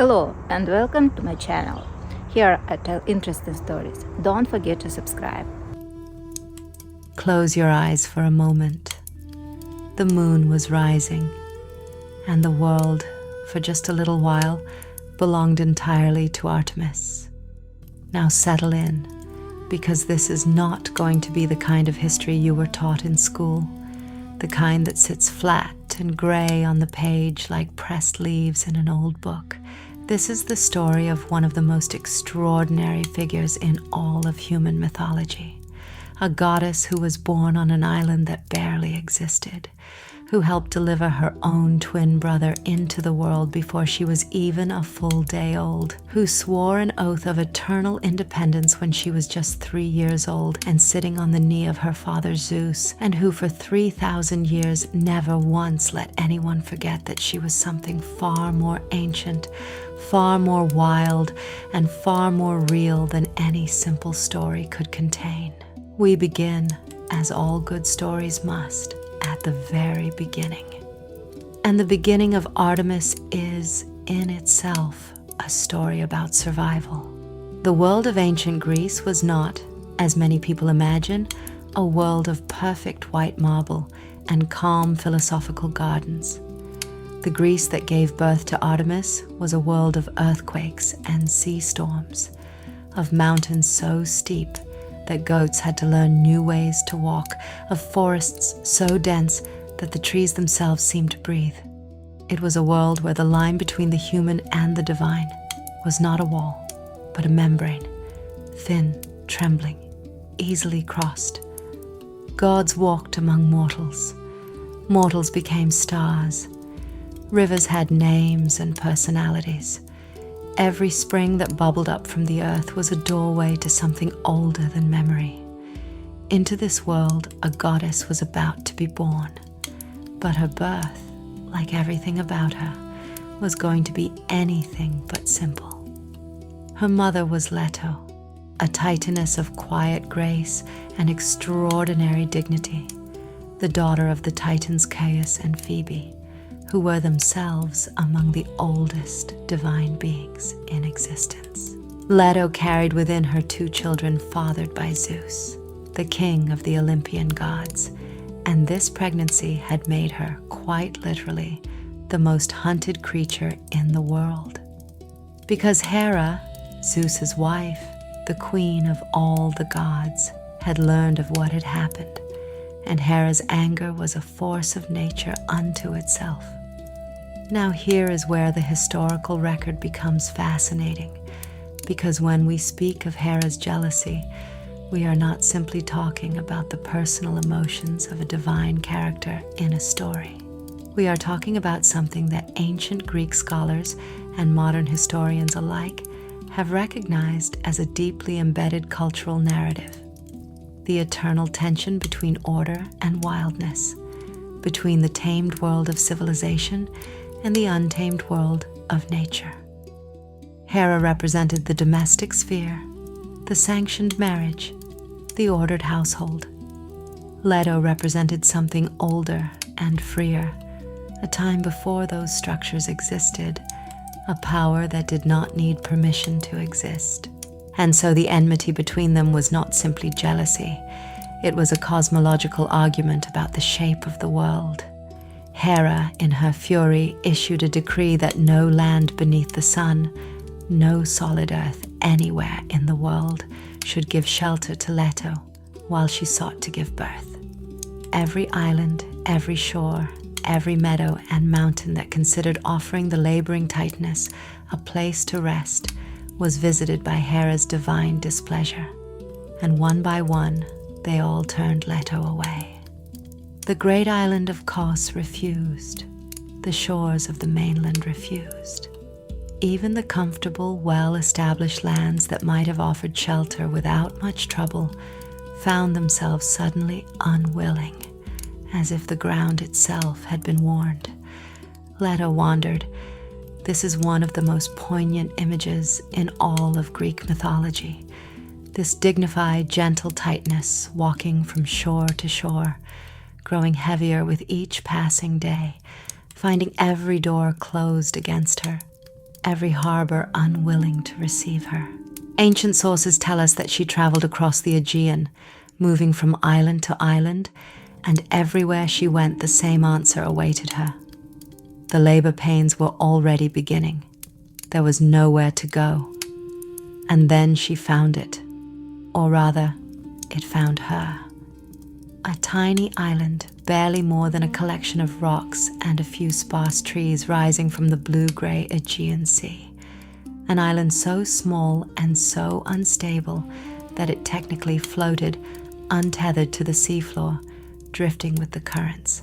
Hello and welcome to my channel. Here I tell interesting stories. Don't forget to subscribe. Close your eyes for a moment. The moon was rising, and the world, for just a little while, belonged entirely to Artemis. Now settle in, because this is not going to be the kind of history you were taught in school, the kind that sits flat and gray on the page like pressed leaves in an old book. This is the story of one of the most extraordinary figures in all of human mythology, a goddess who was born on an island that barely existed, who helped deliver her own twin brother into the world before she was even a full day old, who swore an oath of eternal independence when she was just 3 years old and sitting on the knee of her father Zeus, and who for 3,000 years never once let anyone forget that she was something far more ancient, far more wild, and far more real than any simple story could contain. We begin, as all good stories must, at the very beginning. And the beginning of Artemis is, in itself, a story about survival. The world of ancient Greece was not, as many people imagine, a world of perfect white marble and calm philosophical gardens. The Greece that gave birth to Artemis was a world of earthquakes and sea storms, of mountains so steep that goats had to learn new ways to walk, of forests so dense that the trees themselves seemed to breathe. It was a world where the line between the human and the divine was not a wall, but a membrane, thin, trembling, easily crossed. Gods walked among mortals. Mortals became stars. Rivers had names and personalities. Every spring that bubbled up from the earth was a doorway to something older than memory. Into this world, a goddess was about to be born. But her birth, like everything about her, was going to be anything but simple. Her mother was Leto, a titaness of quiet grace and extraordinary dignity, the daughter of the titans Caius and Phoebe, who were themselves among the oldest divine beings in existence. Leto carried within her 2 children fathered by Zeus, the king of the Olympian gods, and this pregnancy had made her, quite literally, the most hunted creature in the world. Because Hera, Zeus's wife, the queen of all the gods, had learned of what had happened, and Hera's anger was a force of nature unto itself. Now here is where the historical record becomes fascinating, because when we speak of Hera's jealousy, we are not simply talking about the personal emotions of a divine character in a story. We are talking about something that ancient Greek scholars and modern historians alike have recognized as a deeply embedded cultural narrative: the eternal tension between order and wildness, between the tamed world of civilization and the untamed world of nature. Hera represented the domestic sphere, the sanctioned marriage, the ordered household. Leto represented something older and freer, a time before those structures existed, a power that did not need permission to exist. And so the enmity between them was not simply jealousy, it was a cosmological argument about the shape of the world. Hera, in her fury, issued a decree that no land beneath the sun, no solid earth anywhere in the world, should give shelter to Leto while she sought to give birth. Every island, every shore, every meadow and mountain that considered offering the laboring titaness a place to rest was visited by Hera's divine displeasure, and one by one they all turned Leto away. The great island of Kos refused. The shores of the mainland refused. Even the comfortable, well-established lands that might have offered shelter without much trouble found themselves suddenly unwilling, as if the ground itself had been warned. Leto wondered. This is one of the most poignant images in all of Greek mythology. This dignified, gentle titaness walking from shore to shore, growing heavier with each passing day, finding every door closed against her, every harbor unwilling to receive her. Ancient sources tell us that she traveled across the Aegean, moving from island to island, and everywhere she went the same answer awaited her. The labor pains were already beginning. There was nowhere to go. And then she found it. Or rather, it found her. A tiny island, barely more than a collection of rocks and a few sparse trees rising from the blue-gray Aegean Sea. An island so small and so unstable that it technically floated, untethered to the seafloor, drifting with the currents.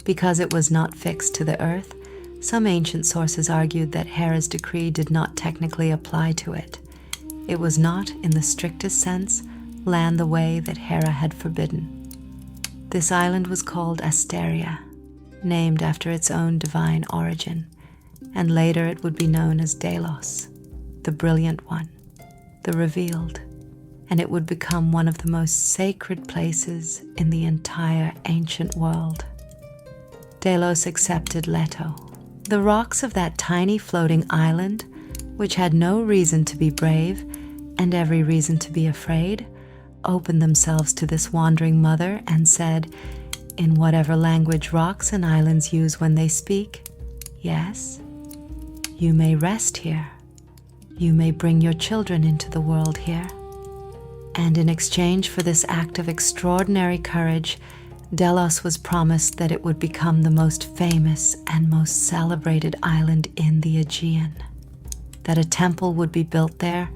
Because it was not fixed to the earth, some ancient sources argued that Hera's decree did not technically apply to it. It was not, in the strictest sense, land the way that Hera had forbidden. This island was called Asteria, named after its own divine origin, and later it would be known as Delos, the brilliant one, the revealed, and it would become one of the most sacred places in the entire ancient world. Delos accepted Leto. The rocks of that tiny floating island, which had no reason to be brave and every reason to be afraid, opened themselves to this wandering mother and said, in whatever language rocks and islands use when they speak, "Yes, you may rest here. You may bring your children into the world here." And in exchange for this act of extraordinary courage, Delos was promised that it would become the most famous and most celebrated island in the Aegean, that a temple would be built there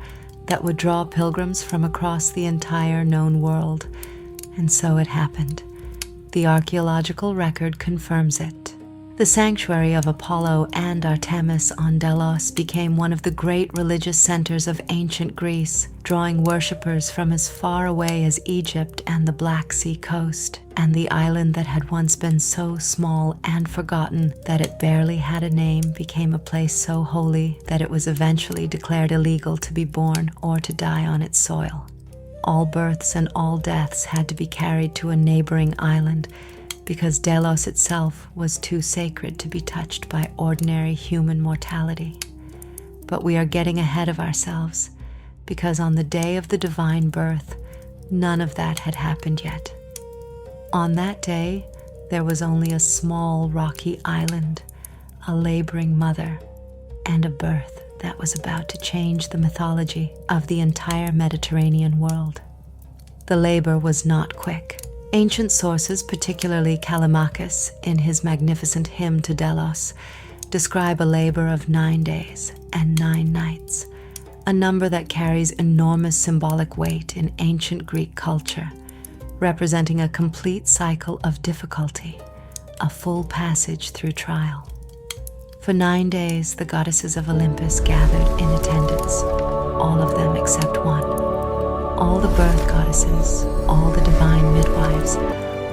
that would draw pilgrims from across the entire known world. And so it happened. The archaeological record confirms it. The sanctuary of Apollo and Artemis on Delos became one of the great religious centers of ancient Greece, drawing worshippers from as far away as Egypt and the Black Sea coast, and the island that had once been so small and forgotten that it barely had a name became a place so holy that it was eventually declared illegal to be born or to die on its soil. All births and all deaths had to be carried to a neighboring island, because Delos itself was too sacred to be touched by ordinary human mortality. But we are getting ahead of ourselves, because on the day of the divine birth, none of that had happened yet. On that day, there was only a small rocky island, a laboring mother, and a birth that was about to change the mythology of the entire Mediterranean world. The labor was not quick. Ancient sources, particularly Callimachus, in his magnificent hymn to Delos, describe a labor of 9 days and 9 nights, a number that carries enormous symbolic weight in ancient Greek culture, representing a complete cycle of difficulty, a full passage through trial. For 9 days, the goddesses of Olympus gathered in attendance, all of them except one. All the birth goddesses, all the divine midwives,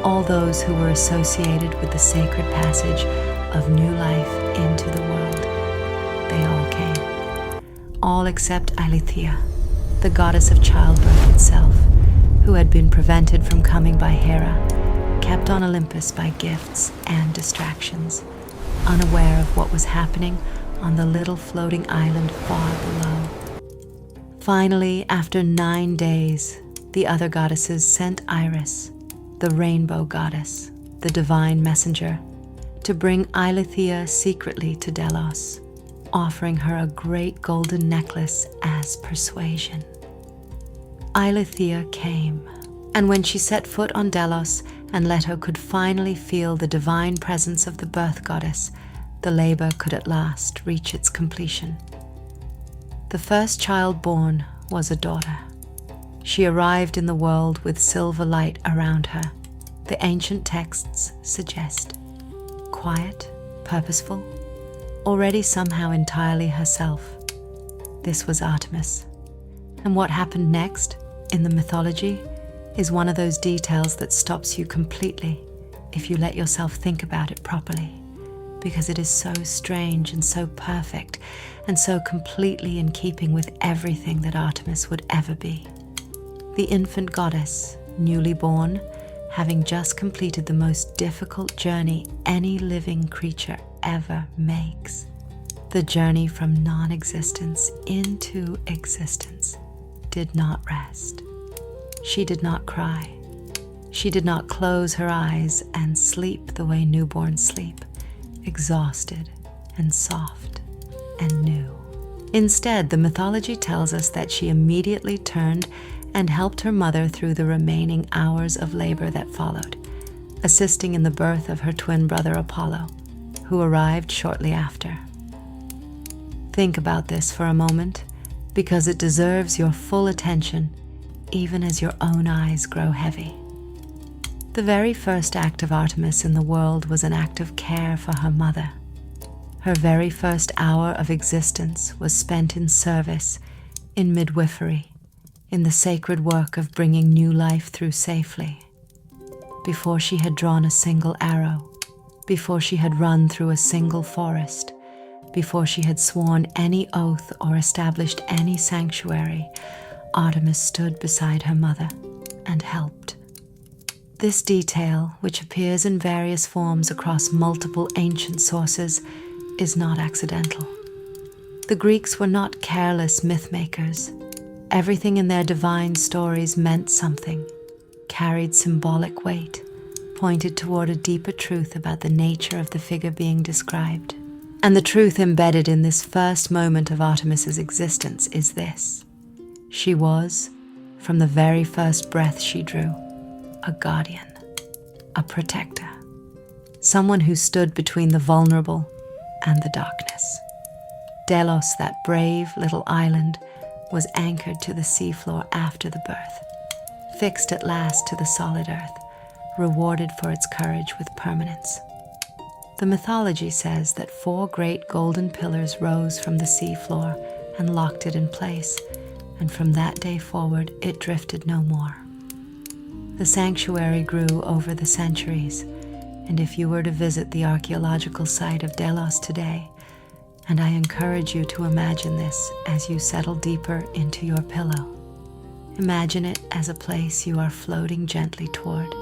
all those who were associated with the sacred passage of new life into the world. They all came. All except Eileithyia, the goddess of childbirth itself, who had been prevented from coming by Hera, kept on Olympus by gifts and distractions, unaware of what was happening on the little floating island far below. Finally, after 9 days, the other goddesses sent Iris, the rainbow goddess, the divine messenger, to bring Eileithyia secretly to Delos, offering her a great golden necklace as persuasion. Eileithyia came, and when she set foot on Delos and Leto could finally feel the divine presence of the birth goddess, the labor could at last reach its completion. The first child born was a daughter. She arrived in the world with silver light around her. The ancient texts suggest quiet, purposeful, already somehow entirely herself. This was Artemis. And what happened next, in the mythology, is one of those details that stops you completely if you let yourself think about it properly, because it is so strange and so perfect and so completely in keeping with everything that Artemis would ever be. The infant goddess, newly born, having just completed the most difficult journey any living creature ever makes. The journey from non-existence into existence did not rest. She did not cry. She did not close her eyes and sleep the way newborns sleep, exhausted and soft and new. Instead, the mythology tells us that she immediately turned and helped her mother through the remaining hours of labor that followed, assisting in the birth of her twin brother Apollo, who arrived shortly after. Think about this for a moment, because it deserves your full attention, even as your own eyes grow heavy. The very first act of Artemis in the world was an act of care for her mother. Her very first hour of existence was spent in service, in midwifery, in the sacred work of bringing new life through safely. Before she had drawn a single arrow, before she had run through a single forest, before she had sworn any oath or established any sanctuary, Artemis stood beside her mother and helped. This detail, which appears in various forms across multiple ancient sources, is not accidental. The Greeks were not careless myth-makers. Everything in their divine stories meant something, carried symbolic weight, pointed toward a deeper truth about the nature of the figure being described. And the truth embedded in this first moment of Artemis's existence is this: she was, from the very first breath she drew, a guardian, a protector, someone who stood between the vulnerable and the darkness. Delos, that brave little island, was anchored to the seafloor after the birth, fixed at last to the solid earth, rewarded for its courage with permanence. The mythology says that 4 great golden pillars rose from the seafloor and locked it in place, and from that day forward it drifted no more. The sanctuary grew over the centuries, and if you were to visit the archaeological site of Delos today, and I encourage you to imagine this as you settle deeper into your pillow, imagine it as a place you are floating gently toward.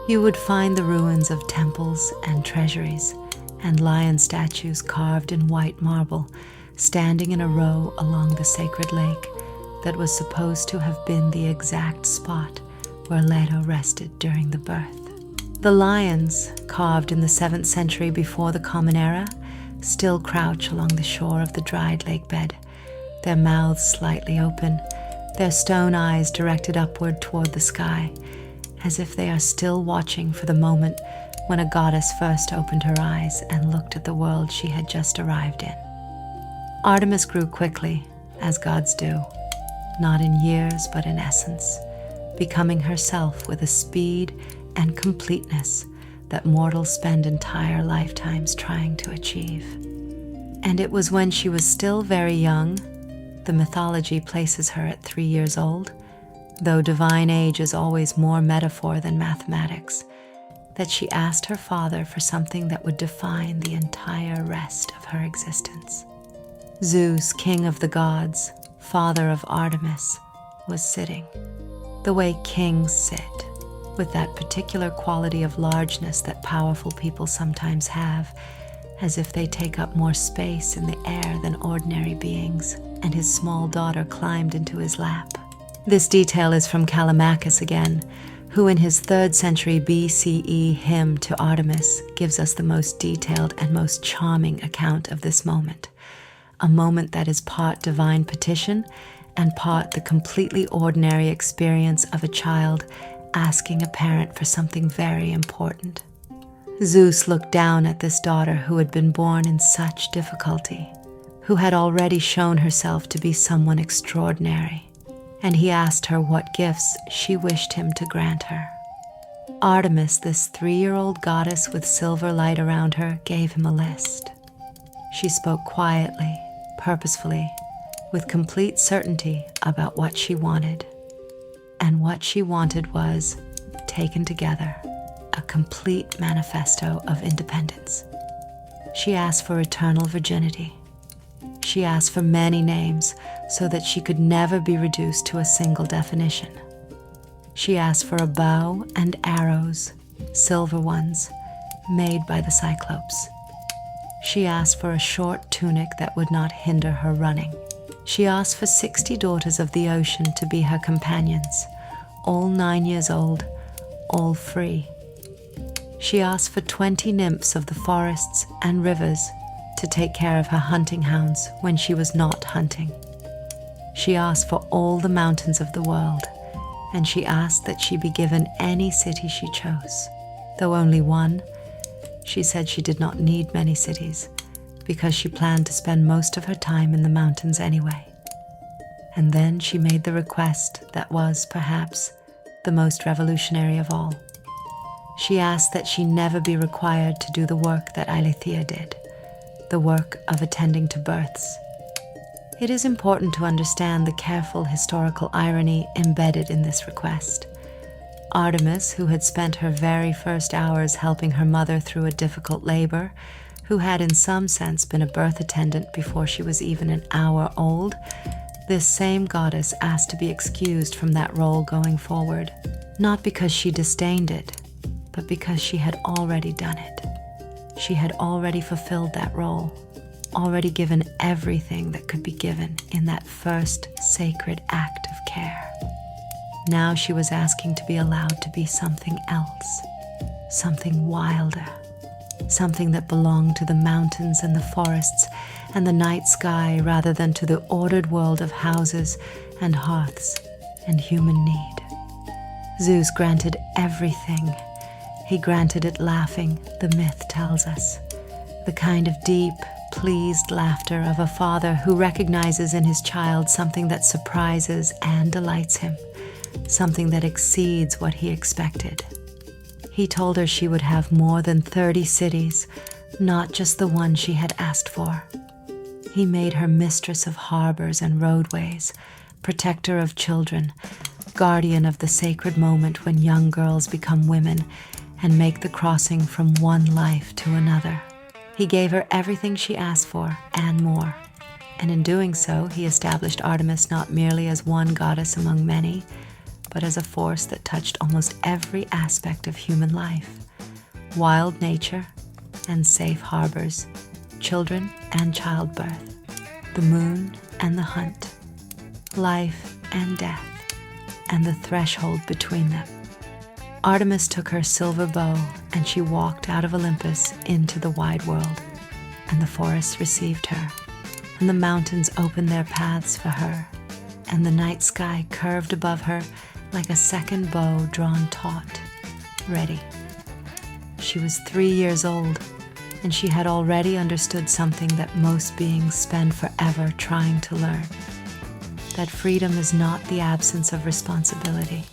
You would find the ruins of temples and treasuries, and lion statues carved in white marble, standing in a row along the sacred lake that was supposed to have been the exact spot where Leto rested during the birth. The lions, carved in the 7th century before the Common Era, still crouch along the shore of the dried lake bed, their mouths slightly open, their stone eyes directed upward toward the sky, as if they are still watching for the moment when a goddess first opened her eyes and looked at the world she had just arrived in. Artemis grew quickly, as gods do, not in years but in essence, becoming herself with a speed and completeness that mortals spend entire lifetimes trying to achieve. And it was when she was still very young, the mythology places her at 3 years old, though divine age is always more metaphor than mathematics, that she asked her father for something that would define the entire rest of her existence. Zeus, king of the gods, father of Artemis, was sitting, the way kings sit, with that particular quality of largeness that powerful people sometimes have, as if they take up more space in the air than ordinary beings, and his small daughter climbed into his lap. This detail is from Callimachus again, who in his 3rd century BCE hymn to Artemis gives us the most detailed and most charming account of this moment, a moment that is part divine petition and part the completely ordinary experience of a child asking a parent for something very important. Zeus looked down at this daughter who had been born in such difficulty, who had already shown herself to be someone extraordinary, and he asked her what gifts she wished him to grant her. Artemis, this 3-year-old goddess with silver light around her, gave him a list. She spoke quietly, purposefully, with complete certainty about what she wanted. And what she wanted was, taken together, a complete manifesto of independence. She asked for eternal virginity. She asked for many names so that she could never be reduced to a single definition. She asked for a bow and arrows, silver ones, made by the Cyclopes. She asked for a short tunic that would not hinder her running. She asked for 60 daughters of the ocean to be her companions, all 9 years old, all free. She asked for 20 nymphs of the forests and rivers to take care of her hunting hounds when she was not hunting. She asked for all the mountains of the world, and she asked that she be given any city she chose. Though only one, she said she did not need many cities, because she planned to spend most of her time in the mountains anyway. And then she made the request that was, perhaps, the most revolutionary of all. She asked that she never be required to do the work that Eileithyia did, the work of attending to births. It is important to understand the careful historical irony embedded in this request. Artemis, who had spent her very first hours helping her mother through a difficult labor, who had in some sense been a birth attendant before she was even an hour old, this same goddess asked to be excused from that role going forward, not because she disdained it, but because she had already done it. She had already fulfilled that role, already given everything that could be given in that first sacred act of care. Now she was asking to be allowed to be something else, something wilder, something that belonged to the mountains and the forests and the night sky rather than to the ordered world of houses and hearths and human need. Zeus granted everything. He granted it laughing, the myth tells us, the kind of deep, pleased laughter of a father who recognizes in his child something that surprises and delights him, something that exceeds what he expected. He told her she would have more than 30 cities, not just the one she had asked for. He made her mistress of harbors and roadways, protector of children, guardian of the sacred moment when young girls become women and make the crossing from one life to another. He gave her everything she asked for and more. And in doing so, he established Artemis not merely as one goddess among many, but as a force that touched almost every aspect of human life: wild nature and safe harbors, children and childbirth, the moon and the hunt, life and death, and the threshold between them. Artemis took her silver bow and she walked out of Olympus into the wide world, and the forests received her, and the mountains opened their paths for her, and the night sky curved above her like a second bow drawn taut, ready. She was 3 years old, and she had already understood something that most beings spend forever trying to learn: that freedom is not the absence of responsibility,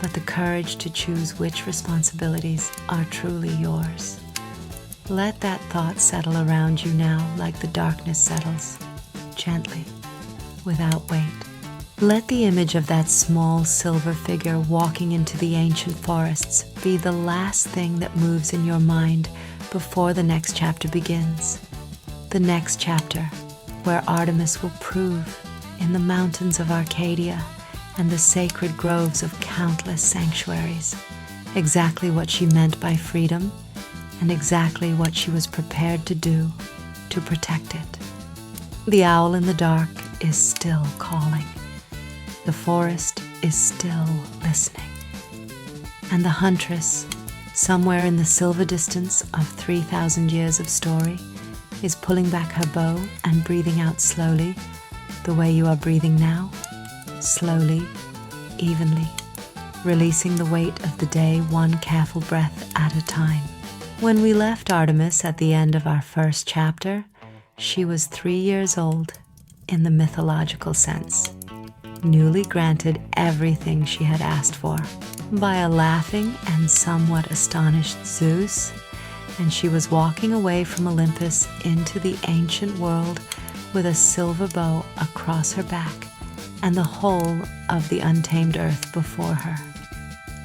but the courage to choose which responsibilities are truly yours. Let that thought settle around you now like the darkness settles, gently, without weight. Let the image of that small silver figure walking into the ancient forests be the last thing that moves in your mind before the next chapter begins. The next chapter, where Artemis will prove, in the mountains of Arcadia and the sacred groves of countless sanctuaries, exactly what she meant by freedom and exactly what she was prepared to do to protect it. The owl in the dark is still calling. The forest is still listening. And the huntress, somewhere in the silver distance of 3,000 years of story, is pulling back her bow and breathing out slowly, the way you are breathing now, slowly, evenly, releasing the weight of the day one careful breath at a time. When we left Artemis at the end of our first chapter, she was 3 years old in the mythological sense, newly granted everything she had asked for by a laughing and somewhat astonished Zeus, and she was walking away from Olympus into the ancient world with a silver bow across her back and the whole of the untamed earth before her.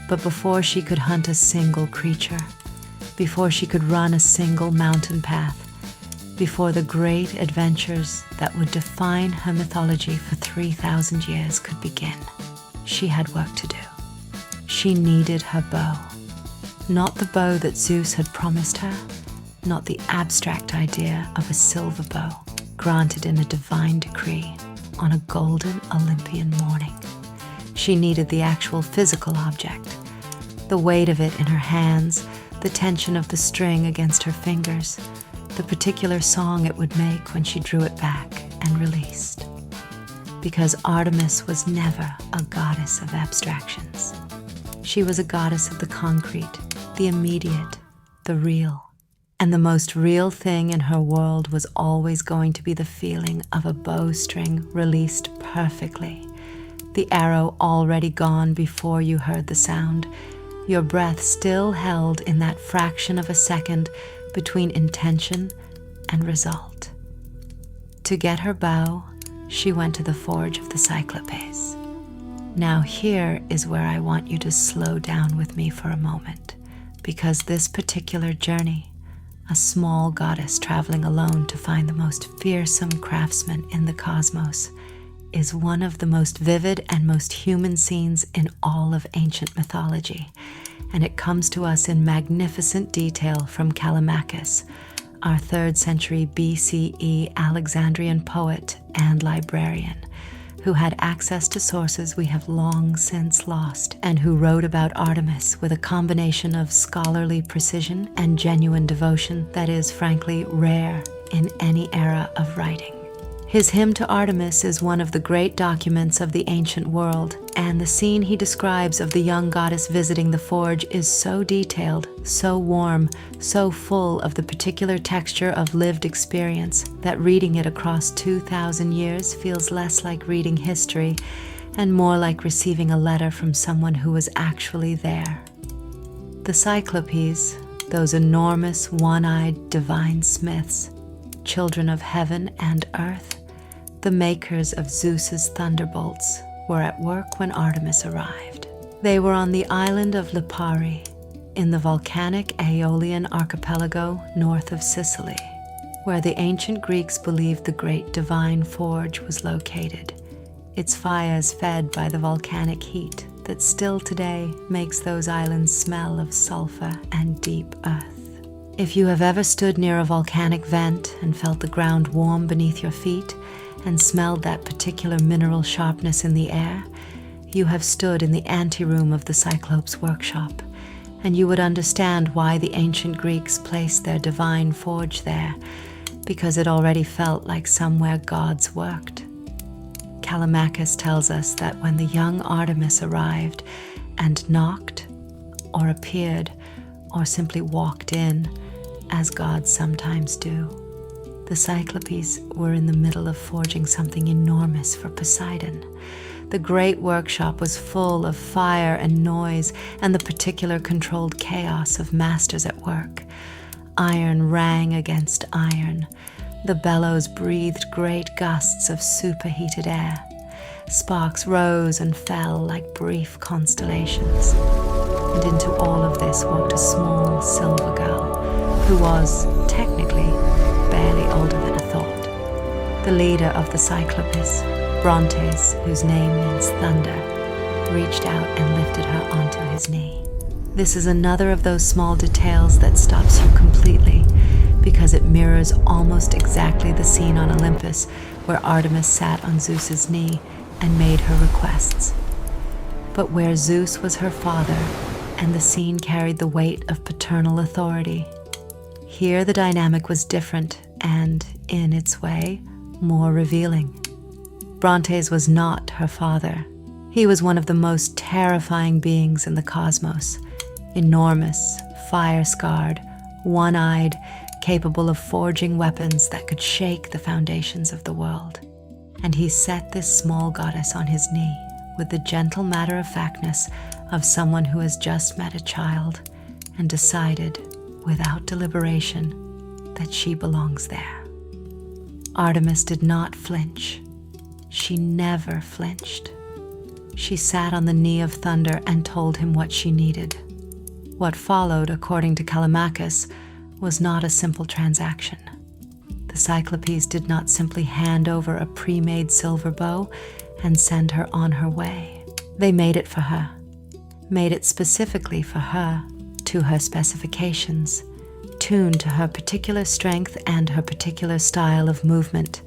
But before she could hunt a single creature, before she could run a single mountain path, before the great adventures that would define her mythology for 3,000 years could begin, she had work to do. She needed her bow. Not the bow that Zeus had promised her, not the abstract idea of a silver bow granted in a divine decree on a golden Olympian morning. She needed the actual physical object, the weight of it in her hands, the tension of the string against her fingers, the particular song it would make when she drew it back and released. Because Artemis was never a goddess of abstractions. She was a goddess of the concrete, the immediate, the real. And the most real thing in her world was always going to be the feeling of a bowstring released perfectly, the arrow already gone before you heard the sound, your breath still held in that fraction of a second between intention and result. To get her bow, she went to the forge of the Cyclopes. Now here is where I want you to slow down with me for a moment, because this particular journey, a small goddess traveling alone to find the most fearsome craftsman in the cosmos, is one of the most vivid and most human scenes in all of ancient mythology, and it comes to us in magnificent detail from Callimachus, our 3rd century BCE Alexandrian poet and librarian, who had access to sources we have long since lost, and who wrote about Artemis with a combination of scholarly precision and genuine devotion that is, frankly, rare in any era of writing. His hymn to Artemis is one of the great documents of the ancient world, and the scene he describes of the young goddess visiting the forge is so detailed, so warm, so full of the particular texture of lived experience that reading it across 2,000 years feels less like reading history and more like receiving a letter from someone who was actually there. The Cyclopes, those enormous, one-eyed divine smiths, children of heaven and earth, the makers of Zeus's thunderbolts, were at work when Artemis arrived. They were on the island of Lipari, in the volcanic Aeolian archipelago north of Sicily, where the ancient Greeks believed the great divine forge was located, its fires fed by the volcanic heat that still today makes those islands smell of sulfur and deep earth. If you have ever stood near a volcanic vent and felt the ground warm beneath your feet, and smelled that particular mineral sharpness in the air, you have stood in the anteroom of the Cyclops' workshop, and you would understand why the ancient Greeks placed their divine forge there, because it already felt like somewhere gods worked. Callimachus tells us that when the young Artemis arrived and knocked, or appeared, or simply walked in, as gods sometimes do, the Cyclopes were in the middle of forging something enormous for Poseidon. The great workshop was full of fire and noise and the particular controlled chaos of masters at work. Iron rang against iron. The bellows breathed great gusts of superheated air. Sparks rose and fell like brief constellations. And into all of this walked a small silver girl, who was, technically, barely older than a thought. The leader of the Cyclopes, Brontes, whose name means thunder, reached out and lifted her onto his knee. This is another of those small details that stops you completely, because it mirrors almost exactly the scene on Olympus where Artemis sat on Zeus's knee and made her requests. But where Zeus was her father, and the scene carried the weight of paternal authority, here the dynamic was different and, in its way, more revealing. Brontes was not her father. He was one of the most terrifying beings in the cosmos, enormous, fire-scarred, one-eyed, capable of forging weapons that could shake the foundations of the world. And he set this small goddess on his knee with the gentle matter-of-factness of someone who has just met a child and decided, without deliberation, that she belongs there. Artemis did not flinch. She never flinched. She sat on the knee of thunder and told him what she needed. What followed, according to Callimachus, was not a simple transaction. The Cyclopes did not simply hand over a pre-made silver bow and send her on her way. They made it for her, made it specifically for her, to her specifications, tuned to her particular strength and her particular style of movement,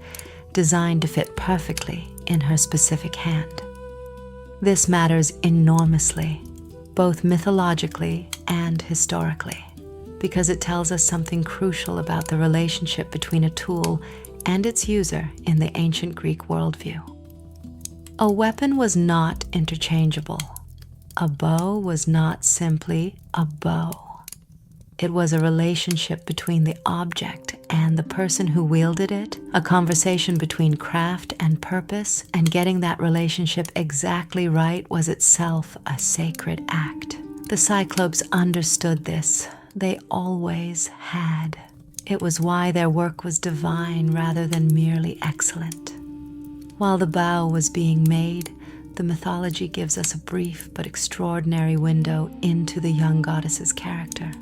designed to fit perfectly in her specific hand. This matters enormously, both mythologically and historically, because it tells us something crucial about the relationship between a tool and its user in the ancient Greek worldview. A weapon was not interchangeable. A bow was not simply a bow. It was a relationship between the object and the person who wielded it, a conversation between craft and purpose, and getting that relationship exactly right was itself a sacred act. The Cyclopes understood this. They always had. It was why their work was divine rather than merely excellent. While the bow was being made, the mythology gives us a brief but extraordinary window into the young goddess's character.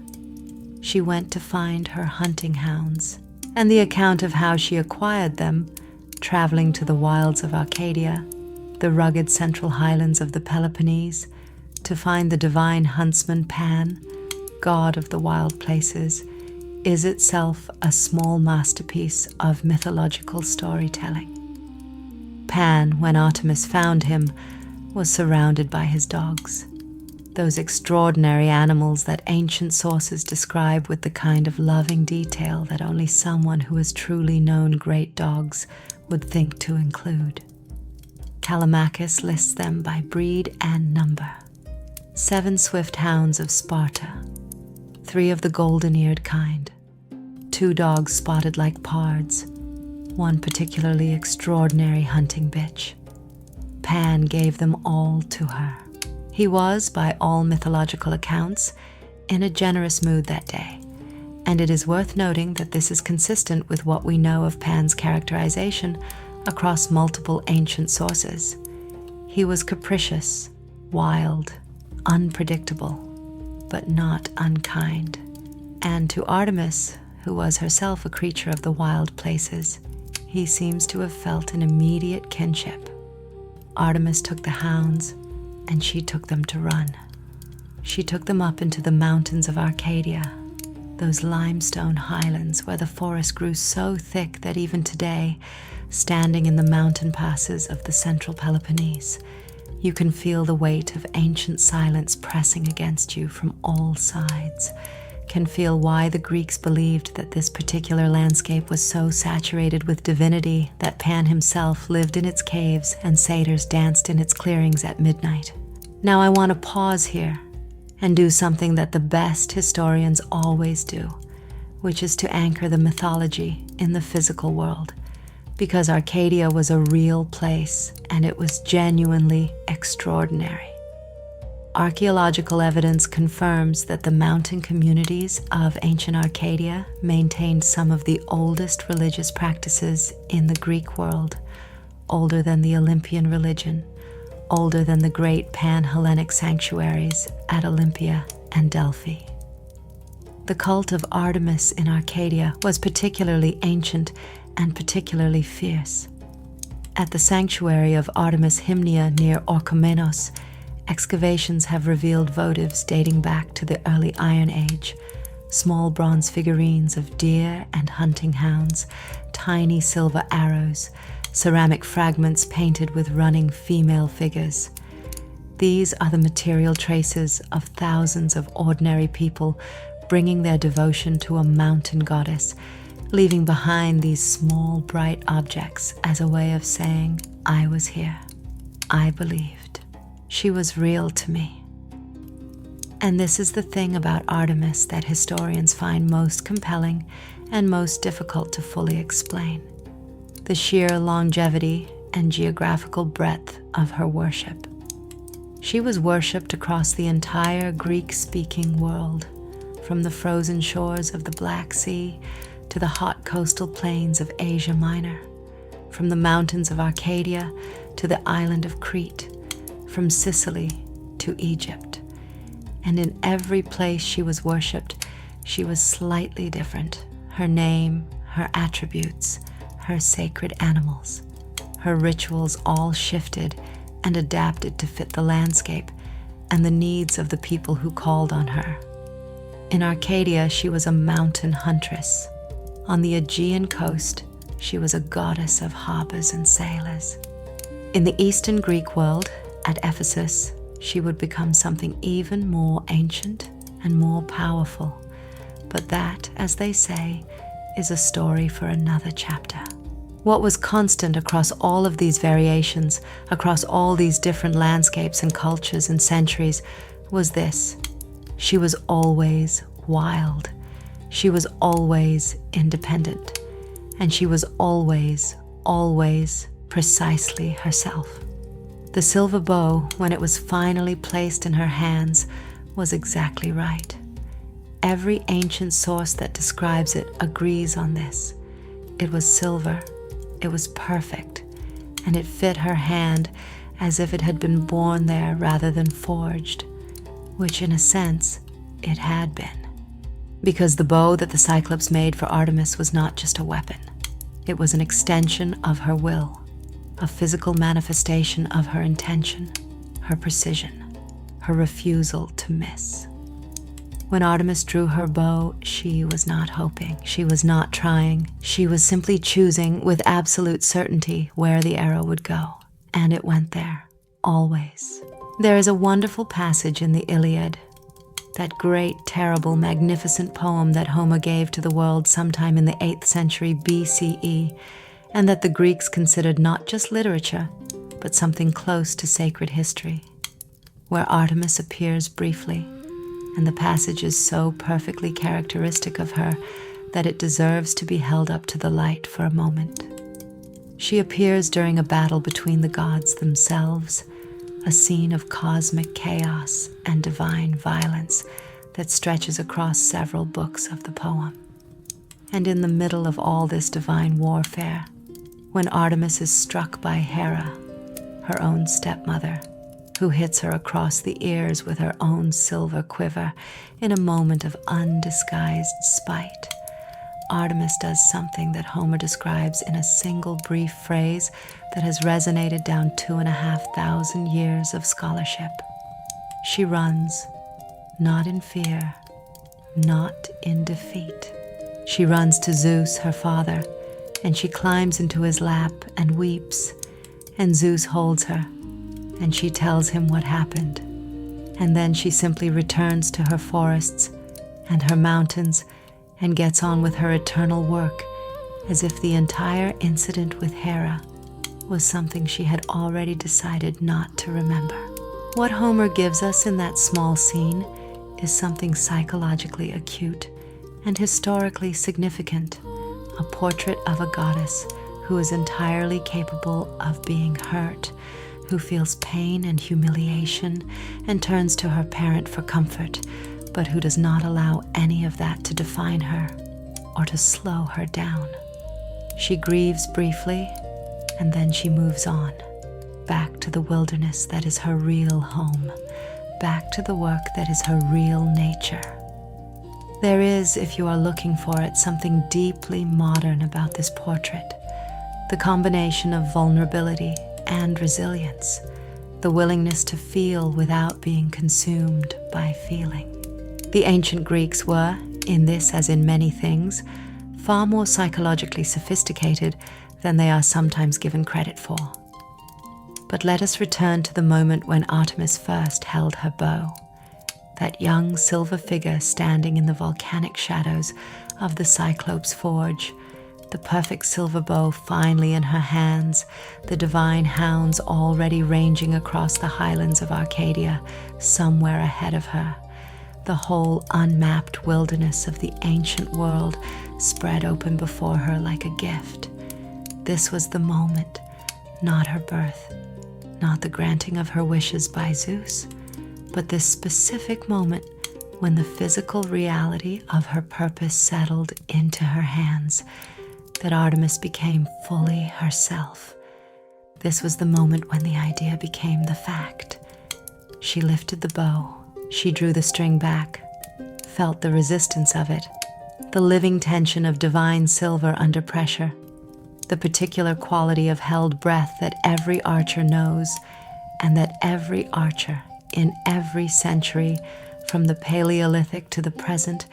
She went to find her hunting hounds, and the account of how she acquired them, traveling to the wilds of Arcadia, the rugged central highlands of the Peloponnese, to find the divine huntsman Pan, god of the wild places, is itself a small masterpiece of mythological storytelling. Pan, when Artemis found him, was surrounded by his dogs, those extraordinary animals that ancient sources describe with the kind of loving detail that only someone who has truly known great dogs would think to include. Callimachus lists them by breed and number. 7 swift hounds of Sparta, 3 of the golden-eared kind, 2 dogs spotted like pards, 1 particularly extraordinary hunting bitch. Pan gave them all to her. He was, by all mythological accounts, in a generous mood that day, and it is worth noting that this is consistent with what we know of Pan's characterization across multiple ancient sources. He was capricious, wild, unpredictable, but not unkind. And to Artemis, who was herself a creature of the wild places, he seems to have felt an immediate kinship. Artemis took the hounds, and she took them to run. She took them up into the mountains of Arcadia, those limestone highlands where the forest grew so thick that even today, standing in the mountain passes of the central Peloponnese, you can feel the weight of ancient silence pressing against you from all sides, can feel why the Greeks believed that this particular landscape was so saturated with divinity that Pan himself lived in its caves and satyrs danced in its clearings at midnight. Now I want to pause here and do something that the best historians always do, which is to anchor the mythology in the physical world, because Arcadia was a real place and it was genuinely extraordinary. Archaeological evidence confirms that the mountain communities of ancient Arcadia maintained some of the oldest religious practices in the Greek world, older than the Olympian religion, older than the great pan-Hellenic sanctuaries at Olympia and Delphi. The cult of Artemis in Arcadia was particularly ancient and particularly fierce. At the sanctuary of Artemis Hymnia near Orchomenos, excavations have revealed votives dating back to the early Iron Age, small bronze figurines of deer and hunting hounds, tiny silver arrows, ceramic fragments painted with running female figures. These are the material traces of thousands of ordinary people bringing their devotion to a mountain goddess, leaving behind these small, bright objects as a way of saying, I was here. I believed. She was real to me. And this is the thing about Artemis that historians find most compelling and most difficult to fully explain: the sheer longevity and geographical breadth of her worship. She was worshipped across the entire Greek-speaking world, from the frozen shores of the Black Sea to the hot coastal plains of Asia Minor, from the mountains of Arcadia to the island of Crete, from Sicily to Egypt. And in every place she was worshipped, she was slightly different. Her name, her attributes, her sacred animals, her rituals all shifted and adapted to fit the landscape and the needs of the people who called on her. In Arcadia, she was a mountain huntress. On the Aegean coast, she was a goddess of harbors and sailors. In the Eastern Greek world, at Ephesus, she would become something even more ancient and more powerful. But that, as they say, is a story for another chapter. What was constant across all of these variations, across all these different landscapes and cultures and centuries, was this: she was always wild. She was always independent. And she was always, always precisely herself. The silver bow, when it was finally placed in her hands, was exactly right. Every ancient source that describes it agrees on this. It was silver, it was perfect, and it fit her hand as if it had been born there rather than forged, which in a sense it had been. Because the bow that the Cyclops made for Artemis was not just a weapon. It was an extension of her will, a physical manifestation of her intention, her precision, her refusal to miss. When Artemis drew her bow, she was not hoping, she was not trying, she was simply choosing with absolute certainty where the arrow would go. And it went there, always. There is a wonderful passage in the Iliad, that great, terrible, magnificent poem that Homer gave to the world sometime in the 8th century BCE, and that the Greeks considered not just literature, but something close to sacred history, where Artemis appears briefly, and the passage is so perfectly characteristic of her that it deserves to be held up to the light for a moment. She appears during a battle between the gods themselves, a scene of cosmic chaos and divine violence that stretches across several books of the poem. And in the middle of all this divine warfare, when Artemis is struck by Hera, her own stepmother, who hits her across the ears with her own silver quiver in a moment of undisguised spite, Artemis does something that Homer describes in a single brief phrase that has resonated down 2,500 years of scholarship. She runs, not in fear, not in defeat. She runs to Zeus, her father, and she climbs into his lap and weeps, and Zeus holds her, and she tells him what happened. And then she simply returns to her forests and her mountains and gets on with her eternal work, as if the entire incident with Hera was something she had already decided not to remember. What Homer gives us in that small scene is something psychologically acute and historically significant, a portrait of a goddess who is entirely capable of being hurt, who feels pain and humiliation and turns to her parent for comfort, but who does not allow any of that to define her or to slow her down. She grieves briefly, and then she moves on, back to the wilderness that is her real home, back to the work that is her real nature. There is, if you are looking for it, something deeply modern about this portrait, the combination of vulnerability and resilience, the willingness to feel without being consumed by feeling. The ancient Greeks were, in this as in many things, far more psychologically sophisticated than they are sometimes given credit for. But let us return to the moment when Artemis first held her bow, that young silver figure standing in the volcanic shadows of the Cyclops forge, the perfect silver bow finally in her hands, the divine hounds already ranging across the highlands of Arcadia, somewhere ahead of her, the whole unmapped wilderness of the ancient world spread open before her like a gift. This was the moment, not her birth, not the granting of her wishes by Zeus, but this specific moment when the physical reality of her purpose settled into her hands, that Artemis became fully herself. This was the moment when the idea became the fact. She lifted the bow. She drew the string back, felt the resistance of it, the living tension of divine silver under pressure, the particular quality of held breath that every archer knows, and that every archer in every century from the Paleolithic to the present,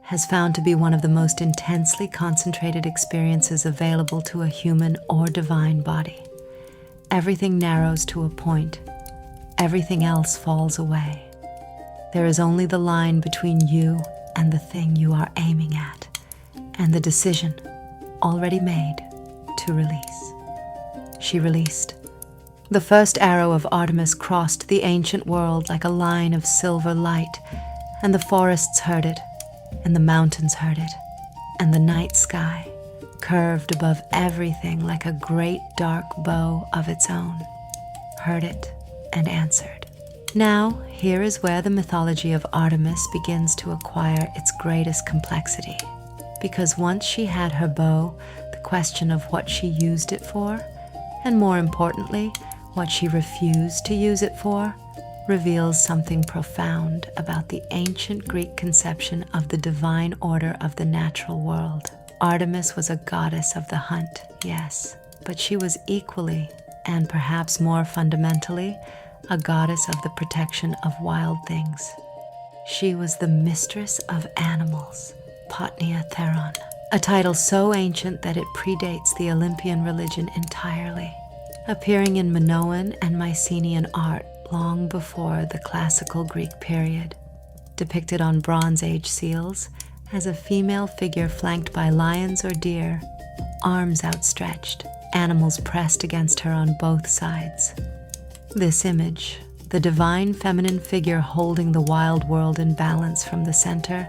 has found to be one of the most intensely concentrated experiences available to a human or divine body. Everything narrows to a point. Everything else falls away. There is only the line between you and the thing you are aiming at, and the decision, already made, to release. She released. The first arrow of Artemis crossed the ancient world like a line of silver light, and the forests heard it, and the mountains heard it, and the night sky curved above everything like a great dark bow of its own, heard it and answered. Now, here is where the mythology of Artemis begins to acquire its greatest complexity, because once she had her bow, the question of what she used it for, and more importantly, what she refused to use it for, reveals something profound about the ancient Greek conception of the divine order of the natural world. Artemis was a goddess of the hunt, yes, but she was equally, and perhaps more fundamentally, a goddess of the protection of wild things. She was the mistress of animals, Potnia Theron, a title so ancient that it predates the Olympian religion entirely, appearing in Minoan and Mycenaean art long before the classical Greek period, depicted on Bronze Age seals as a female figure flanked by lions or deer, arms outstretched, animals pressed against her on both sides. This image, the divine feminine figure holding the wild world in balance from the center,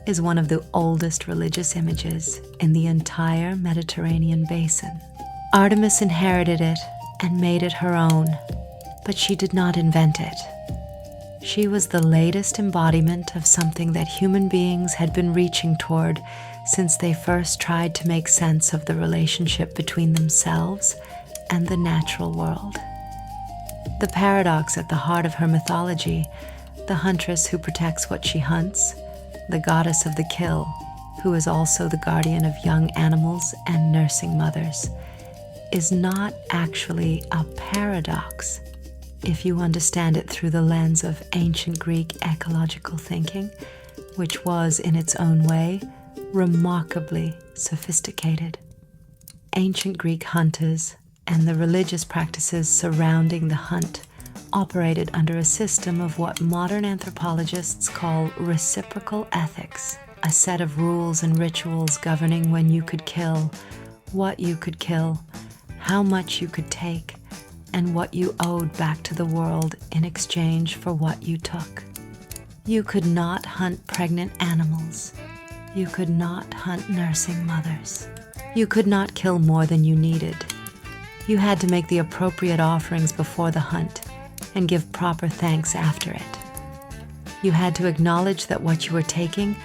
is one of the oldest religious images in the entire Mediterranean basin. Artemis inherited it and made it her own, but she did not invent it. She was the latest embodiment of something that human beings had been reaching toward since they first tried to make sense of the relationship between themselves and the natural world. The paradox at the heart of her mythology, the huntress who protects what she hunts, the goddess of the kill, who is also the guardian of young animals and nursing mothers, is not actually a paradox if you understand it through the lens of ancient Greek ecological thinking, which was, in its own way, remarkably sophisticated. Ancient Greek hunters and the religious practices surrounding the hunt operated under a system of what modern anthropologists call reciprocal ethics, a set of rules and rituals governing when you could kill, what you could kill, how much you could take, and what you owed back to the world in exchange for what you took. You could not hunt pregnant animals. You could not hunt nursing mothers. You could not kill more than you needed. You had to make the appropriate offerings before the hunt and give proper thanks after it. You had to acknowledge that what you were taking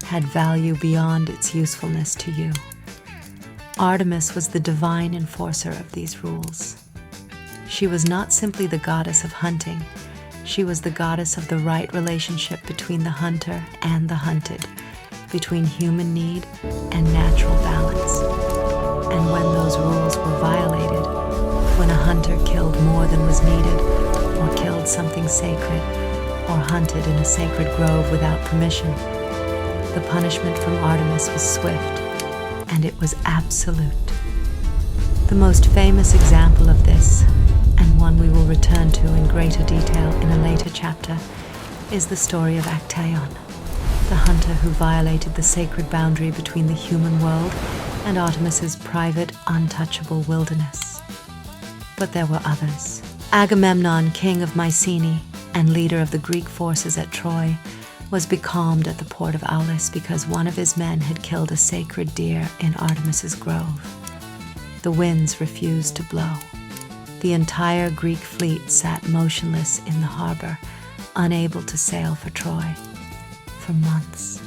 had value beyond its usefulness to you. Artemis was the divine enforcer of these rules. She was not simply the goddess of hunting. She was the goddess of the right relationship between the hunter and the hunted, between human need and natural balance. And when those rules were violated, when a hunter killed more than was needed, or killed something sacred, or hunted in a sacred grove without permission, the punishment from Artemis was swift, and it was absolute. The most famous example of this, and one we will return to in greater detail in a later chapter, is the story of Actaeon, the hunter who violated the sacred boundary between the human world and Artemis's private, untouchable wilderness. But there were others. Agamemnon, king of Mycenae and leader of the Greek forces at Troy, was becalmed at the port of Aulis because one of his men had killed a sacred deer in Artemis's grove. The winds refused to blow. The entire Greek fleet sat motionless in the harbor, unable to sail for Troy, for months.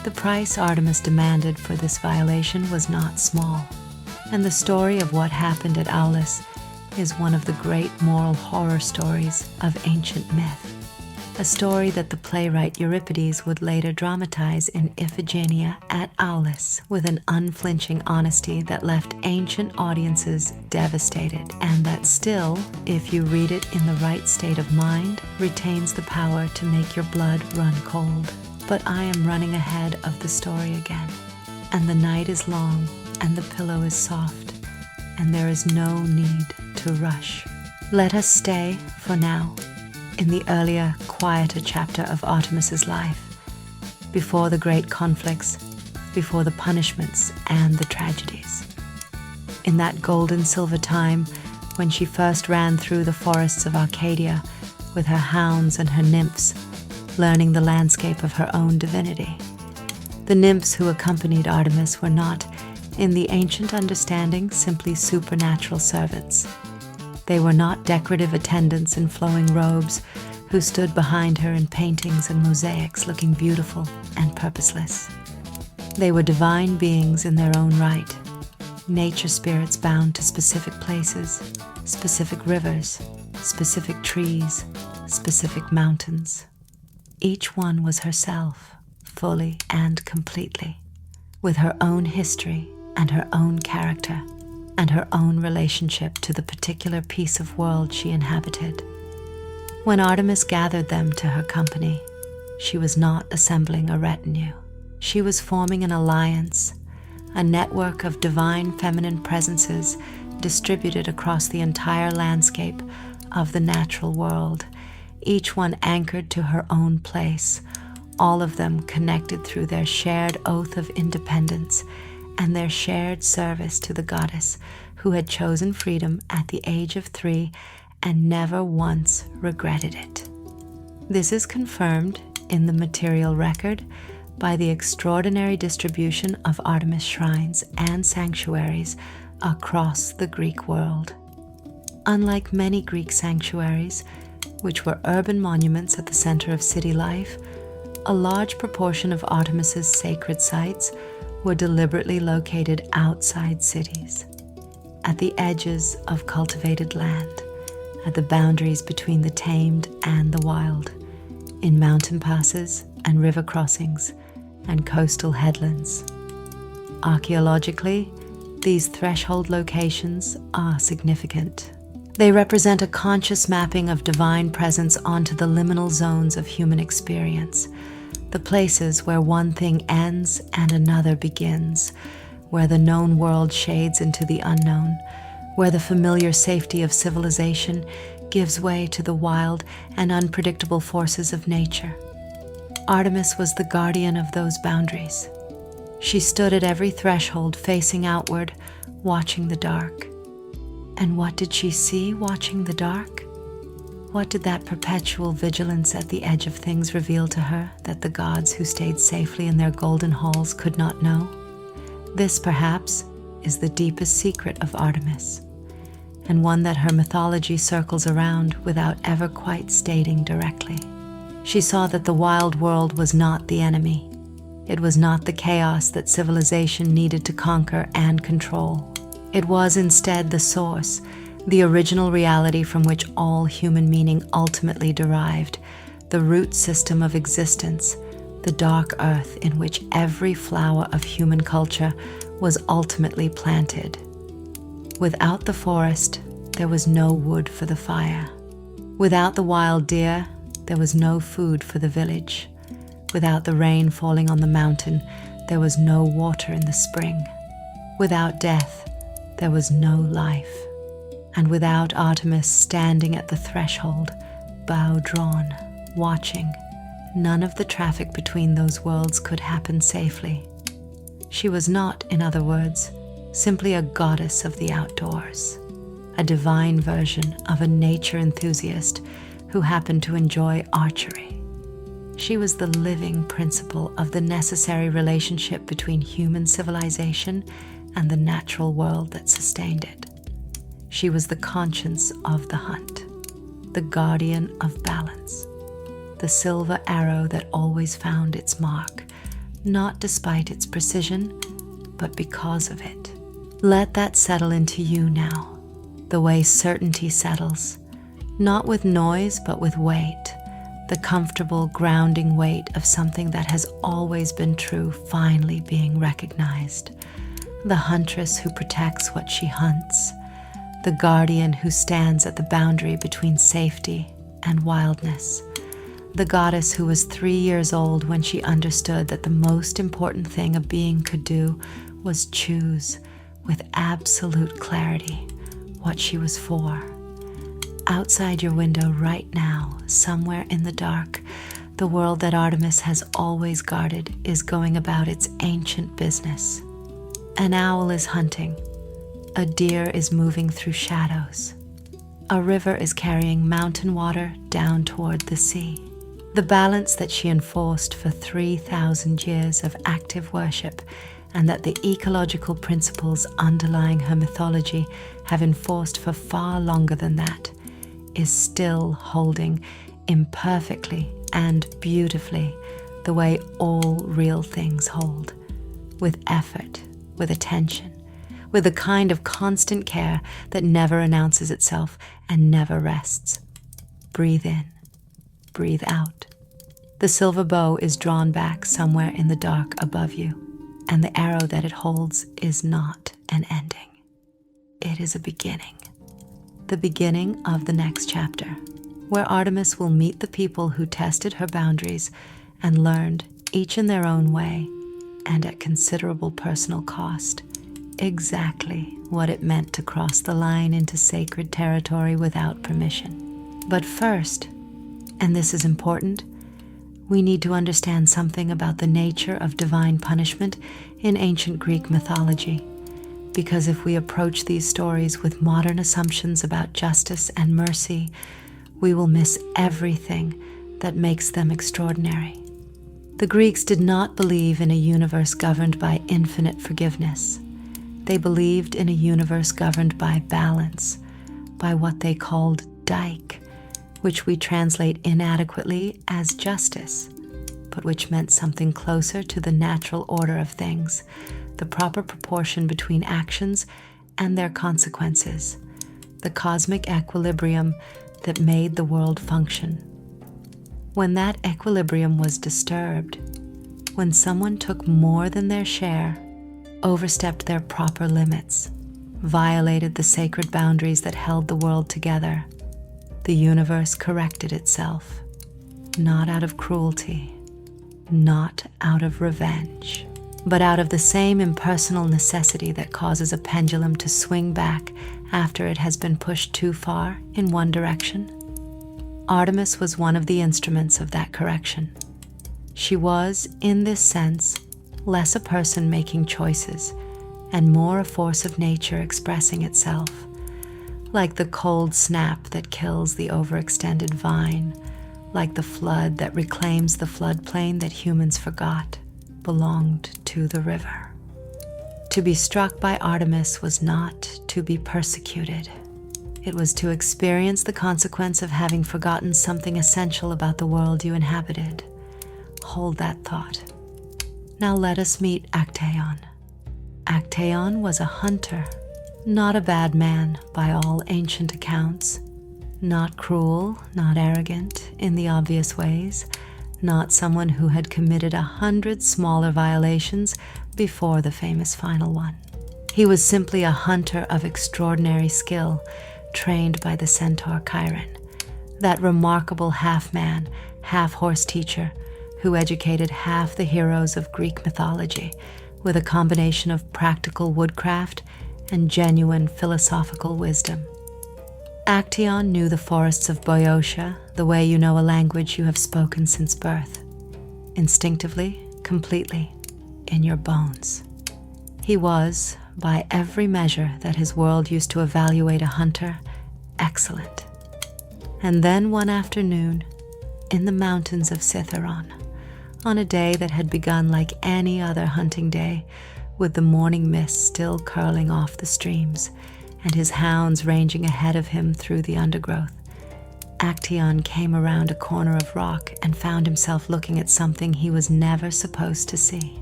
The price Artemis demanded for this violation was not small, and the story of what happened at Aulis is one of the great moral horror stories of ancient myth. a story that the playwright Euripides would later dramatize in Iphigenia at Aulis with an unflinching honesty that left ancient audiences devastated, and that still, if you read it in the right state of mind, retains the power to make your blood run cold. But I am running ahead of the story again, and the night is long, and the pillow is soft, and there is no need to rush. Let us stay, for now, in the earlier, quieter chapter of Artemis's life, before the great conflicts, before the punishments and the tragedies. In that golden silver time, when she first ran through the forests of Arcadia with her hounds and her nymphs, learning the landscape of her own divinity. The nymphs who accompanied Artemis were not, in the ancient understanding, simply supernatural servants. They were not decorative attendants in flowing robes who stood behind her in paintings and mosaics looking beautiful and purposeless. They were divine beings in their own right, nature spirits bound to specific places, specific rivers, specific trees, specific mountains. Each one was herself, fully and completely, with her own history and her own character, and her own relationship to the particular piece of world she inhabited. When Artemis gathered them to her company, she was not assembling a retinue. She was forming an alliance, a network of divine feminine presences distributed across the entire landscape of the natural world, each one anchored to her own place, all of them connected through their shared oath of independence and their shared service to the goddess who had chosen freedom at the age of 3 and never once regretted it. This is confirmed in the material record by the extraordinary distribution of Artemis shrines and sanctuaries across the Greek world. Unlike many Greek sanctuaries, which were urban monuments at the center of city life, a large proportion of Artemis's sacred sites were deliberately located outside cities, at the edges of cultivated land, at the boundaries between the tamed and the wild, in mountain passes and river crossings and coastal headlands. Archaeologically, these threshold locations are significant. They represent a conscious mapping of divine presence onto the liminal zones of human experience, the places where one thing ends and another begins, where the known world shades into the unknown, where the familiar safety of civilization gives way to the wild and unpredictable forces of nature. Artemis was the guardian of those boundaries. She stood at every threshold facing outward, watching the dark. And what did she see watching the dark? What did that perpetual vigilance at the edge of things reveal to her that the gods who stayed safely in their golden halls could not know? This, perhaps, is the deepest secret of Artemis, and one that her mythology circles around without ever quite stating directly. She saw that the wild world was not the enemy. It was not the chaos that civilization needed to conquer and control. It was instead the source, the original reality from which all human meaning ultimately derived, the root system of existence, the dark earth in which every flower of human culture was ultimately planted. Without the forest, there was no wood for the fire. Without the wild deer, there was no food for the village. Without the rain falling on the mountain, there was no water in the spring. Without death, there was no life. And without Artemis standing at the threshold, bow drawn, watching, none of the traffic between those worlds could happen safely. She was not, in other words, simply a goddess of the outdoors, a divine version of a nature enthusiast who happened to enjoy archery. She was the living principle of the necessary relationship between human civilization and the natural world that sustained it. She was the conscience of the hunt, the guardian of balance, the silver arrow that always found its mark, not despite its precision, but because of it. Let that settle into you now, the way certainty settles, not with noise but with weight, the comfortable, grounding weight of something that has always been true finally being recognized. The huntress who protects what she hunts, the guardian who stands at the boundary between safety and wildness, the goddess who was 3 years old when she understood that the most important thing a being could do was choose with absolute clarity what she was for. Outside your window right now, somewhere in the dark, the world that Artemis has always guarded is going about its ancient business. An owl is hunting. A deer is moving through shadows. A river is carrying mountain water down toward the sea. The balance that she enforced for 3,000 years of active worship, and that the ecological principles underlying her mythology have enforced for far longer than that, is still holding imperfectly and beautifully the way all real things hold, with effort, with attention, with a kind of constant care that never announces itself and never rests. Breathe in, breathe out. The silver bow is drawn back somewhere in the dark above you, and the arrow that it holds is not an ending. It is a beginning. The beginning of the next chapter, where Artemis will meet the people who tested her boundaries and learned, each in their own way, and at considerable personal cost, exactly what it meant to cross the line into sacred territory without permission. But first, and this is important, we need to understand something about the nature of divine punishment in ancient Greek mythology. Because if we approach these stories with modern assumptions about justice and mercy, we will miss everything that makes them extraordinary. The Greeks did not believe in a universe governed by infinite forgiveness. They believed in a universe governed by balance, by what they called dike, which we translate inadequately as justice, but which meant something closer to the natural order of things, the proper proportion between actions and their consequences, the cosmic equilibrium that made the world function. When that equilibrium was disturbed, when someone took more than their share, overstepped their proper limits, violated the sacred boundaries that held the world together, the universe corrected itself, not out of cruelty, not out of revenge, but out of the same impersonal necessity that causes a pendulum to swing back after it has been pushed too far in one direction. Artemis was one of the instruments of that correction. She was, in this sense, less a person making choices and more a force of nature expressing itself, like the cold snap that kills the overextended vine, like the flood that reclaims the floodplain that humans forgot belonged to the river. To be struck by Artemis was not to be persecuted. It was to experience the consequence of having forgotten something essential about the world you inhabited. Hold that thought. Now let us meet Actaeon. Actaeon was a hunter, not a bad man by all ancient accounts, not cruel, not arrogant in the obvious ways, not someone who had committed 100 smaller violations before the famous final one. He was simply a hunter of extraordinary skill, trained by the centaur Chiron, that remarkable half-man, half-horse teacher who educated half the heroes of Greek mythology with a combination of practical woodcraft and genuine philosophical wisdom. Actaeon knew the forests of Boeotia the way you know a language you have spoken since birth, instinctively, completely, in your bones. He was, by every measure that his world used to evaluate a hunter, excellent. And then one afternoon, in the mountains of Cithaeron, on a day that had begun like any other hunting day, with the morning mist still curling off the streams, and his hounds ranging ahead of him through the undergrowth, Actaeon came around a corner of rock and found himself looking at something he was never supposed to see.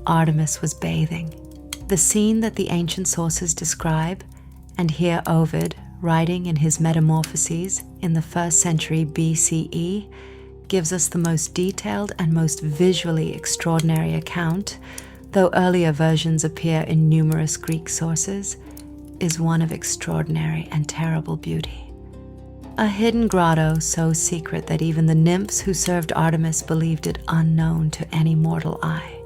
Artemis was bathing. The scene that the ancient sources describe, and here Ovid, writing in his Metamorphoses in the 1st century BCE, gives us the most detailed and most visually extraordinary account, though earlier versions appear in numerous Greek sources, is one of extraordinary and terrible beauty. A hidden grotto so secret that even the nymphs who served Artemis believed it unknown to any mortal eye.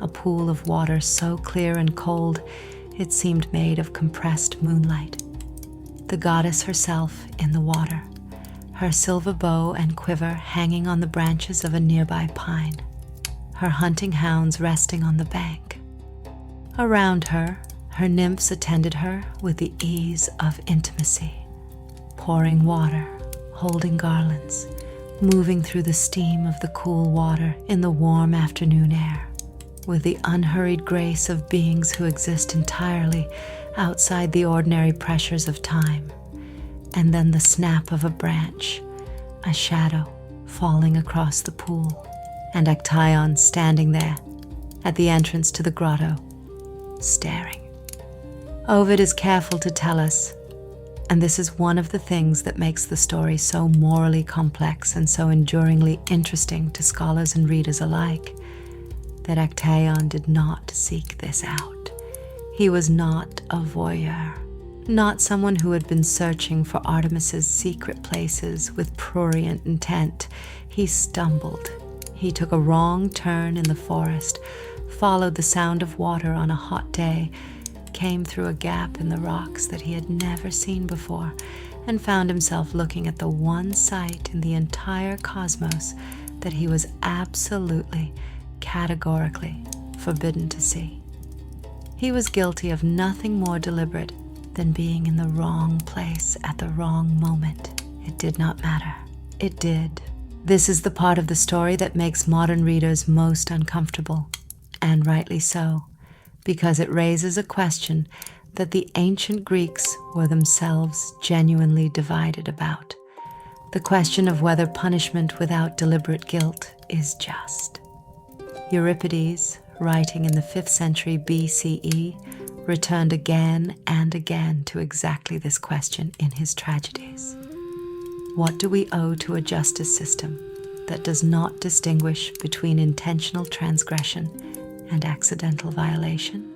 A pool of water so clear and cold it seemed made of compressed moonlight. The goddess herself in the water, her silver bow and quiver hanging on the branches of a nearby pine, her hunting hounds resting on the bank. Around her, her nymphs attended her with the ease of intimacy, pouring water, holding garlands, moving through the steam of the cool water in the warm afternoon air, with the unhurried grace of beings who exist entirely outside the ordinary pressures of time. And then the snap of a branch, a shadow falling across the pool, and Actaeon standing there at the entrance to the grotto, staring. Ovid is careful to tell us, and this is one of the things that makes the story so morally complex and so enduringly interesting to scholars and readers alike, that Actaeon did not seek this out. He was not a voyeur, not someone who had been searching for Artemis's secret places with prurient intent. He stumbled. He took a wrong turn in the forest, followed the sound of water on a hot day, came through a gap in the rocks that he had never seen before, and found himself looking at the one sight in the entire cosmos that he was absolutely, categorically forbidden to see. He was guilty of nothing more deliberate than being in the wrong place at the wrong moment. It did not matter. It did. This is the part of the story that makes modern readers most uncomfortable, and rightly so, because it raises a question that the ancient Greeks were themselves genuinely divided about. The question of whether punishment without deliberate guilt is just. Euripides, writing in the 5th century BCE, returned again and again to exactly this question in his tragedies. What do we owe to a justice system that does not distinguish between intentional transgression and accidental violation?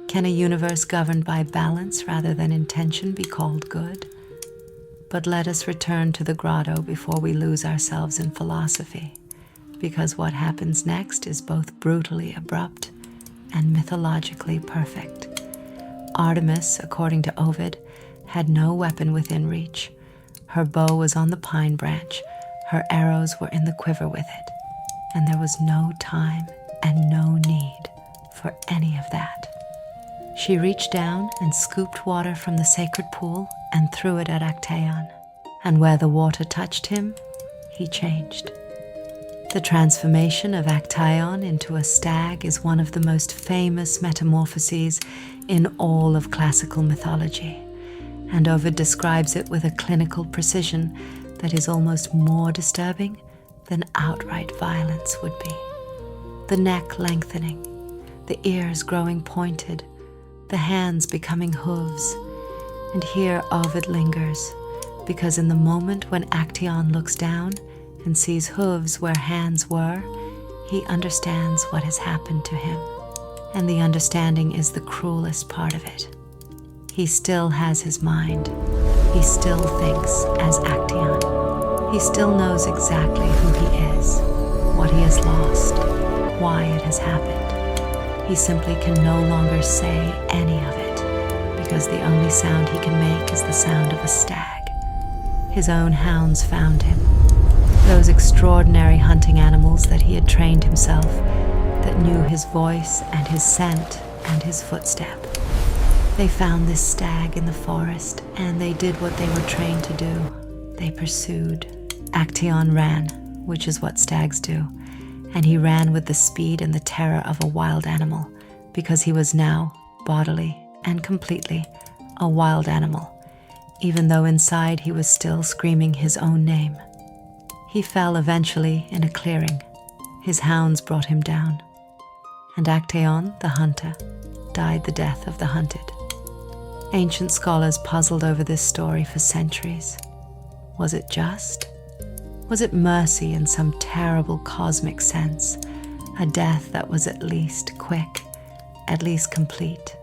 Can a universe governed by balance rather than intention be called good? But let us return to the grotto before we lose ourselves in philosophy, because what happens next is both brutally abrupt and mythologically perfect. Artemis, according to Ovid, had no weapon within reach. Her bow was on the pine branch, her arrows were in the quiver with it, and there was no time and no need for any of that. She reached down and scooped water from the sacred pool and threw it at Actaeon, and where the water touched him, he changed. The transformation of Actaeon into a stag is one of the most famous metamorphoses in all of classical mythology, and Ovid describes it with a clinical precision that is almost more disturbing than outright violence would be. The neck lengthening, the ears growing pointed, the hands becoming hooves. And here Ovid lingers, because in the moment when Actaeon looks down and sees hooves where hands were, he understands what has happened to him. And the understanding is the cruelest part of it. He still has his mind. He still thinks as Actaeon. He still knows exactly who he is, what he has lost, why it has happened. He simply can no longer say any of it, because the only sound he can make is the sound of a stag. His own hounds found him, those extraordinary hunting animals that he had trained himself, that knew his voice and his scent and his footstep. They found this stag in the forest, and they did what they were trained to do. They pursued. Actaeon ran, which is what stags do, and he ran with the speed and the terror of a wild animal, because he was now, bodily and completely, a wild animal, even though inside he was still screaming his own name. He fell eventually in a clearing. His hounds brought him down, and Actaeon, the hunter, died the death of the hunted. Ancient scholars puzzled over this story for centuries. Was it just? Was it mercy in some terrible cosmic sense? A death that was at least quick, at least complete,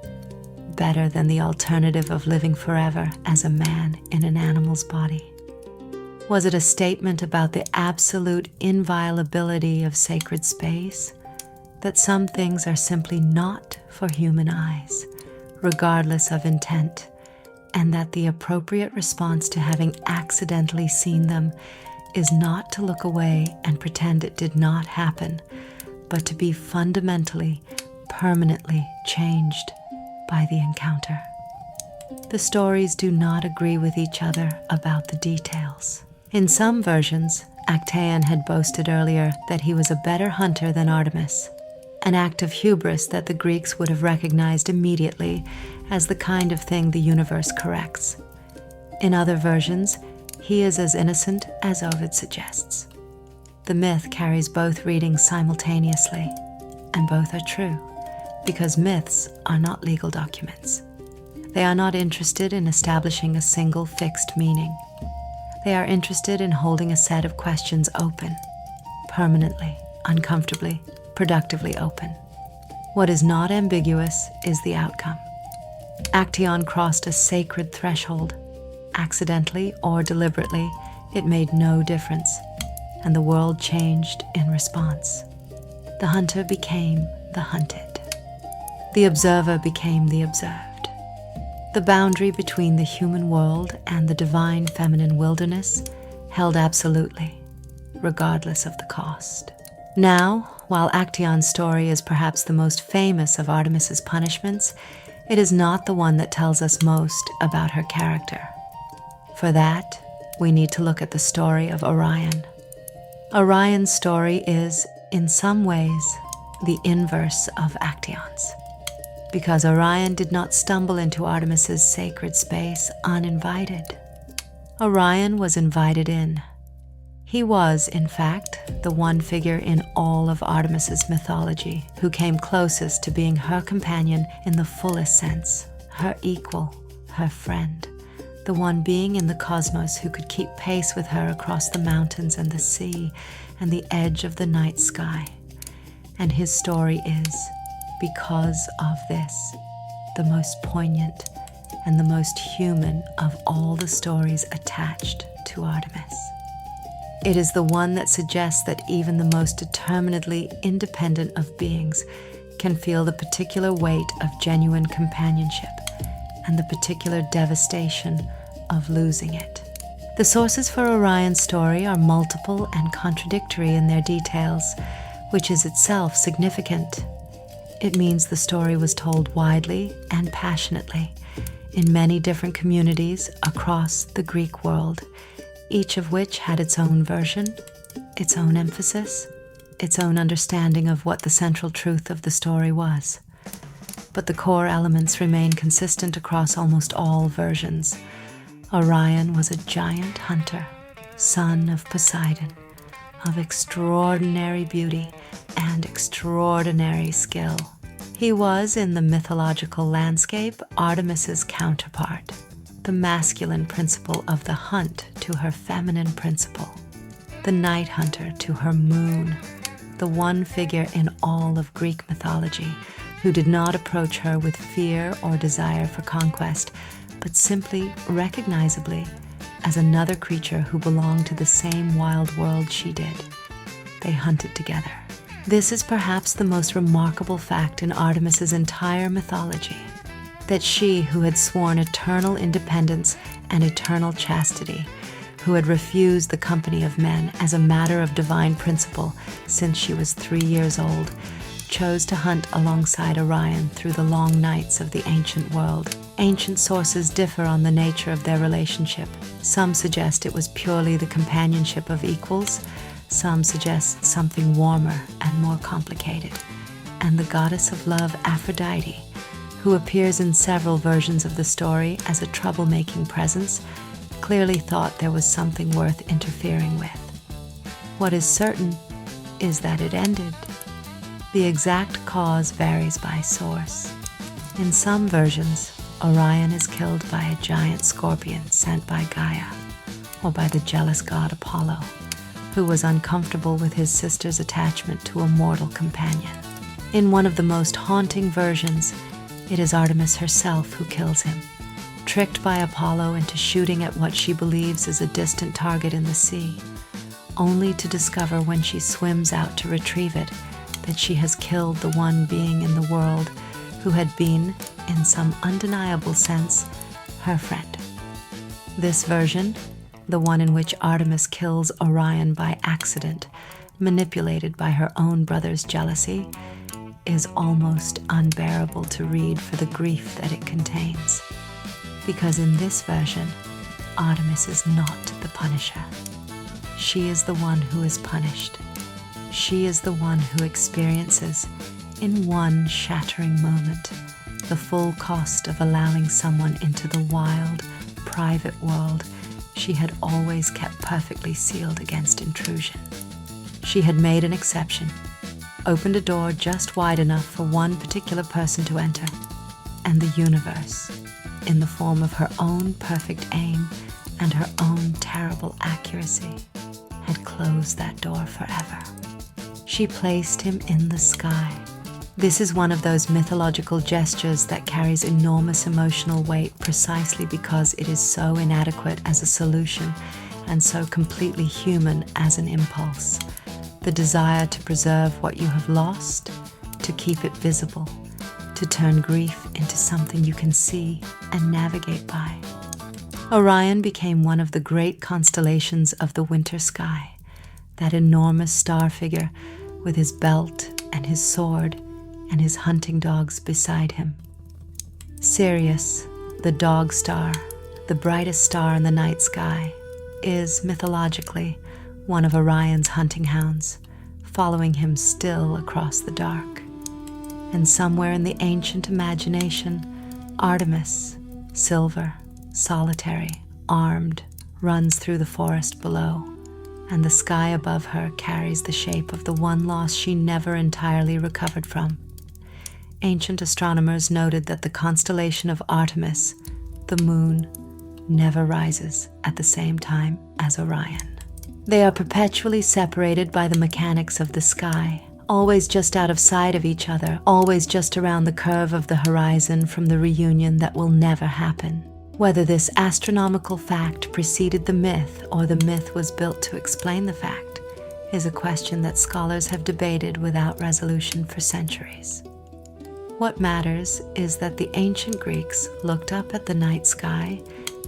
better than the alternative of living forever as a man in an animal's body? Was it a statement about the absolute inviolability of sacred space, that some things are simply not for human eyes, regardless of intent, and that the appropriate response to having accidentally seen them is not to look away and pretend it did not happen, but to be fundamentally, permanently changed by the encounter? The stories do not agree with each other about the details. In some versions, Actaeon had boasted earlier that he was a better hunter than Artemis, an act of hubris that the Greeks would have recognized immediately as the kind of thing the universe corrects. In other versions, he is as innocent as Ovid suggests. The myth carries both readings simultaneously, and both are true, because myths are not legal documents. They are not interested in establishing a single fixed meaning. They are interested in holding a set of questions open, permanently, uncomfortably, productively open. What is not ambiguous is the outcome. Actaeon crossed a sacred threshold. Accidentally or deliberately, it made no difference, and the world changed in response. The hunter became the hunted. The observer became the observed. The boundary between the human world and the divine feminine wilderness held absolutely, regardless of the cost. Now, while Actaeon's story is perhaps the most famous of Artemis's punishments, it is not the one that tells us most about her character. For that, we need to look at the story of Orion. Orion's story is, in some ways, the inverse of Actaeon's, because Orion did not stumble into Artemis's sacred space uninvited. Orion was invited in. He was, in fact, the one figure in all of Artemis's mythology who came closest to being her companion in the fullest sense, her equal, her friend, the one being in the cosmos who could keep pace with her across the mountains and the sea and the edge of the night sky. And his story is, because of this, the most poignant and the most human of all the stories attached to Artemis. It is the one that suggests that even the most determinedly independent of beings can feel the particular weight of genuine companionship and the particular devastation of losing it. The sources for Orion's story are multiple and contradictory in their details, which is itself significant. It means the story was told widely and passionately in many different communities across the Greek world, each of which had its own version, its own emphasis, its own understanding of what the central truth of the story was. But the core elements remain consistent across almost all versions. Orion was a giant hunter, son of Poseidon, of extraordinary beauty and extraordinary skill. He was, in the mythological landscape, Artemis's counterpart, the masculine principle of the hunt to her feminine principle, the night hunter to her moon, the one figure in all of Greek mythology who did not approach her with fear or desire for conquest, but simply, recognizably, as another creature who belonged to the same wild world she did. They hunted together. This is perhaps the most remarkable fact in Artemis's entire mythology, that she who had sworn eternal independence and eternal chastity, who had refused the company of men as a matter of divine principle since she was 3 years old, chose to hunt alongside Orion through the long nights of the ancient world. Ancient sources differ on the nature of their relationship. Some suggest it was purely the companionship of equals. Some suggest something warmer and more complicated. And the goddess of love, Aphrodite, who appears in several versions of the story as a troublemaking presence, clearly thought there was something worth interfering with. What is certain is that it ended. The exact cause varies by source. In some versions, Orion is killed by a giant scorpion sent by Gaia, or by the jealous god Apollo, who was uncomfortable with his sister's attachment to a mortal companion. In one of the most haunting versions, it is Artemis herself who kills him, tricked by Apollo into shooting at what she believes is a distant target in the sea, only to discover when she swims out to retrieve it that she has killed the one being in the world who had been, in some undeniable sense, her friend. This version, the one in which Artemis kills Orion by accident, manipulated by her own brother's jealousy, is almost unbearable to read for the grief that it contains. Because in this version, Artemis is not the punisher. She is the one who is punished. She is the one who experiences, in one shattering moment, the full cost of allowing someone into the wild, private world she had always kept perfectly sealed against intrusion. She had made an exception, opened a door just wide enough for one particular person to enter, and the universe, in the form of her own perfect aim and her own terrible accuracy, had closed that door forever. She placed him in the sky. This is one of those mythological gestures that carries enormous emotional weight precisely because it is so inadequate as a solution and so completely human as an impulse. The desire to preserve what you have lost, to keep it visible, to turn grief into something you can see and navigate by. Orion became one of the great constellations of the winter sky, that enormous star figure with his belt and his sword and his hunting dogs beside him. Sirius, the dog star, the brightest star in the night sky, is mythologically one of Orion's hunting hounds, following him still across the dark. And somewhere in the ancient imagination, Artemis, silver, solitary, armed, runs through the forest below, and the sky above her carries the shape of the one loss she never entirely recovered from. Ancient astronomers noted that the constellation of Artemis, the moon, never rises at the same time as Orion. They are perpetually separated by the mechanics of the sky, always just out of sight of each other, always just around the curve of the horizon from the reunion that will never happen. Whether this astronomical fact preceded the myth or the myth was built to explain the fact is a question that scholars have debated without resolution for centuries. What matters is that the ancient Greeks looked up at the night sky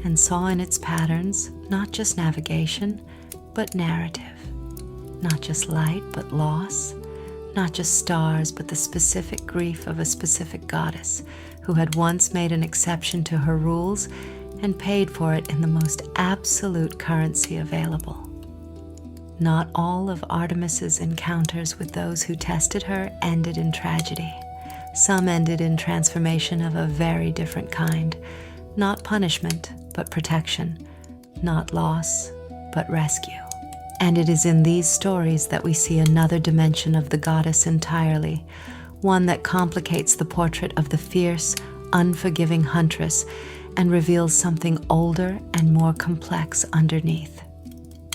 and saw in its patterns not just navigation, but narrative. Not just light, but loss. Not just stars, but the specific grief of a specific goddess who had once made an exception to her rules and paid for it in the most absolute currency available. Not all of Artemis's encounters with those who tested her ended in tragedy. Some ended in transformation of a very different kind. Not punishment, but protection. Not loss, but rescue. And it is in these stories that we see another dimension of the goddess entirely, one that complicates the portrait of the fierce, unforgiving huntress and reveals something older and more complex underneath.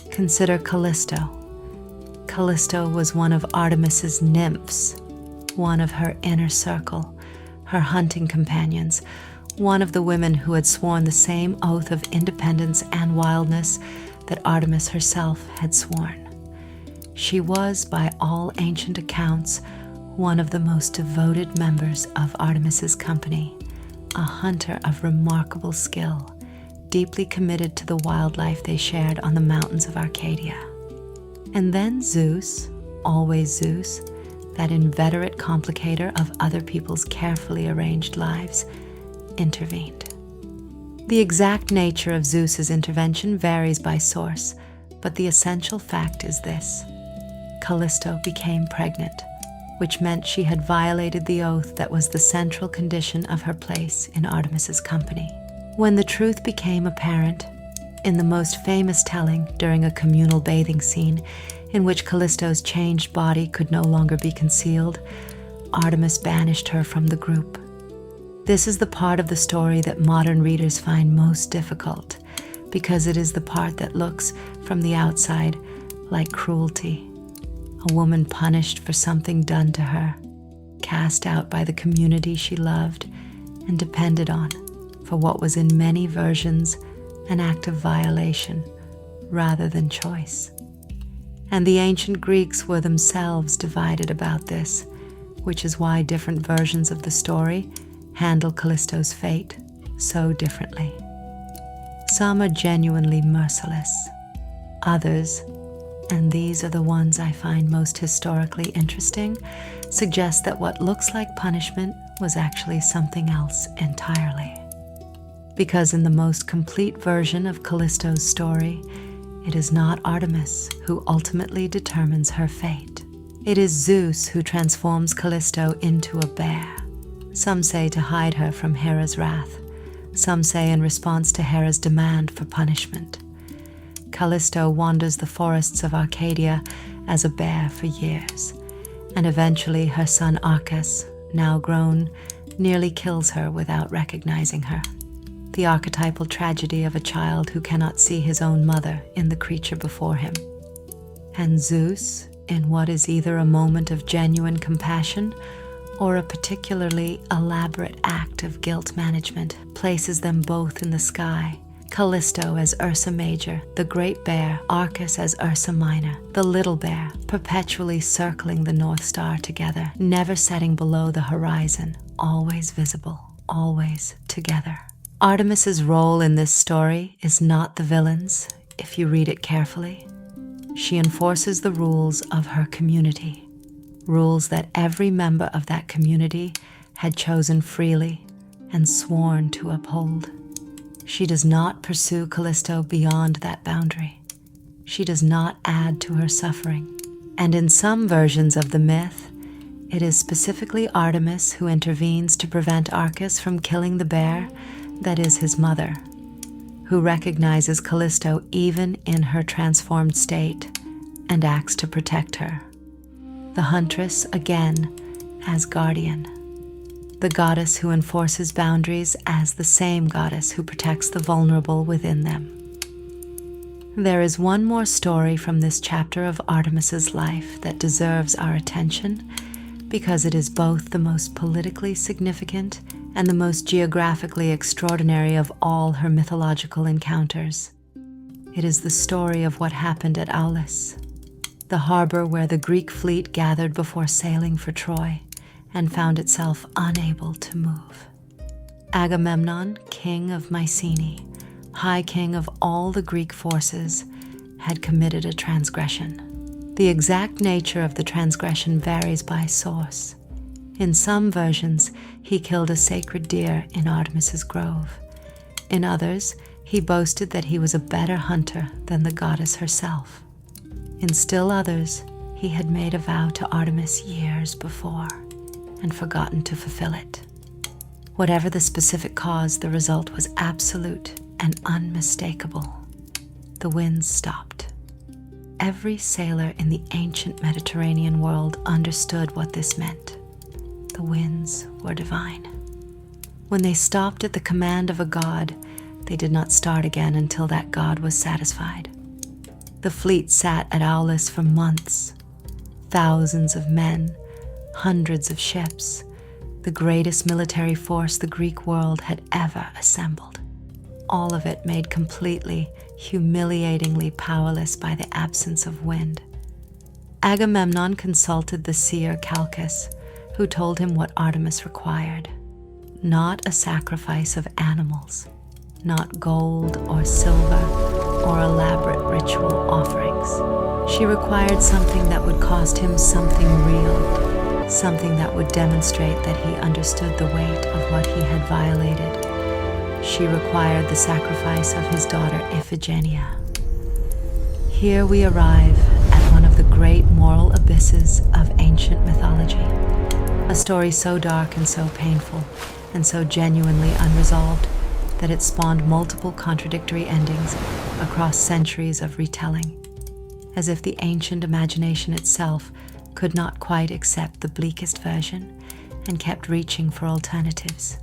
Consider Callisto. Callisto was one of Artemis's nymphs, one of her inner circle, her hunting companions, one of the women who had sworn the same oath of independence and wildness that Artemis herself had sworn. She was, by all ancient accounts, one of the most devoted members of Artemis's company, a hunter of remarkable skill, deeply committed to the wildlife they shared on the mountains of Arcadia. And then Zeus, always Zeus, that inveterate complicator of other people's carefully arranged lives, intervened. The exact nature of Zeus's intervention varies by source, but the essential fact is this: Callisto became pregnant, which meant she had violated the oath that was the central condition of her place in Artemis's company. When the truth became apparent, in the most famous telling during a communal bathing scene in which Callisto's changed body could no longer be concealed, Artemis banished her from the group. This is the part of the story that modern readers find most difficult, because it is the part that looks, from the outside, like cruelty, a woman punished for something done to her, cast out by the community she loved and depended on for what was in many versions an act of violation rather than choice. And the ancient Greeks were themselves divided about this, which is why different versions of the story handle Callisto's fate so differently. Some are genuinely merciless. Others, and these are the ones I find most historically interesting, suggest that what looks like punishment was actually something else entirely. Because in the most complete version of Callisto's story, it is not Artemis who ultimately determines her fate. It is Zeus who transforms Callisto into a bear. Some say to hide her from Hera's wrath. Some say in response to Hera's demand for punishment. Callisto wanders the forests of Arcadia as a bear for years, and eventually her son Arcas, now grown, nearly kills her without recognizing her. The archetypal tragedy of a child who cannot see his own mother in the creature before him. And Zeus, in what is either a moment of genuine compassion or a particularly elaborate act of guilt management, places them both in the sky. Callisto as Ursa Major, the great bear, Arcas as Ursa Minor, the little bear, perpetually circling the North Star together, never setting below the horizon, always visible, always together. Artemis's role in this story is not the villain's, if you read it carefully. She enforces the rules of her community, rules that every member of that community had chosen freely and sworn to uphold. She does not pursue Callisto beyond that boundary. She does not add to her suffering. And in some versions of the myth, it is specifically Artemis who intervenes to prevent Arcas from killing the bear that is his mother, who recognizes Callisto even in her transformed state and acts to protect her. The huntress, again, as guardian. The goddess who enforces boundaries as the same goddess who protects the vulnerable within them. There is one more story from this chapter of Artemis's life that deserves our attention because it is both the most politically significant and the most geographically extraordinary of all her mythological encounters. It is the story of what happened at Aulis, the harbor where the Greek fleet gathered before sailing for Troy and found itself unable to move. Agamemnon, king of Mycenae, high king of all the Greek forces, had committed a transgression. The exact nature of the transgression varies by source. In some versions, he killed a sacred deer in Artemis's grove. In others, he boasted that he was a better hunter than the goddess herself. In still others, he had made a vow to Artemis years before and forgotten to fulfill it. Whatever the specific cause, the result was absolute and unmistakable. The winds stopped. Every sailor in the ancient Mediterranean world understood what this meant. The winds were divine. When they stopped at the command of a god, they did not start again until that god was satisfied. The fleet sat at Aulis for months. Thousands of men, hundreds of ships, the greatest military force the Greek world had ever assembled. All of it made completely, humiliatingly powerless by the absence of wind. Agamemnon consulted the seer Calchas, who told him what Artemis required. Not a sacrifice of animals, not gold or silver or elaborate ritual offerings. She required something that would cost him something real, something that would demonstrate that he understood the weight of what he had violated. She required the sacrifice of his daughter Iphigenia. Here we arrive at one of the great moral abysses of ancient mythology. A story so dark and so painful, and so genuinely unresolved, that it spawned multiple contradictory endings across centuries of retelling, as if the ancient imagination itself could not quite accept the bleakest version and kept reaching for alternatives.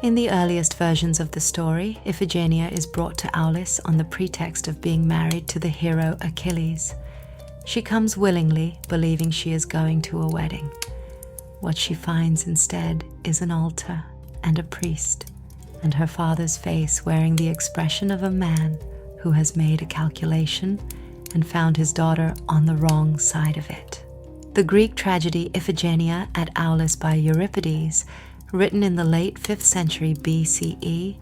In the earliest versions of the story, Iphigenia is brought to Aulis on the pretext of being married to the hero Achilles, She comes willingly, believing she is going to a wedding. What she finds instead is an altar and a priest, and her father's face wearing the expression of a man who has made a calculation and found his daughter on the wrong side of it. The Greek tragedy Iphigenia at Aulis by Euripides, written in the late 5th century BCE,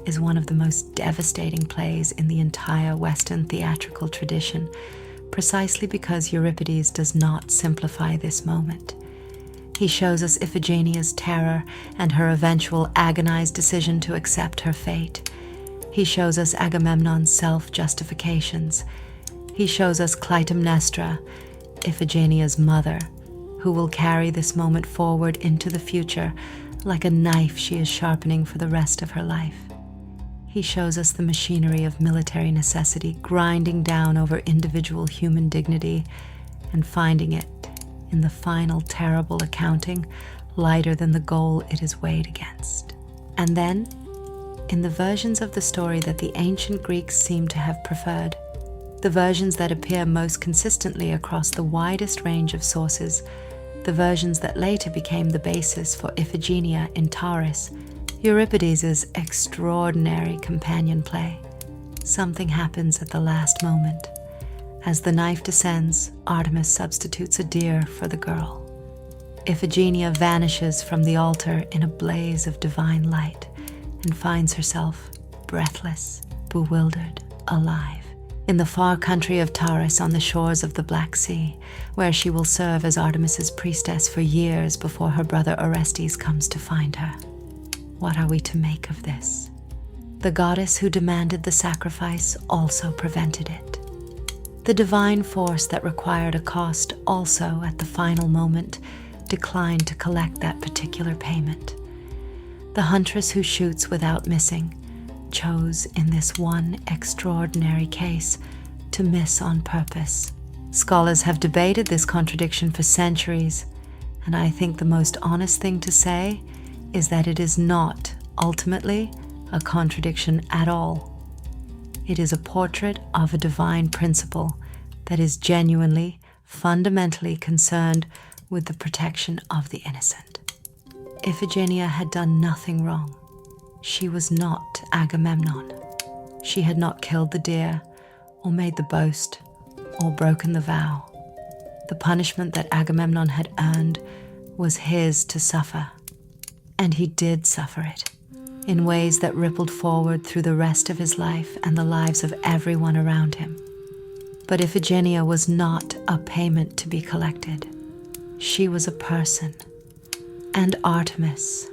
is one of the most devastating plays in the entire Western theatrical tradition, precisely because Euripides does not simplify this moment. He shows us Iphigenia's terror and her eventual agonized decision to accept her fate. He shows us Agamemnon's self-justifications. He shows us Clytemnestra, Iphigenia's mother, who will carry this moment forward into the future like a knife she is sharpening for the rest of her life. He shows us the machinery of military necessity grinding down over individual human dignity and finding it, in the final terrible accounting, lighter than the goal it is weighed against. And then, in the versions of the story that the ancient Greeks seem to have preferred, the versions that appear most consistently across the widest range of sources, the versions that later became the basis for Iphigenia in Tauris, Euripides' extraordinary companion play, something happens at the last moment. As the knife descends, Artemis substitutes a deer for the girl. Iphigenia vanishes from the altar in a blaze of divine light and finds herself breathless, bewildered, alive, in the far country of Tauris on the shores of the Black Sea, where she will serve as Artemis's priestess for years before her brother Orestes comes to find her. What are we to make of this? The goddess who demanded the sacrifice also prevented it. The divine force that required a cost also, at the final moment, declined to collect that particular payment. The huntress who shoots without missing chose, in this one extraordinary case, to miss on purpose. Scholars have debated this contradiction for centuries, and I think the most honest thing to say is that it is not, ultimately, a contradiction at all. It is a portrait of a divine principle that is genuinely, fundamentally concerned with the protection of the innocent. Iphigenia had done nothing wrong. She was not Agamemnon. She had not killed the deer, or made the boast, or broken the vow. The punishment that Agamemnon had earned was his to suffer, and he did suffer it, in ways that rippled forward through the rest of his life and the lives of everyone around him. But Iphigenia was not a payment to be collected. She was a person. And Artemis,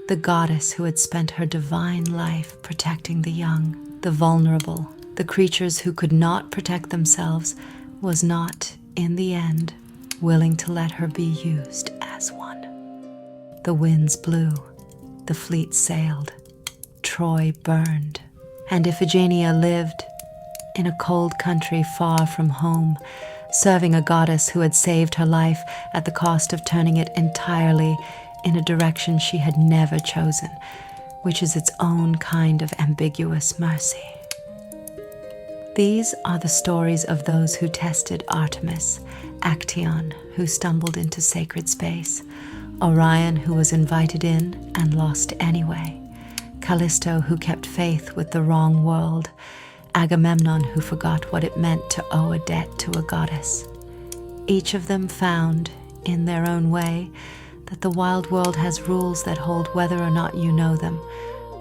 the goddess who had spent her divine life protecting the young, the vulnerable, the creatures who could not protect themselves, was not, in the end, willing to let her be used as one. The winds blew, the fleet sailed, Troy burned, and Iphigenia lived in a cold country far from home, serving a goddess who had saved her life at the cost of turning it entirely in a direction she had never chosen, which is its own kind of ambiguous mercy. These are the stories of those who tested Artemis, Actaeon, who stumbled into sacred space, Orion, who was invited in and lost anyway, Callisto, who kept faith with the wrong world, Agamemnon, who forgot what it meant to owe a debt to a goddess. Each of them found, in their own way, that the wild world has rules that hold whether or not you know them,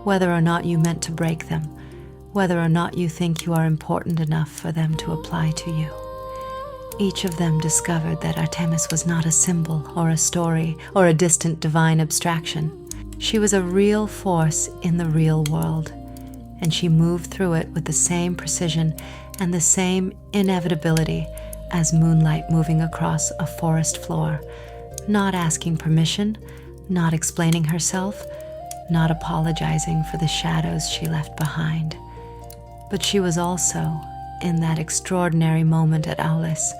whether or not you meant to break them, whether or not you think you are important enough for them to apply to you. Each of them discovered that Artemis was not a symbol or a story or a distant divine abstraction. She was a real force in the real world, and she moved through it with the same precision and the same inevitability as moonlight moving across a forest floor, not asking permission, not explaining herself, not apologizing for the shadows she left behind. But she was also, in that extraordinary moment at Aulis,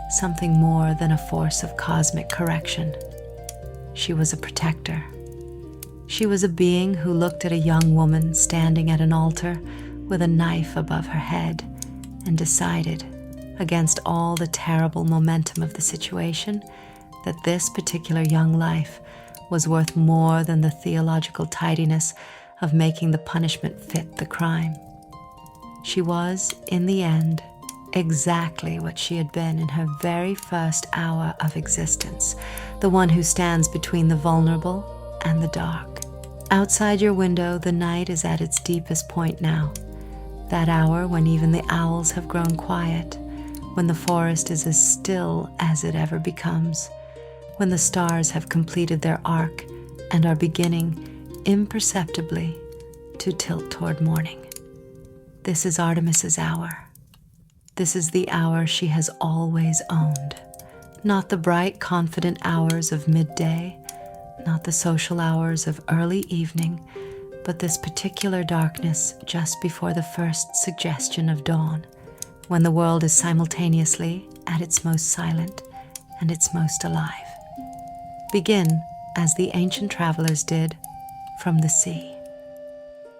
something more than a force of cosmic correction. She was a protector. She was a being who looked at a young woman standing at an altar with a knife above her head and decided, against all the terrible momentum of the situation, that this particular young life was worth more than the theological tidiness of making the punishment fit the crime. She was, in the end, exactly what she had been in her very first hour of existence, the one who stands between the vulnerable and the dark. Outside your window, the night is at its deepest point now, that hour when even the owls have grown quiet, when the forest is as still as it ever becomes, when the stars have completed their arc and are beginning imperceptibly to tilt toward morning. This is Artemis's hour. This is the hour she has always owned. Not the bright, confident hours of midday, not the social hours of early evening, but this particular darkness just before the first suggestion of dawn, when the world is simultaneously at its most silent and its most alive. Begin, as the ancient travelers did, from the sea.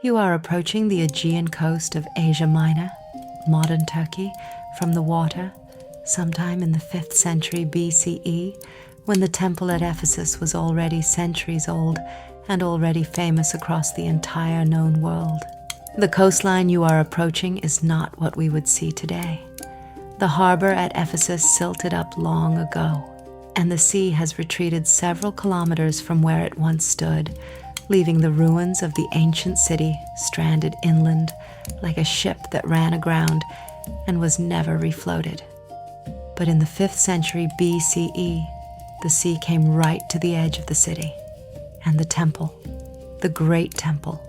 You are approaching the Aegean coast of Asia Minor, modern Turkey, from the water, sometime in the 5th century BCE, when the temple at Ephesus was already centuries old and already famous across the entire known world. The coastline you are approaching is not what we would see today. The harbor at Ephesus silted up long ago, and the sea has retreated several kilometers from where it once stood, leaving the ruins of the ancient city stranded inland like a ship that ran aground and was never refloated. But in the 5th century BCE, the sea came right to the edge of the city, and the temple, the great temple,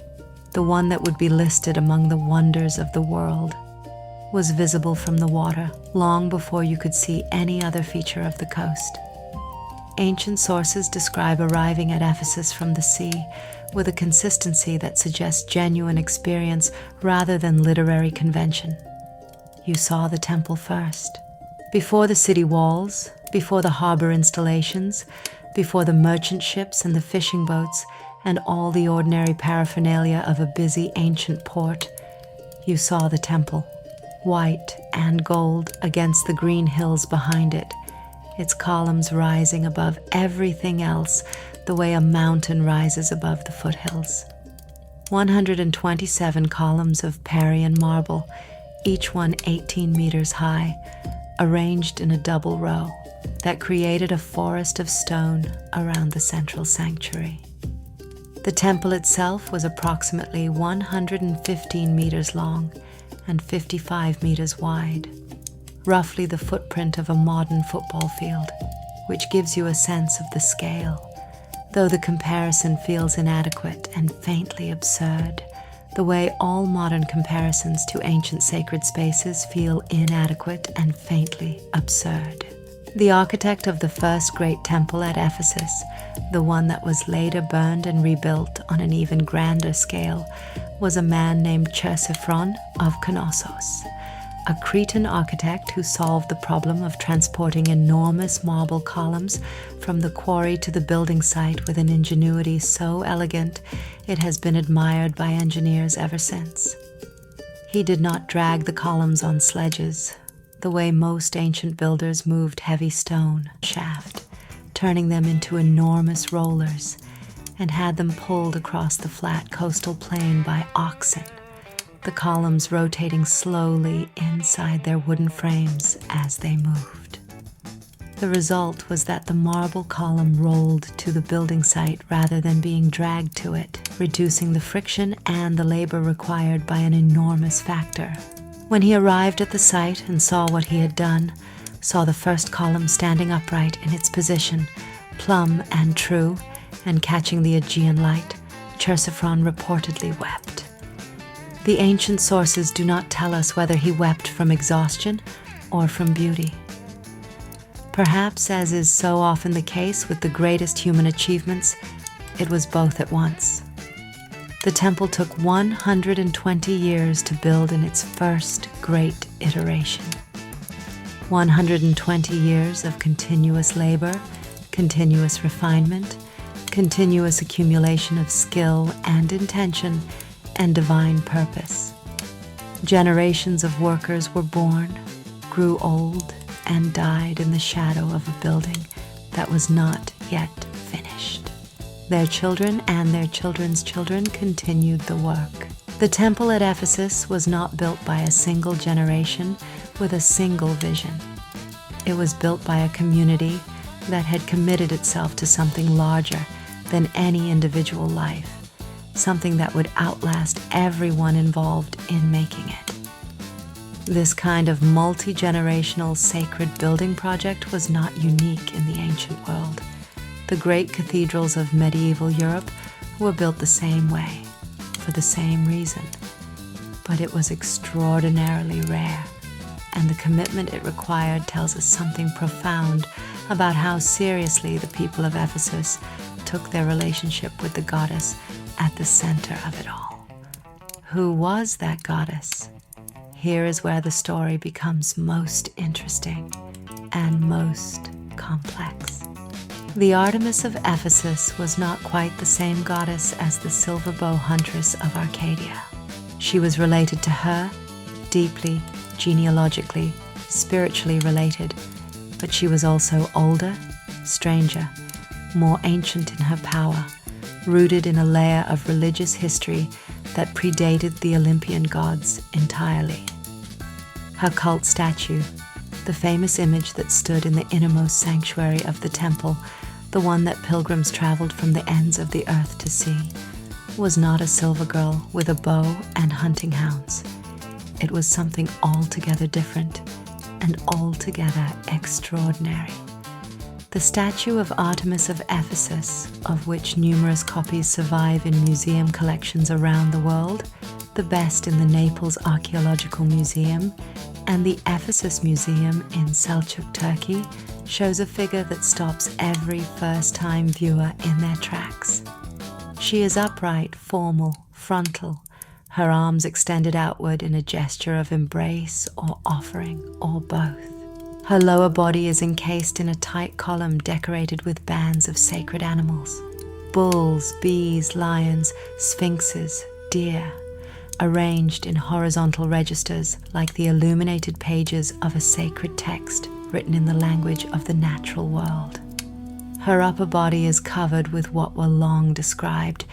the one that would be listed among the wonders of the world, was visible from the water long before you could see any other feature of the coast. Ancient sources describe arriving at Ephesus from the sea with a consistency that suggests genuine experience rather than literary convention. You saw the temple first. Before the city walls, before the harbor installations, before the merchant ships and the fishing boats and all the ordinary paraphernalia of a busy ancient port, you saw the temple, white and gold against the green hills behind it, its columns rising above everything else the way a mountain rises above the foothills. 127 columns of Parian marble, each one 18 meters high, arranged in a double row that created a forest of stone around the central sanctuary. The temple itself was approximately 115 meters long and 55 meters wide, roughly the footprint of a modern football field, which gives you a sense of the scale, though the comparison feels inadequate and faintly absurd, the way all modern comparisons to ancient sacred spaces feel inadequate and faintly absurd. The architect of the first great temple at Ephesus, the one that was later burned and rebuilt on an even grander scale, was a man named Chersiphron of Knossos, a Cretan architect who solved the problem of transporting enormous marble columns from the quarry to the building site with an ingenuity so elegant it has been admired by engineers ever since. He did not drag the columns on sledges, the way most ancient builders moved heavy stone shaft, turning them into enormous rollers, and had them pulled across the flat coastal plain by oxen, the columns rotating slowly inside their wooden frames as they moved. The result was that the marble column rolled to the building site rather than being dragged to it, reducing the friction and the labor required by an enormous factor. When he arrived at the site and saw what he had done, saw the first column standing upright in its position, plumb and true, and catching the Aegean light, Chersiphron reportedly wept. The ancient sources do not tell us whether he wept from exhaustion or from beauty. Perhaps, as is so often the case with the greatest human achievements, it was both at once. The temple took 120 years to build in its first great iteration. 120 years of continuous labor, continuous refinement, continuous accumulation of skill and intention and divine purpose. Generations of workers were born, grew old and died in the shadow of a building that was not yet finished. Their children and their children's children continued the work. The temple at Ephesus was not built by a single generation with a single vision. It was built by a community that had committed itself to something larger than any individual life, something that would outlast everyone involved in making it. This kind of multi-generational sacred building project was not unique in the ancient world. The great cathedrals of medieval Europe were built the same way, for the same reason. But it was extraordinarily rare, and the commitment it required tells us something profound about how seriously the people of Ephesus took their relationship with the goddess at the center of it all. Who was that goddess? Here is where the story becomes most interesting and most complex. The Artemis of Ephesus was not quite the same goddess as the silver bow huntress of Arcadia. She was related to her, deeply, genealogically, spiritually related, but she was also older, stranger, more ancient in her power, rooted in a layer of religious history that predated the Olympian gods entirely. Her cult statue, the famous image that stood in the innermost sanctuary of the temple, the one that pilgrims traveled from the ends of the earth to see, was not a silver girl with a bow and hunting hounds. It was something altogether different and altogether extraordinary. The statue of Artemis of Ephesus, of which numerous copies survive in museum collections around the world, the best in the Naples Archaeological Museum and the Ephesus Museum in Selçuk, Turkey, shows a figure that stops every first-time viewer in their tracks. She is upright, formal, frontal, her arms extended outward in a gesture of embrace or offering, or both. Her lower body is encased in a tight column decorated with bands of sacred animals: bulls, bees, lions, sphinxes, deer, arranged in horizontal registers like the illuminated pages of a sacred text written in the language of the natural world. Her upper body is covered with what were long described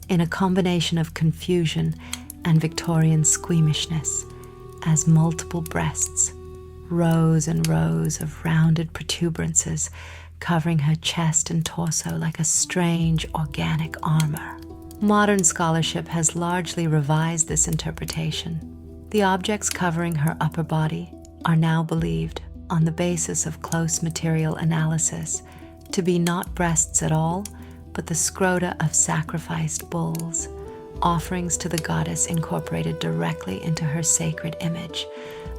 in a combination of confusion and Victorian squeamishness as multiple breasts, rows and rows of rounded protuberances covering her chest and torso like a strange organic armor. Modern scholarship has largely revised this interpretation. The objects covering her upper body are now believed, on the basis of close material analysis, to be not breasts at all, but the scrota of sacrificed bulls, offerings to the goddess incorporated directly into her sacred image,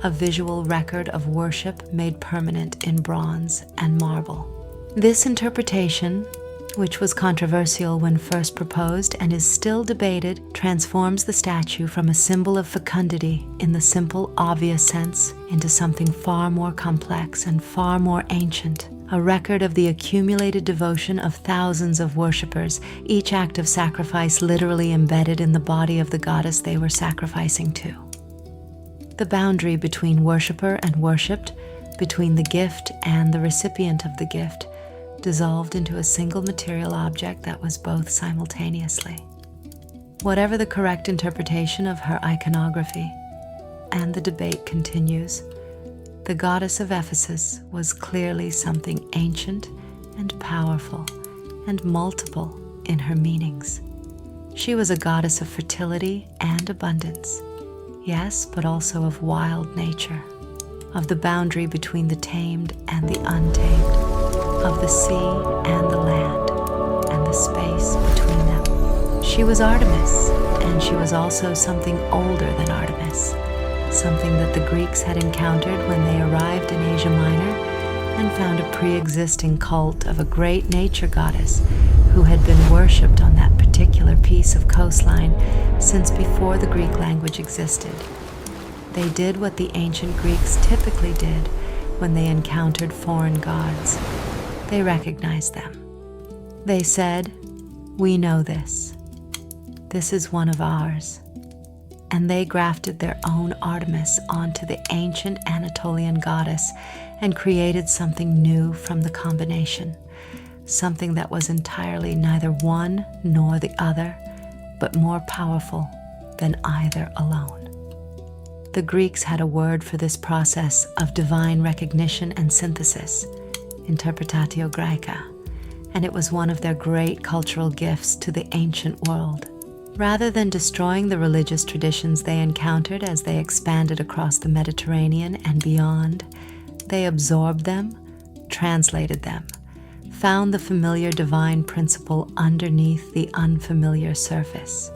a visual record of worship made permanent in bronze and marble. This interpretation, which was controversial when first proposed and is still debated, transforms the statue from a symbol of fecundity in the simple, obvious sense into something far more complex and far more ancient, a record of the accumulated devotion of thousands of worshippers, each act of sacrifice literally embedded in the body of the goddess they were sacrificing to. The boundary between worshipper and worshipped, between the gift and the recipient of the gift, dissolved into a single material object that was both simultaneously. Whatever the correct interpretation of her iconography, and the debate continues, the goddess of Ephesus was clearly something ancient and powerful and multiple in her meanings. She was a goddess of fertility and abundance, yes, but also of wild nature, of the boundary between the tamed and the untamed, of the sea and the land, and the space between them. She was Artemis, and she was also something older than Artemis, something that the Greeks had encountered when they arrived in Asia Minor and found a pre-existing cult of a great nature goddess who had been worshipped on that particular piece of coastline since before the Greek language existed. They did what the ancient Greeks typically did when they encountered foreign gods. They recognized them. They said, "We know this. This is one of ours. and they grafted their own Artemis onto the ancient Anatolian goddess and created something new from the combination, something that was entirely neither one nor the other, but more powerful than either alone. The Greeks had a word for this process of divine recognition and synthesis, interpretatio Graeca, and it was one of their great cultural gifts to the ancient world. Rather than destroying the religious traditions they encountered as they expanded across the Mediterranean and beyond, they absorbed them, translated them, found the familiar divine principle underneath the unfamiliar surface.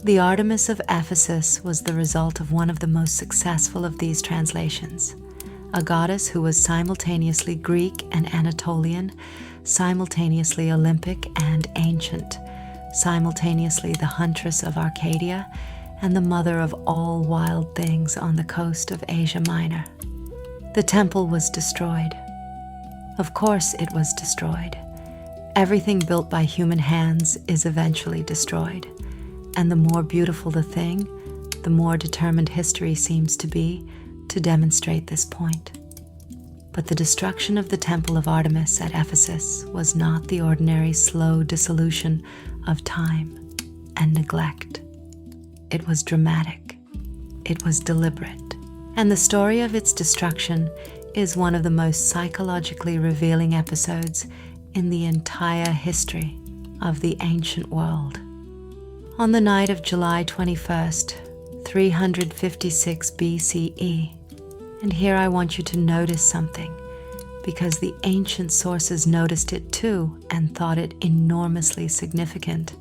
The Artemis of Ephesus was the result of one of the most successful of these translations, a goddess who was simultaneously Greek and Anatolian, simultaneously Olympic and ancient, simultaneously the huntress of Arcadia and the mother of all wild things on the coast of Asia Minor. The temple was destroyed. Of course it was destroyed. Everything built by human hands is eventually destroyed. And the more beautiful the thing, the more determined history seems to be to demonstrate this point. But the destruction of the temple of Artemis at Ephesus was not the ordinary slow dissolution of time and neglect. It was dramatic. It was deliberate. And the story of its destruction is one of the most psychologically revealing episodes in the entire history of the ancient world. On the night of July 21st, 356 BCE, and here I want you to notice something, because the ancient sources noticed it too and thought it enormously significant.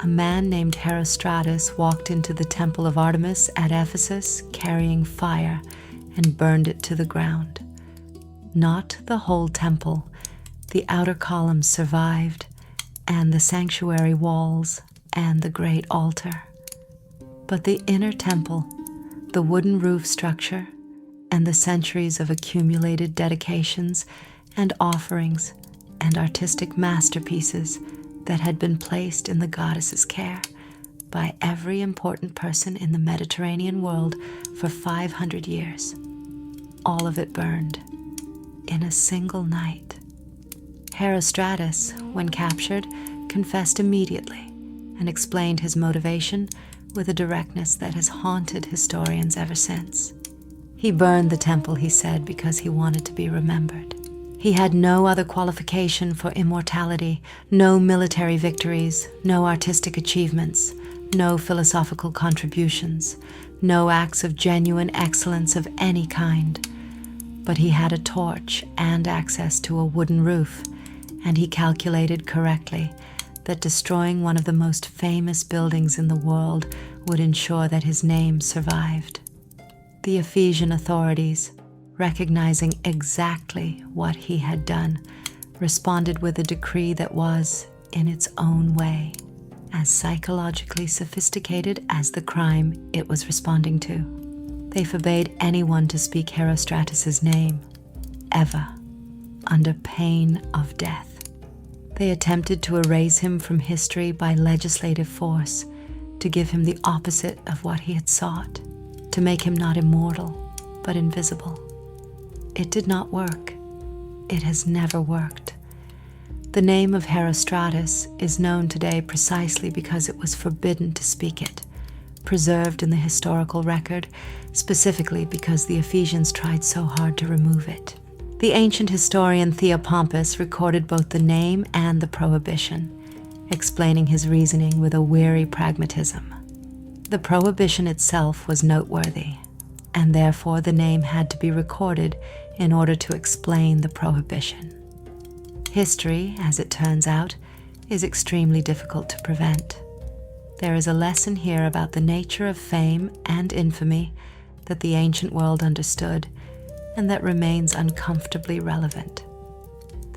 A man named Herostratus walked into the temple of Artemis at Ephesus carrying fire and burned it to the ground. Not the whole temple. The outer columns survived, and the sanctuary walls, and the great altar. But the inner temple, the wooden roof structure, and the centuries of accumulated dedications and offerings and artistic masterpieces that had been placed in the goddess's care by every important person in the Mediterranean world for 500 years. All of it burned in a single night. Herostratus, when captured, confessed immediately and explained his motivation with a directness that has haunted historians ever since. He burned the temple, he said, because he wanted to be remembered. He had no other qualification for immortality, no military victories, no artistic achievements, no philosophical contributions, no acts of genuine excellence of any kind. But he had a torch and access to a wooden roof, and he calculated correctly that destroying one of the most famous buildings in the world would ensure that his name survived. The Ephesian authorities, recognizing exactly what he had done, responded with a decree that was, in its own way, as psychologically sophisticated as the crime it was responding to. They forbade anyone to speak Herostratus's name, ever, under pain of death. They attempted to erase him from history by legislative force, to give him the opposite of what he had sought, to make him not immortal, but invisible. It did not work. It has never worked. The name of Herostratus is known today precisely because it was forbidden to speak it, preserved in the historical record, specifically because the Ephesians tried so hard to remove it. The ancient historian Theopompus recorded both the name and the prohibition, explaining his reasoning with a weary pragmatism. The prohibition itself was noteworthy, and therefore the name had to be recorded in order to explain the prohibition. History, as it turns out, is extremely difficult to prevent. There is a lesson here about the nature of fame and infamy that the ancient world understood, and that remains uncomfortably relevant.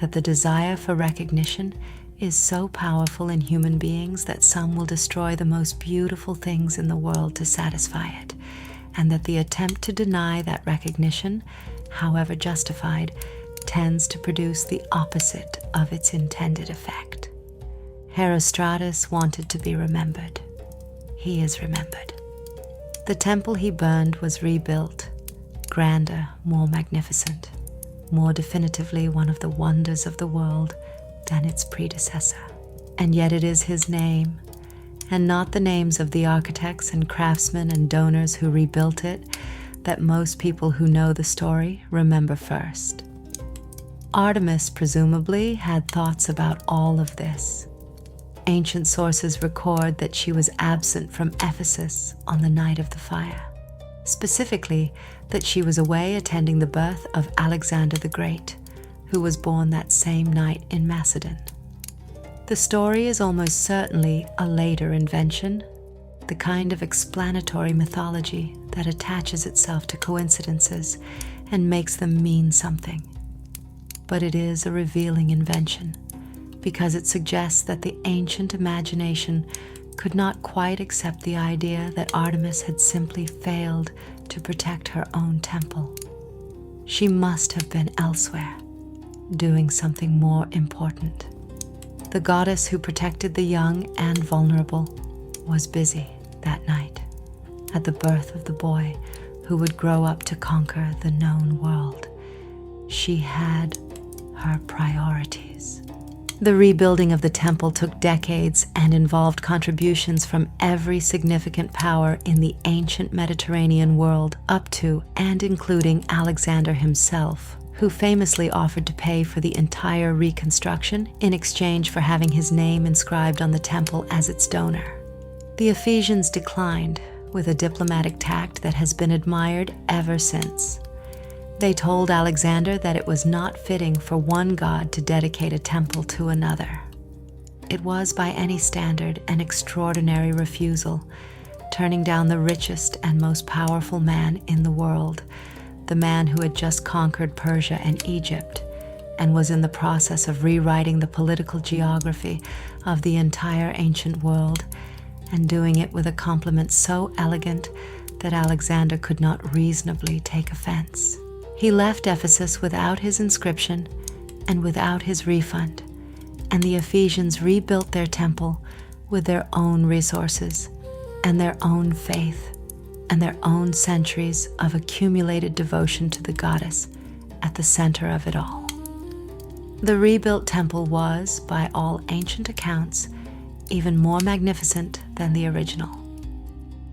That the desire for recognition is so powerful in human beings that some will destroy the most beautiful things in the world to satisfy it, and that the attempt to deny that recognition, however justified, tends to produce the opposite of its intended effect. Herostratus wanted to be remembered. He is remembered. The temple he burned was rebuilt, grander, more magnificent, more definitively one of the wonders of the world than its predecessor. And yet it is his name, and not the names of the architects and craftsmen and donors who rebuilt it, that most people who know the story remember first. Artemis presumably had thoughts about all of this. Ancient sources record that she was absent from Ephesus on the night of the fire. Specifically, that she was away attending the birth of Alexander the Great, who was born that same night in Macedon. The story is almost certainly a later invention, the kind of explanatory mythology that attaches itself to coincidences and makes them mean something. But it is a revealing invention, because it suggests that the ancient imagination could not quite accept the idea that Artemis had simply failed to protect her own temple. She must have been elsewhere, doing something more important. The goddess who protected the young and vulnerable was busy that night at the birth of the boy who would grow up to conquer the known world. She had her priorities. The rebuilding of the temple took decades and involved contributions from every significant power in the ancient Mediterranean world, up to and including Alexander himself, who famously offered to pay for the entire reconstruction in exchange for having his name inscribed on the temple as its donor. The Ephesians declined, with a diplomatic tact that has been admired ever since. They told Alexander that it was not fitting for one god to dedicate a temple to another. It was, by any standard, an extraordinary refusal, turning down the richest and most powerful man in the world, the man who had just conquered Persia and Egypt, and was in the process of rewriting the political geography of the entire ancient world, and doing it with a compliment so elegant that Alexander could not reasonably take offense. He left Ephesus without his inscription and without his refund, and the Ephesians rebuilt their temple with their own resources and their own faith and their own centuries of accumulated devotion to the goddess at the center of it all. The rebuilt temple was, by all ancient accounts, even more magnificent than the original.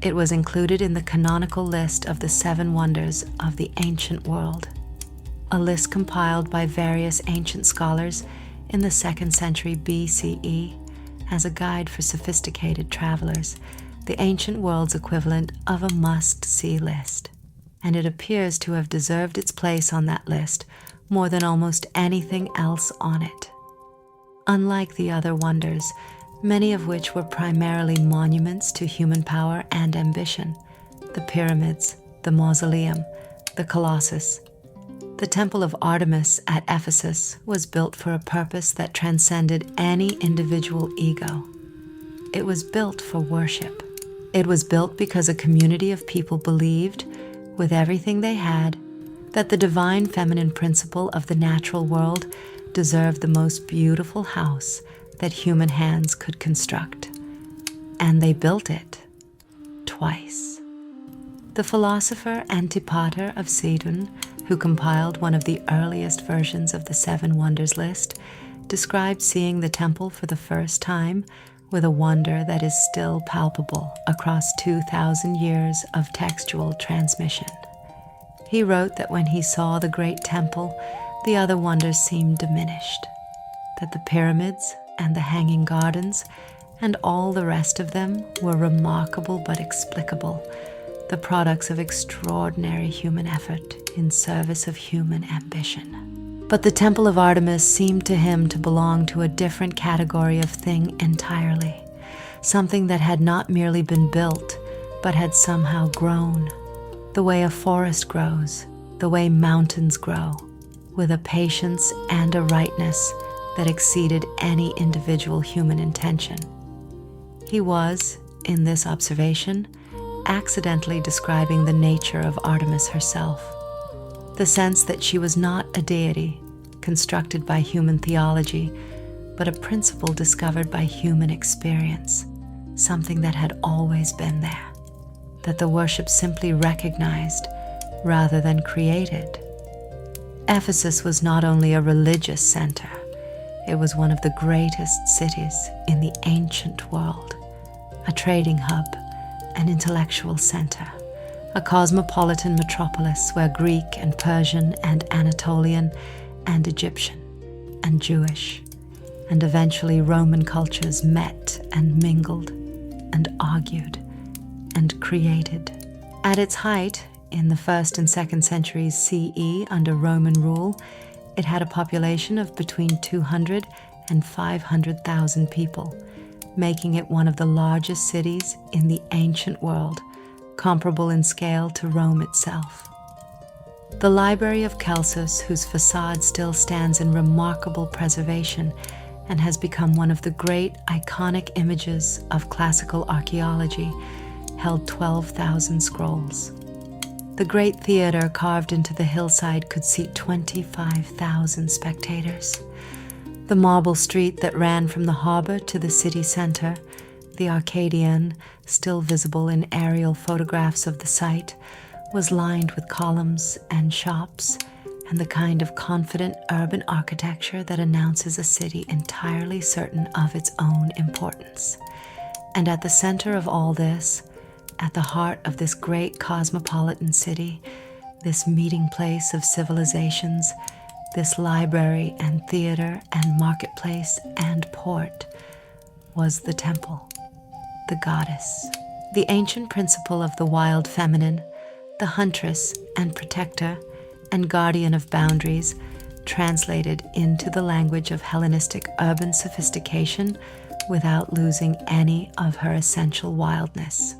It was included in the canonical list of the 7 wonders of the ancient world, a list compiled by various ancient scholars in the 2nd century BCE as a guide for sophisticated travelers, the ancient world's equivalent of a must-see list. And it appears to have deserved its place on that list more than almost anything else on it. Unlike the other wonders, many of which were primarily monuments to human power and ambition, the pyramids, the mausoleum, the Colossus. The Temple of Artemis at Ephesus was built for a purpose that transcended any individual ego. It was built for worship. It was built because a community of people believed, with everything they had, that the divine feminine principle of the natural world deserved the most beautiful house that human hands could construct. And they built it twice. The philosopher Antipater of Sidon, who compiled one of the earliest versions of the 7 wonders list, described seeing the temple for the first time with a wonder that is still palpable across 2,000 years of textual transmission. He wrote that when he saw the great temple, the other wonders seemed diminished, that the pyramids and the hanging gardens and all the rest of them were remarkable but explicable, the products of extraordinary human effort in service of human ambition. But the Temple of Artemis seemed to him to belong to a different category of thing entirely, something that had not merely been built, but had somehow grown, the way a forest grows, the way mountains grow, with a patience and a rightness that exceeded any individual human intention. He was, in this observation, accidentally describing the nature of Artemis herself, the sense that she was not a deity constructed by human theology, but a principle discovered by human experience, something that had always been there. that the worship simply recognized rather than created. Ephesus was not only a religious center, it was one of the greatest cities in the ancient world, a trading hub, an intellectual center, a cosmopolitan metropolis where Greek and Persian and Anatolian and Egyptian and Jewish and eventually Roman cultures met and mingled and argued and created. At its height, in the 1st and 2nd centuries CE under Roman rule, it had a population of between 200 and 500,000 people, making it one of the largest cities in the ancient world, comparable in scale to Rome itself. The Library of Celsus, whose facade still stands in remarkable preservation and has become one of the great iconic images of classical archaeology, held 12,000 scrolls. The great theater carved into the hillside could seat 25,000 spectators. The marble street that ran from the harbor to the city center, the Actaeon, still visible in aerial photographs of the site, was lined with columns and shops and the kind of confident urban architecture that announces a city entirely certain of its own importance. And at the center of all this, at the heart of this great cosmopolitan city, this meeting place of civilizations, this library and theater and marketplace and port, was the temple, the goddess, the ancient principle of the wild feminine, the huntress and protector and guardian of boundaries, translated into the language of Hellenistic urban sophistication without losing any of her essential wildness.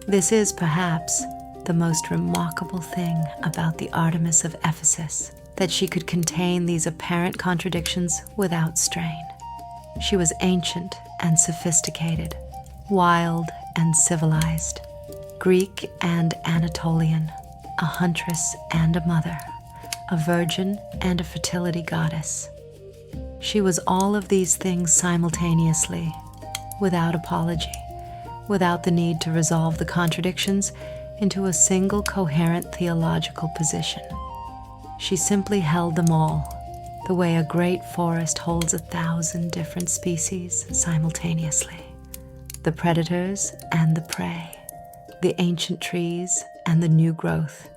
This is perhaps the most remarkable thing about the Artemis of Ephesus, that she could contain these apparent contradictions without strain. She was ancient and sophisticated, wild and civilized, Greek and Anatolian, a huntress and a mother, a virgin and a fertility goddess. She was all of these things simultaneously, without apology, without the need to resolve the contradictions into a single coherent theological position. She simply held them all, the way a great forest holds 1,000 different species simultaneously. The predators and the prey, the ancient trees and the new growth,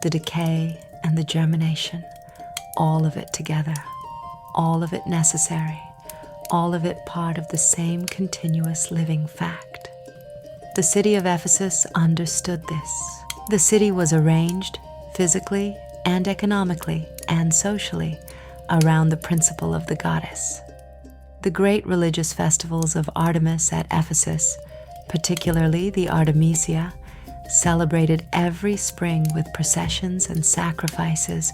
the decay and the germination, all of it together, all of it necessary, all of it part of the same continuous living fact. The city of Ephesus understood this. The city was arranged physically and economically and socially around the principle of the goddess. The great religious festivals of Artemis at Ephesus, particularly the Artemisia, celebrated every spring with processions and sacrifices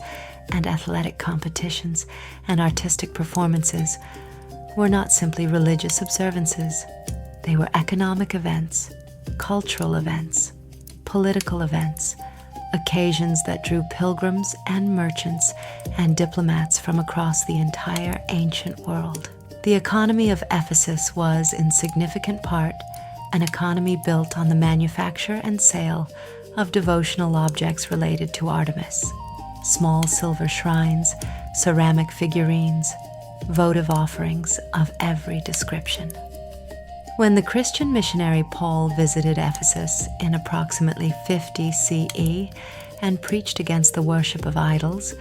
and athletic competitions and artistic performances, were not simply religious observances. They were economic events, cultural events, political events, occasions that drew pilgrims and merchants and diplomats from across the entire ancient world. The economy of Ephesus was, in significant part, an economy built on the manufacture and sale of devotional objects related to Artemis: small silver shrines, ceramic figurines, votive offerings of every description. When the Christian missionary Paul visited Ephesus in approximately 50 CE and preached against the worship of idols,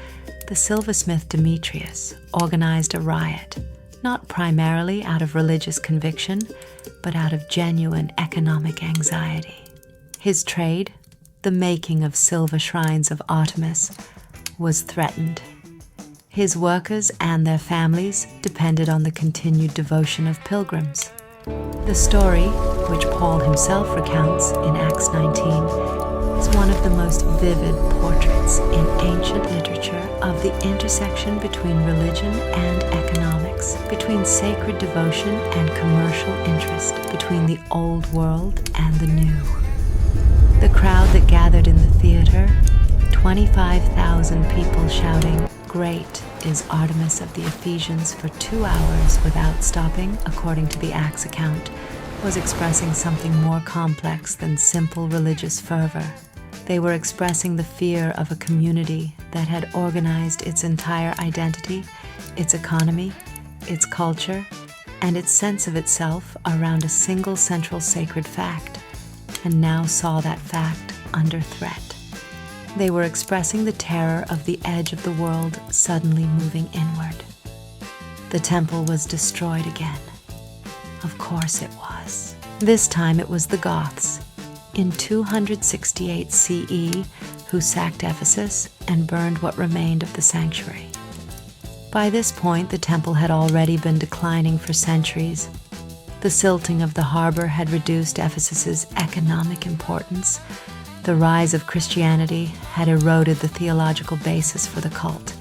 the silversmith Demetrius organized a riot, not primarily out of religious conviction, but out of genuine economic anxiety. His trade, the making of silver shrines of Artemis, was threatened. His workers and their families depended on the continued devotion of pilgrims. The story, which Paul himself recounts in Acts 19, is one of the most vivid portraits in ancient literature of the intersection between religion and economics, between sacred devotion and commercial interest, between the old world and the new. The crowd that gathered in the theater, 25,000 people shouting, "Great is Artemis of the Ephesians," for 2 hours without stopping, according to the Acts account, was expressing something more complex than simple religious fervor. They were expressing the fear of a community that had organized its entire identity, its economy, its culture, and its sense of itself around a single central sacred fact, and now saw that fact under threat. They were expressing the terror of the edge of the world suddenly moving inward. The temple was destroyed again. Of course it was. This time it was the Goths, in 268 CE, who sacked Ephesus and burned what remained of the sanctuary. By this point, the temple had already been declining for centuries. The silting of the harbor had reduced Ephesus's economic importance. The rise of Christianity had eroded the theological basis for the cult,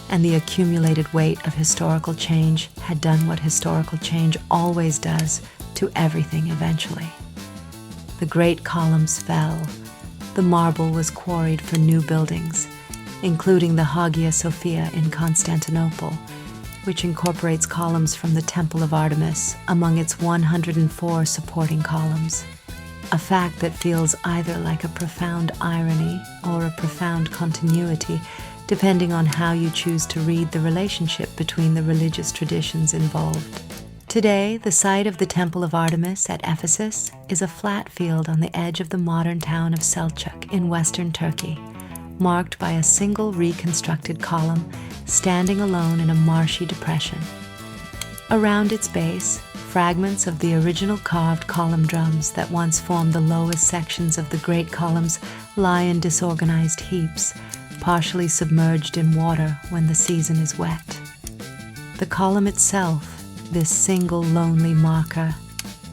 and the accumulated weight of historical change had done what historical change always does to everything eventually. The great columns fell. The marble was quarried for new buildings, including the Hagia Sophia in Constantinople, which incorporates columns from the Temple of Artemis among its 104 supporting columns. A fact that feels either like a profound irony or a profound continuity, depending on how you choose to read the relationship between the religious traditions involved. Today, the site of the Temple of Artemis at Ephesus is a flat field on the edge of the modern town of Selçuk in western Turkey, marked by a single reconstructed column standing alone in a marshy depression. Around its base, fragments of the original carved column drums that once formed the lowest sections of the great columns lie in disorganized heaps, partially submerged in water when the season is wet. The column itself, this single lonely marker,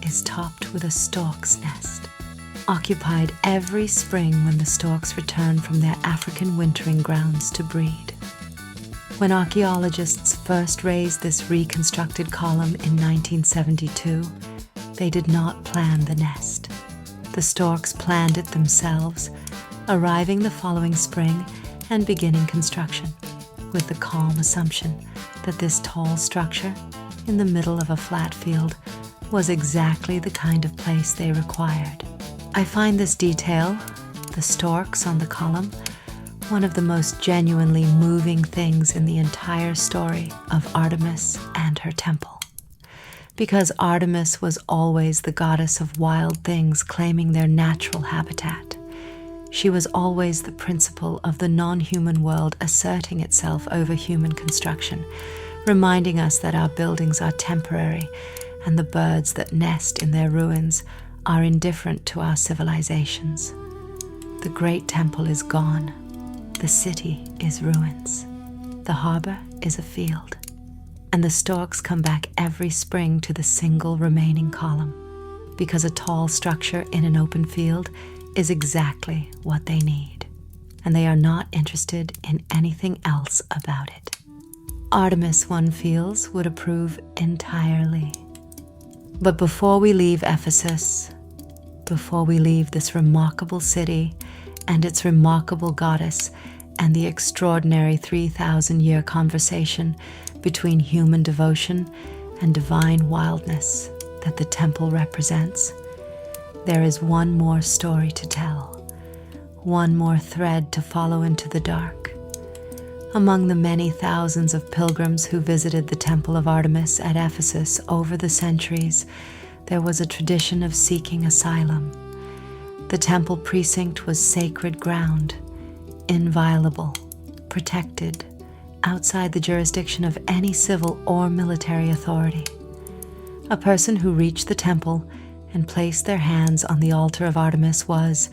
is topped with a stork's nest, occupied every spring when the storks return from their African wintering grounds to breed. When archaeologists first raised this reconstructed column in 1972, they did not plan the nest. The storks planned it themselves, arriving the following spring and beginning construction, with the calm assumption that this tall structure, in the middle of a flat field, was exactly the kind of place they required. I find this detail, the storks on the column, one of the most genuinely moving things in the entire story of Artemis and her temple. Because Artemis was always the goddess of wild things claiming their natural habitat. She was always the principle of the non-human world asserting itself over human construction, reminding us that our buildings are temporary and the birds that nest in their ruins are indifferent to our civilizations. The great temple is gone. The city is ruins. The harbor is a field. And the storks come back every spring to the single remaining column, because a tall structure in an open field is exactly what they need, and they are not interested in anything else about it. Artemis, one feels, would approve entirely. But before we leave Ephesus, before we leave this remarkable city and its remarkable goddess and the extraordinary 3,000-year conversation between human devotion and divine wildness that the temple represents, there is one more story to tell, one more thread to follow into the dark. Among the many thousands of pilgrims who visited the Temple of Artemis at Ephesus over the centuries, there was a tradition of seeking asylum. The temple precinct was sacred ground, inviolable, protected, outside the jurisdiction of any civil or military authority. A person who reached the temple and placed their hands on the altar of Artemis was,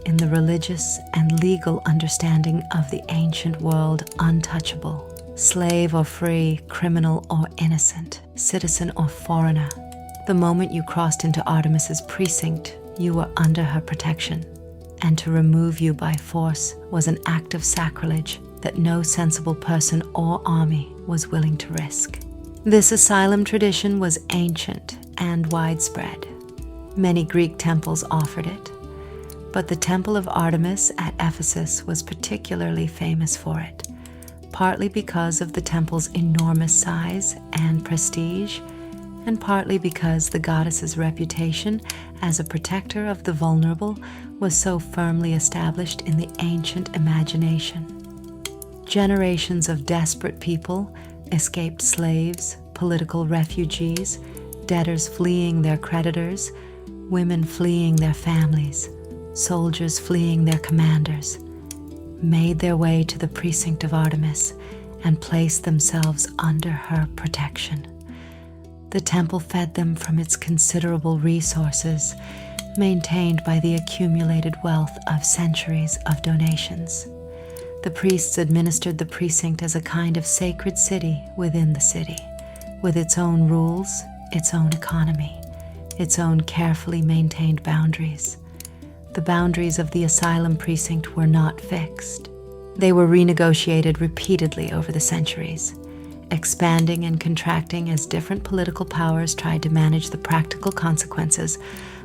in the religious and legal understanding of the ancient world, untouchable. Slave or free, criminal or innocent, citizen or foreigner. The moment you crossed into Artemis's precinct, you were under her protection, and to remove you by force was an act of sacrilege that no sensible person or army was willing to risk. This asylum tradition was ancient and widespread. Many Greek temples offered it, but the Temple of Artemis at Ephesus was particularly famous for it, partly because of the temple's enormous size and prestige, and partly because the goddess's reputation as a protector of the vulnerable was so firmly established in the ancient imagination. Generations of desperate people, escaped slaves, political refugees, debtors fleeing their creditors, women fleeing their families, soldiers fleeing their commanders, made their way to the precinct of Artemis and placed themselves under her protection. The temple fed them from its considerable resources, maintained by the accumulated wealth of centuries of donations. The priests administered the precinct as a kind of sacred city within the city, with its own rules, its own economy, its own carefully maintained boundaries. The boundaries of the asylum precinct were not fixed. They were renegotiated repeatedly over the centuries, expanding and contracting as different political powers tried to manage the practical consequences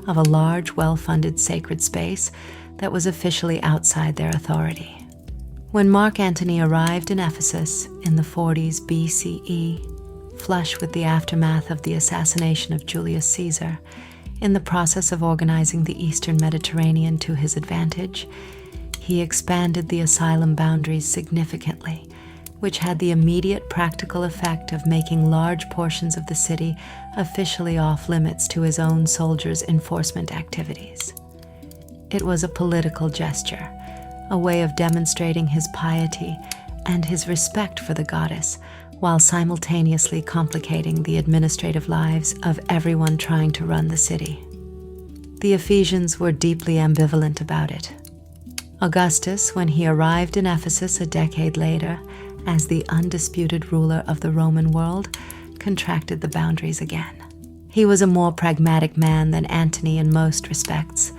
of a large, well-funded sacred space that was officially outside their authority. When Mark Antony arrived in Ephesus in the 40s BCE, flush with the aftermath of the assassination of Julius Caesar, in the process of organizing the Eastern Mediterranean to his advantage, he expanded the asylum boundaries significantly, which had the immediate practical effect of making large portions of the city officially off-limits to his own soldiers' enforcement activities. It was a political gesture, a way of demonstrating his piety and his respect for the goddess, while simultaneously complicating the administrative lives of everyone trying to run the city. The Ephesians were deeply ambivalent about it. Augustus, when he arrived in Ephesus a decade later, as the undisputed ruler of the Roman world, contracted the boundaries again. He was a more pragmatic man than Antony in most respects,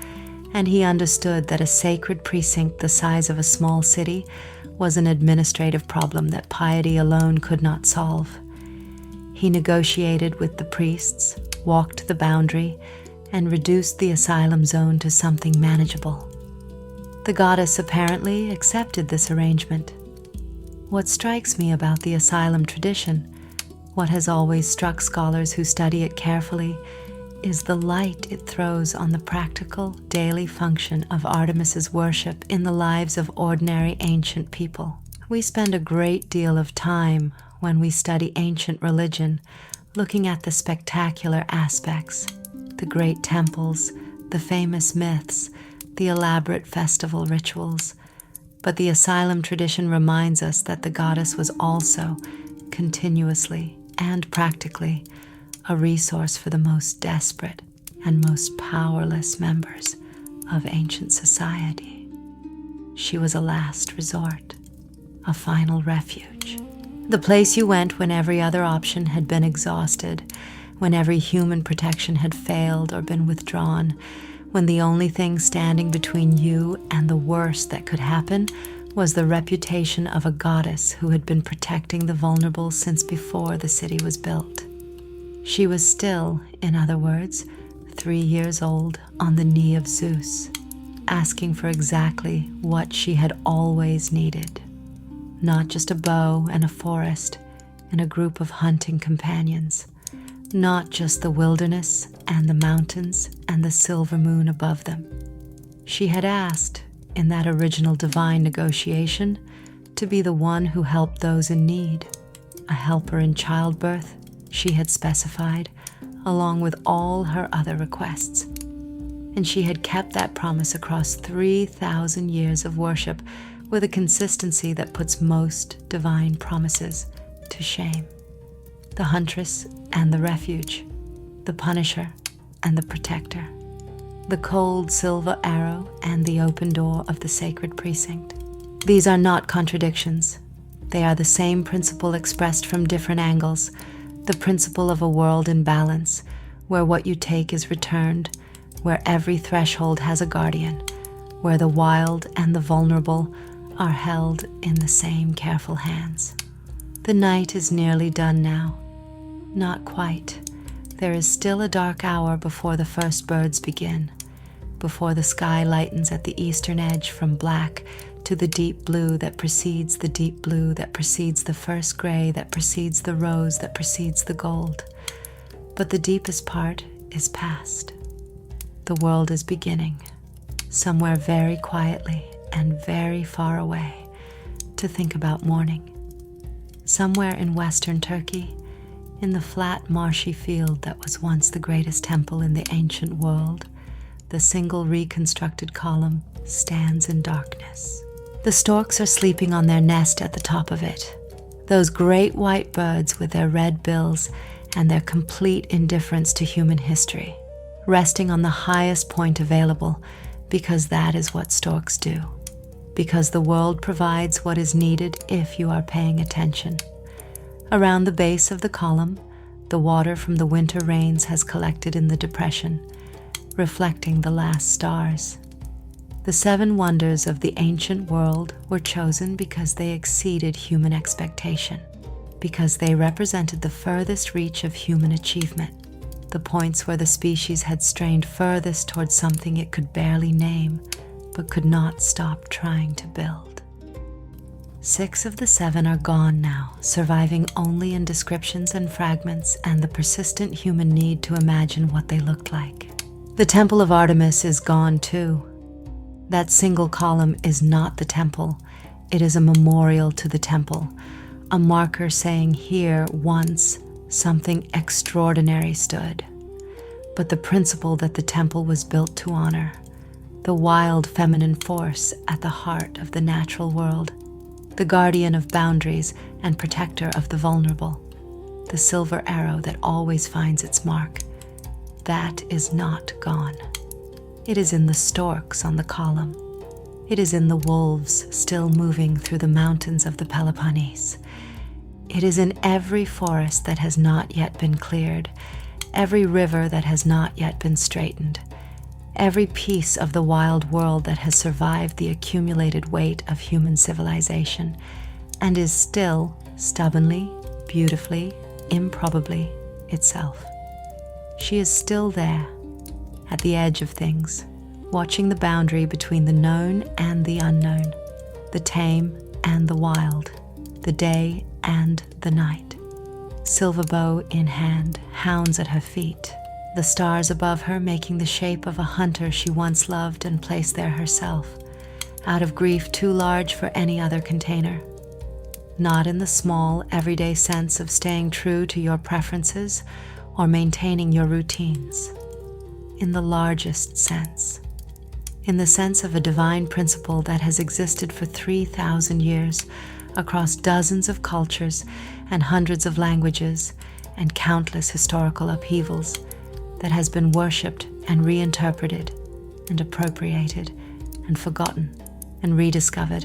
and he understood that a sacred precinct the size of a small city was an administrative problem that piety alone could not solve. He negotiated with the priests, walked the boundary, and reduced the asylum zone to something manageable. The goddess apparently accepted this arrangement. What strikes me about the asylum tradition, what has always struck scholars who study it carefully, is the light it throws on the practical, daily function of Artemis's worship in the lives of ordinary ancient people. We spend a great deal of time when we study ancient religion looking at the spectacular aspects, the great temples, the famous myths, the elaborate festival rituals. But the asylum tradition reminds us that the goddess was also, continuously and practically, a resource for the most desperate and most powerless members of ancient society. She was a last resort, a final refuge, the place you went when every other option had been exhausted, when every human protection had failed or been withdrawn, when the only thing standing between you and the worst that could happen was the reputation of a goddess who had been protecting the vulnerable since before the city was built. She was still, in other words, 3 years old on the knee of Zeus, asking for exactly what she had always needed. Not just a bow and a forest and a group of hunting companions, not just the wilderness and the mountains and the silver moon above them. She had asked, in that original divine negotiation, to be the one who helped those in need, a helper in childbirth, she had specified, along with all her other requests. And she had kept that promise across 3,000 years of worship with a consistency that puts most divine promises to shame. The huntress and the refuge, the punisher and the protector, the cold silver arrow and the open door of the sacred precinct. These are not contradictions. They are the same principle expressed from different angles, the principle of a world in balance, where what you take is returned, where every threshold has a guardian, where the wild and the vulnerable are held in the same careful hands. The night is nearly done now. Not quite. There is still a dark hour before the first birds begin, before the sky lightens at the eastern edge from black to the deep blue that precedes the deep blue that precedes the first gray that precedes the rose that precedes the gold. But the deepest part is past. The world is beginning, somewhere very quietly and very far away, to think about morning. Somewhere in western Turkey, in the flat marshy field that was once the greatest temple in the ancient world, the single reconstructed column stands in darkness. The storks are sleeping on their nest at the top of it. Those great white birds with their red bills and their complete indifference to human history, resting on the highest point available, because that is what storks do. Because the world provides what is needed if you are paying attention. Around the base of the column, the water from the winter rains has collected in the depression, reflecting the last stars. The 7 wonders of the ancient world were chosen because they exceeded human expectation, because they represented the furthest reach of human achievement, the points where the species had strained furthest towards something it could barely name, but could not stop trying to build. 6 of the 7 are gone now, surviving only in descriptions and fragments and the persistent human need to imagine what they looked like. The temple of Artemis is gone too. That single column is not the temple. It is a memorial to the temple, a marker saying here once something extraordinary stood. But the principle that the temple was built to honor, the wild feminine force at the heart of the natural world, the guardian of boundaries and protector of the vulnerable, the silver arrow that always finds its mark, that is not gone. It is in the storks on the column. It is in the wolves still moving through the mountains of the Peloponnese. It is in every forest that has not yet been cleared, every river that has not yet been straightened, every piece of the wild world that has survived the accumulated weight of human civilization and is still stubbornly, beautifully, improbably itself. She is still there, at the edge of things, watching the boundary between the known and the unknown, the tame and the wild, the day and the night. Silver bow in hand, hounds at her feet, the stars above her making the shape of a hunter she once loved and placed there herself, out of grief too large for any other container. Not in the small, everyday sense of staying true to your preferences or maintaining your routines. In the largest sense. In the sense of a divine principle that has existed for 3,000 years across dozens of cultures and hundreds of languages and countless historical upheavals, that has been worshipped and reinterpreted and appropriated and forgotten and rediscovered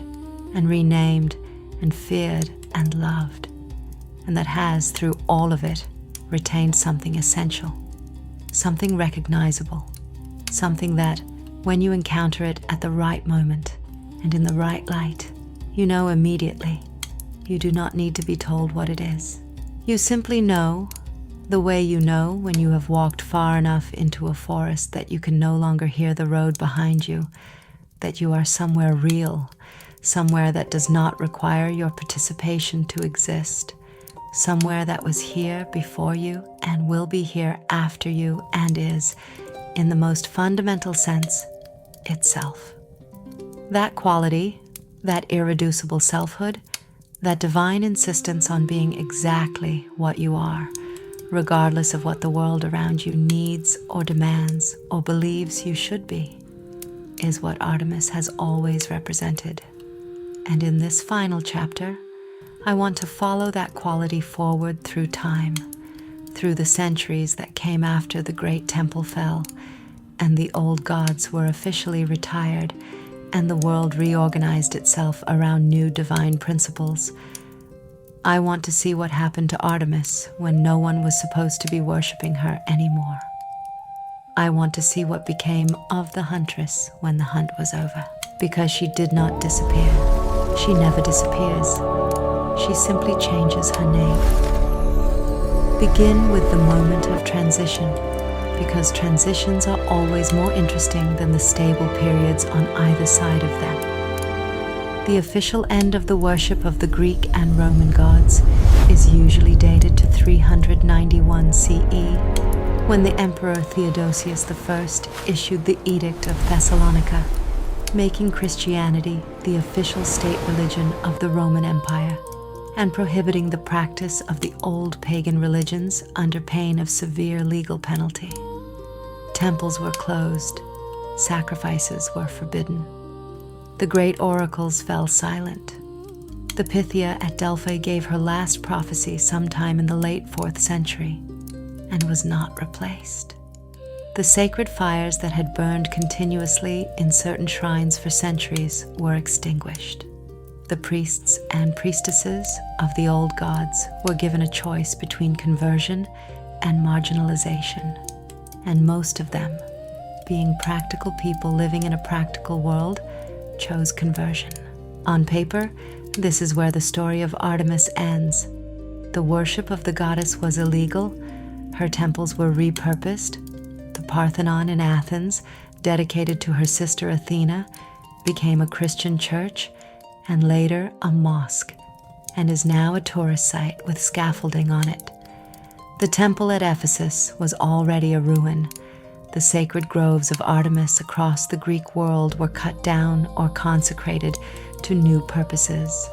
and renamed and feared and loved, and that has, through all of it, retained something essential, something recognizable, something that, when you encounter it at the right moment and in the right light, you know immediately. You do not need to be told what it is. You simply know, the way you know when you have walked far enough into a forest that you can no longer hear the road behind you, that you are somewhere real, somewhere that does not require your participation to exist, somewhere that was here before you and will be here after you and is, in the most fundamental sense, itself. That quality, that irreducible selfhood, that divine insistence on being exactly what you are, regardless of what the world around you needs or demands or believes you should be, is what Artemis has always represented. And in this final chapter, I want to follow that quality forward through time, through the centuries that came after the great temple fell, and the old gods were officially retired, and the world reorganized itself around new divine principles. I want to see what happened to Artemis when no one was supposed to be worshipping her anymore. I want to see what became of the huntress when the hunt was over, because she did not disappear. She never disappears. She simply changes her name. Begin with the moment of transition, because transitions are always more interesting than the stable periods on either side of them. The official end of the worship of the Greek and Roman gods is usually dated to 391 CE, when the Emperor Theodosius I issued the Edict of Thessalonica, making Christianity the official state religion of the Roman Empire, and prohibiting the practice of the old pagan religions under pain of severe legal penalty. Temples were closed, sacrifices were forbidden. The great oracles fell silent. The Pythia at Delphi gave her last prophecy sometime in the late 4th century and was not replaced. The sacred fires that had burned continuously in certain shrines for centuries were extinguished. The priests and priestesses of the old gods were given a choice between conversion and marginalization, and most of them, being practical people living in a practical world, chose conversion. On paper, this is where the story of Artemis ends. The worship of the goddess was illegal, her temples were repurposed, the Parthenon in Athens, dedicated to her sister Athena, became a Christian church, and later a mosque, and is now a tourist site with scaffolding on it. The temple at Ephesus was already a ruin. The sacred groves of Artemis across the Greek world were cut down or consecrated to new purposes.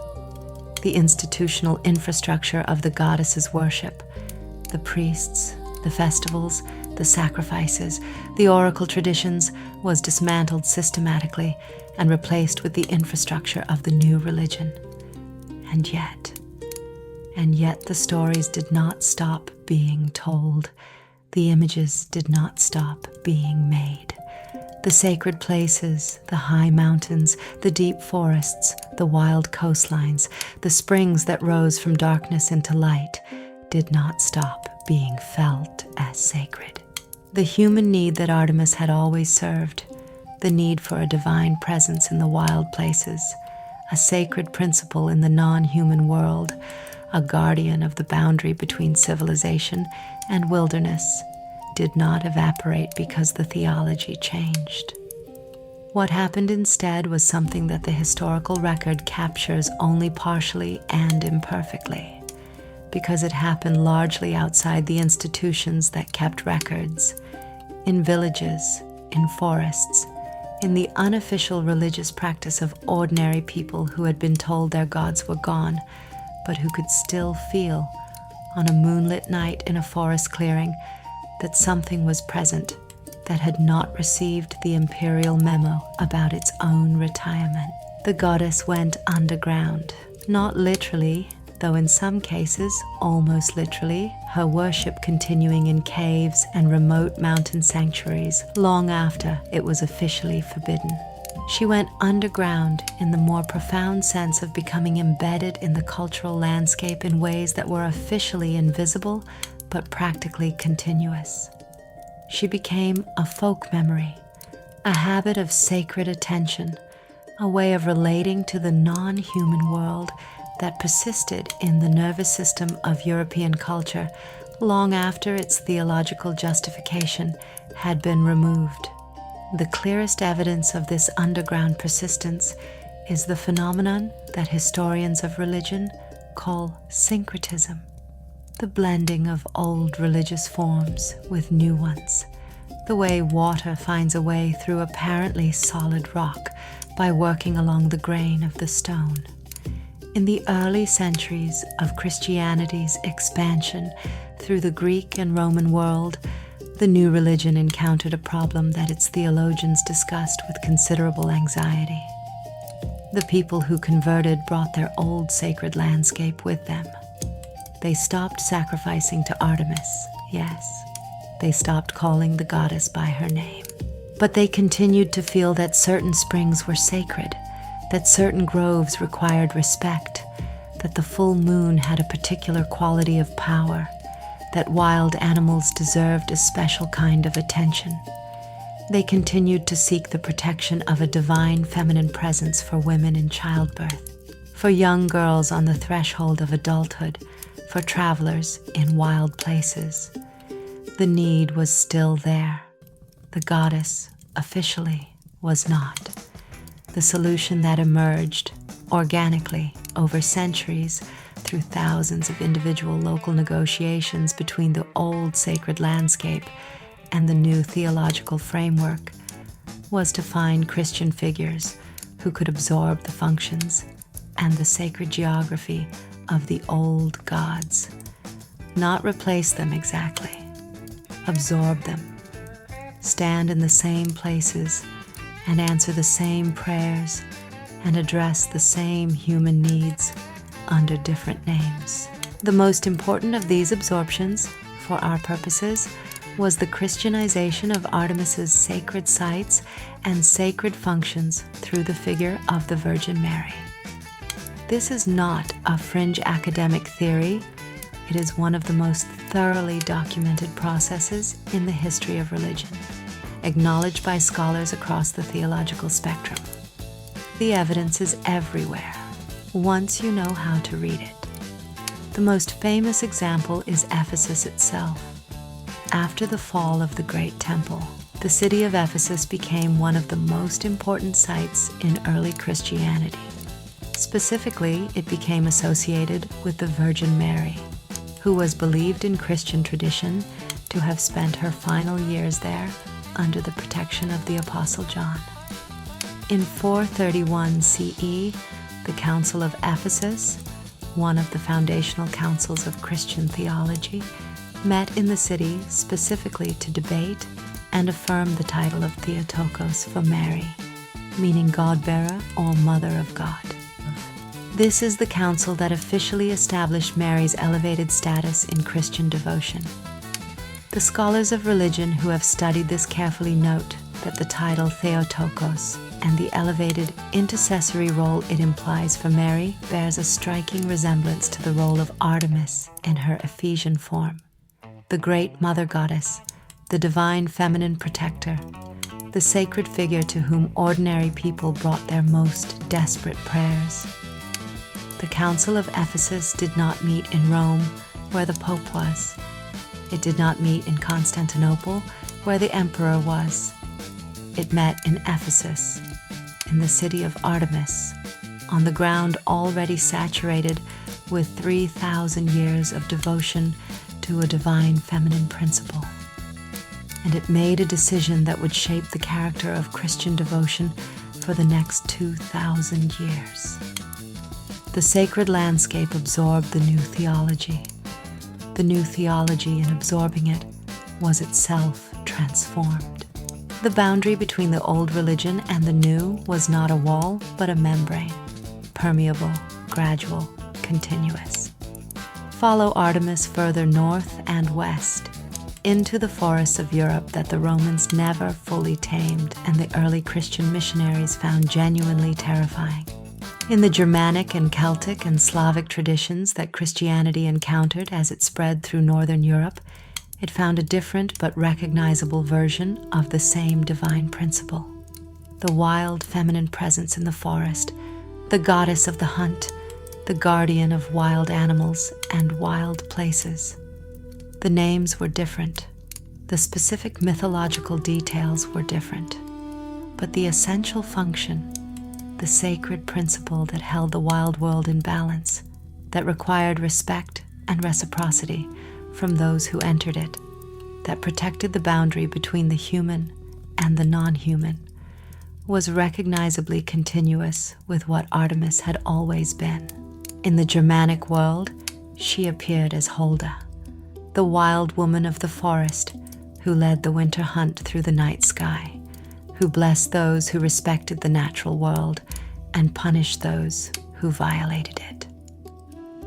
The institutional infrastructure of the goddess's worship, the priests, the festivals, the sacrifices, the oracle traditions, was dismantled systematically and replaced with the infrastructure of the new religion. And yet the stories did not stop being told. The images did not stop being made. The sacred places, the high mountains, the deep forests, the wild coastlines, the springs that rose from darkness into light, did not stop being felt as sacred. The human need that Artemis had always served, the need for a divine presence in the wild places, a sacred principle in the non-human world, a guardian of the boundary between civilization and wilderness, did not evaporate because the theology changed. What happened instead was something that the historical record captures only partially and imperfectly, because it happened largely outside the institutions that kept records, in villages, in forests, in the unofficial religious practice of ordinary people who had been told their gods were gone, but who could still feel, on a moonlit night in a forest clearing, that something was present that had not received the imperial memo about its own retirement. The goddess went underground, not literally, though in some cases almost literally, her worship continuing in caves and remote mountain sanctuaries long after it was officially forbidden. She went underground in the more profound sense of becoming embedded in the cultural landscape in ways that were officially invisible but practically continuous. She became a folk memory, a habit of sacred attention, a way of relating to the non-human world that persisted in the nervous system of European culture long after its theological justification had been removed. The clearest evidence of this underground persistence is the phenomenon that historians of religion call syncretism, the blending of old religious forms with new ones, the way water finds a way through apparently solid rock by working along the grain of the stone. In the early centuries of Christianity's expansion through the Greek and Roman world, the new religion encountered a problem that its theologians discussed with considerable anxiety. The people who converted brought their old sacred landscape with them. They stopped sacrificing to Artemis, yes. They stopped calling the goddess by her name. But they continued to feel that certain springs were sacred, that certain groves required respect, that the full moon had a particular quality of power, that wild animals deserved a special kind of attention. They continued to seek the protection of a divine feminine presence for women in childbirth, for young girls on the threshold of adulthood, for travelers in wild places. The need was still there. The goddess, officially, was not. The solution that emerged, organically, over centuries, through thousands of individual local negotiations between the old sacred landscape and the new theological framework, was to find Christian figures who could absorb the functions and the sacred geography of the old gods. Not replace them exactly, absorb them, stand in the same places and answer the same prayers and address the same human needs under different names. The most important of these absorptions, for our purposes, was the Christianization of Artemis's sacred sites and sacred functions through the figure of the Virgin Mary. This is not a fringe academic theory. It is one of the most thoroughly documented processes in the history of religion, acknowledged by scholars across the theological spectrum. The evidence is everywhere, once you know how to read it. The most famous example is Ephesus itself. After the fall of the Great Temple, the city of Ephesus became one of the most important sites in early Christianity. Specifically, it became associated with the Virgin Mary, who was believed in Christian tradition to have spent her final years there under the protection of the Apostle John. In 431 CE, the Council of Ephesus, one of the foundational councils of Christian theology, met in the city specifically to debate and affirm the title of Theotokos for Mary, meaning God-bearer or Mother of God. This is the council that officially established Mary's elevated status in Christian devotion. The scholars of religion who have studied this carefully note that the title Theotokos and the elevated intercessory role it implies for Mary bears a striking resemblance to the role of Artemis in her Ephesian form, the great mother goddess, the divine feminine protector, the sacred figure to whom ordinary people brought their most desperate prayers. The Council of Ephesus did not meet in Rome, where the Pope was. It did not meet in Constantinople, where the Emperor was. It met in Ephesus, in the city of Artemis, on the ground already saturated with 3,000 years of devotion to a divine feminine principle. And it made a decision that would shape the character of Christian devotion for the next 2,000 years. The sacred landscape absorbed the new theology. The new theology, in absorbing it, was itself transformed. The boundary between the old religion and the new was not a wall, but a membrane, permeable, gradual, continuous. Follow Artemis further north and west, into the forests of Europe that the Romans never fully tamed and the early Christian missionaries found genuinely terrifying. In the Germanic and Celtic and Slavic traditions that Christianity encountered as it spread through northern Europe, it found a different but recognizable version of the same divine principle. The wild feminine presence in the forest, the goddess of the hunt, the guardian of wild animals and wild places. The names were different. The specific mythological details were different. But the essential function, the sacred principle that held the wild world in balance, that required respect and reciprocity from those who entered it, that protected the boundary between the human and the non-human, was recognizably continuous with what Artemis had always been. In the Germanic world, she appeared as Holda, the wild woman of the forest who led the winter hunt through the night sky, who blessed those who respected the natural world and punished those who violated it.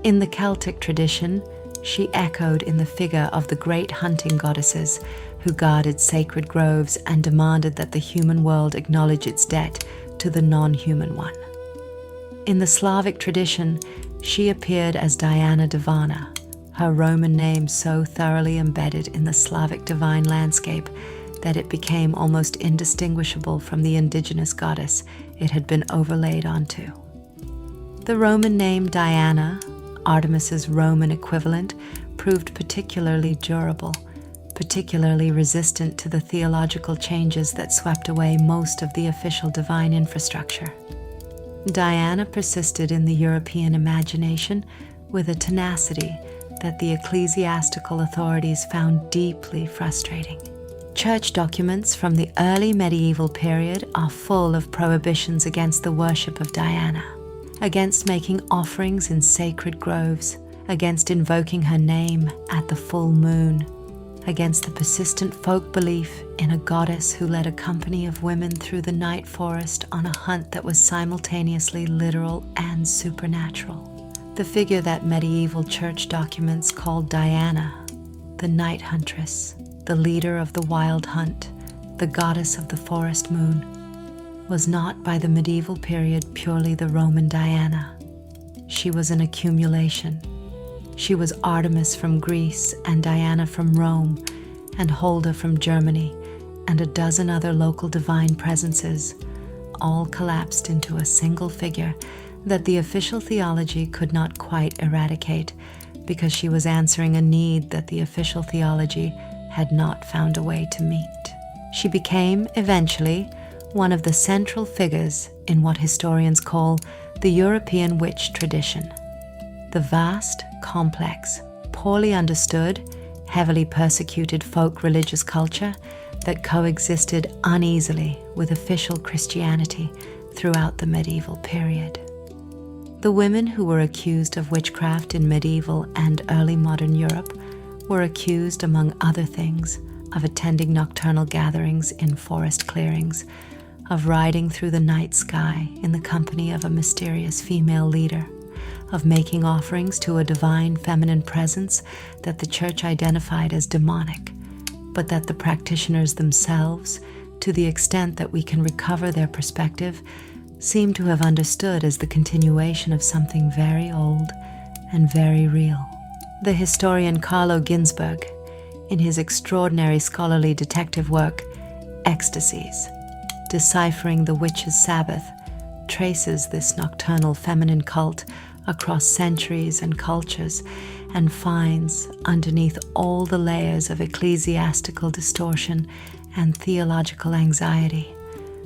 In the Celtic tradition, she echoed in the figure of the great hunting goddesses who guarded sacred groves and demanded that the human world acknowledge its debt to the non-human one. In the Slavic tradition, she appeared as Diana Divana, her Roman name so thoroughly embedded in the Slavic divine landscape that it became almost indistinguishable from the indigenous goddess it had been overlaid onto. The Roman name Diana, Artemis's Roman equivalent, proved particularly durable, particularly resistant to the theological changes that swept away most of the official divine infrastructure. Diana persisted in the European imagination with a tenacity that the ecclesiastical authorities found deeply frustrating. Church documents from the early medieval period are full of prohibitions against the worship of Diana, against making offerings in sacred groves, against invoking her name at the full moon, against the persistent folk belief in a goddess who led a company of women through the night forest on a hunt that was simultaneously literal and supernatural. The figure that medieval church documents called Diana, the night huntress, the leader of the wild hunt, the goddess of the forest moon, was not by the medieval period purely the Roman Diana. She was an accumulation. She was Artemis from Greece and Diana from Rome and Holda from Germany and a dozen other local divine presences, all collapsed into a single figure that the official theology could not quite eradicate because she was answering a need that the official theology had not found a way to meet. She became, eventually, one of the central figures in what historians call the European witch tradition. The vast, complex, poorly understood, heavily persecuted folk religious culture that coexisted uneasily with official Christianity throughout the medieval period. The women who were accused of witchcraft in medieval and early modern Europe were accused, among other things, of attending nocturnal gatherings in forest clearings, of riding through the night sky in the company of a mysterious female leader, of making offerings to a divine feminine presence that the church identified as demonic, but that the practitioners themselves, to the extent that we can recover their perspective, seem to have understood as the continuation of something very old and very real. The historian Carlo Ginzburg, in his extraordinary scholarly detective work, Ecstasies, Deciphering the Witch's Sabbath, traces this nocturnal feminine cult across centuries and cultures and finds, underneath all the layers of ecclesiastical distortion and theological anxiety,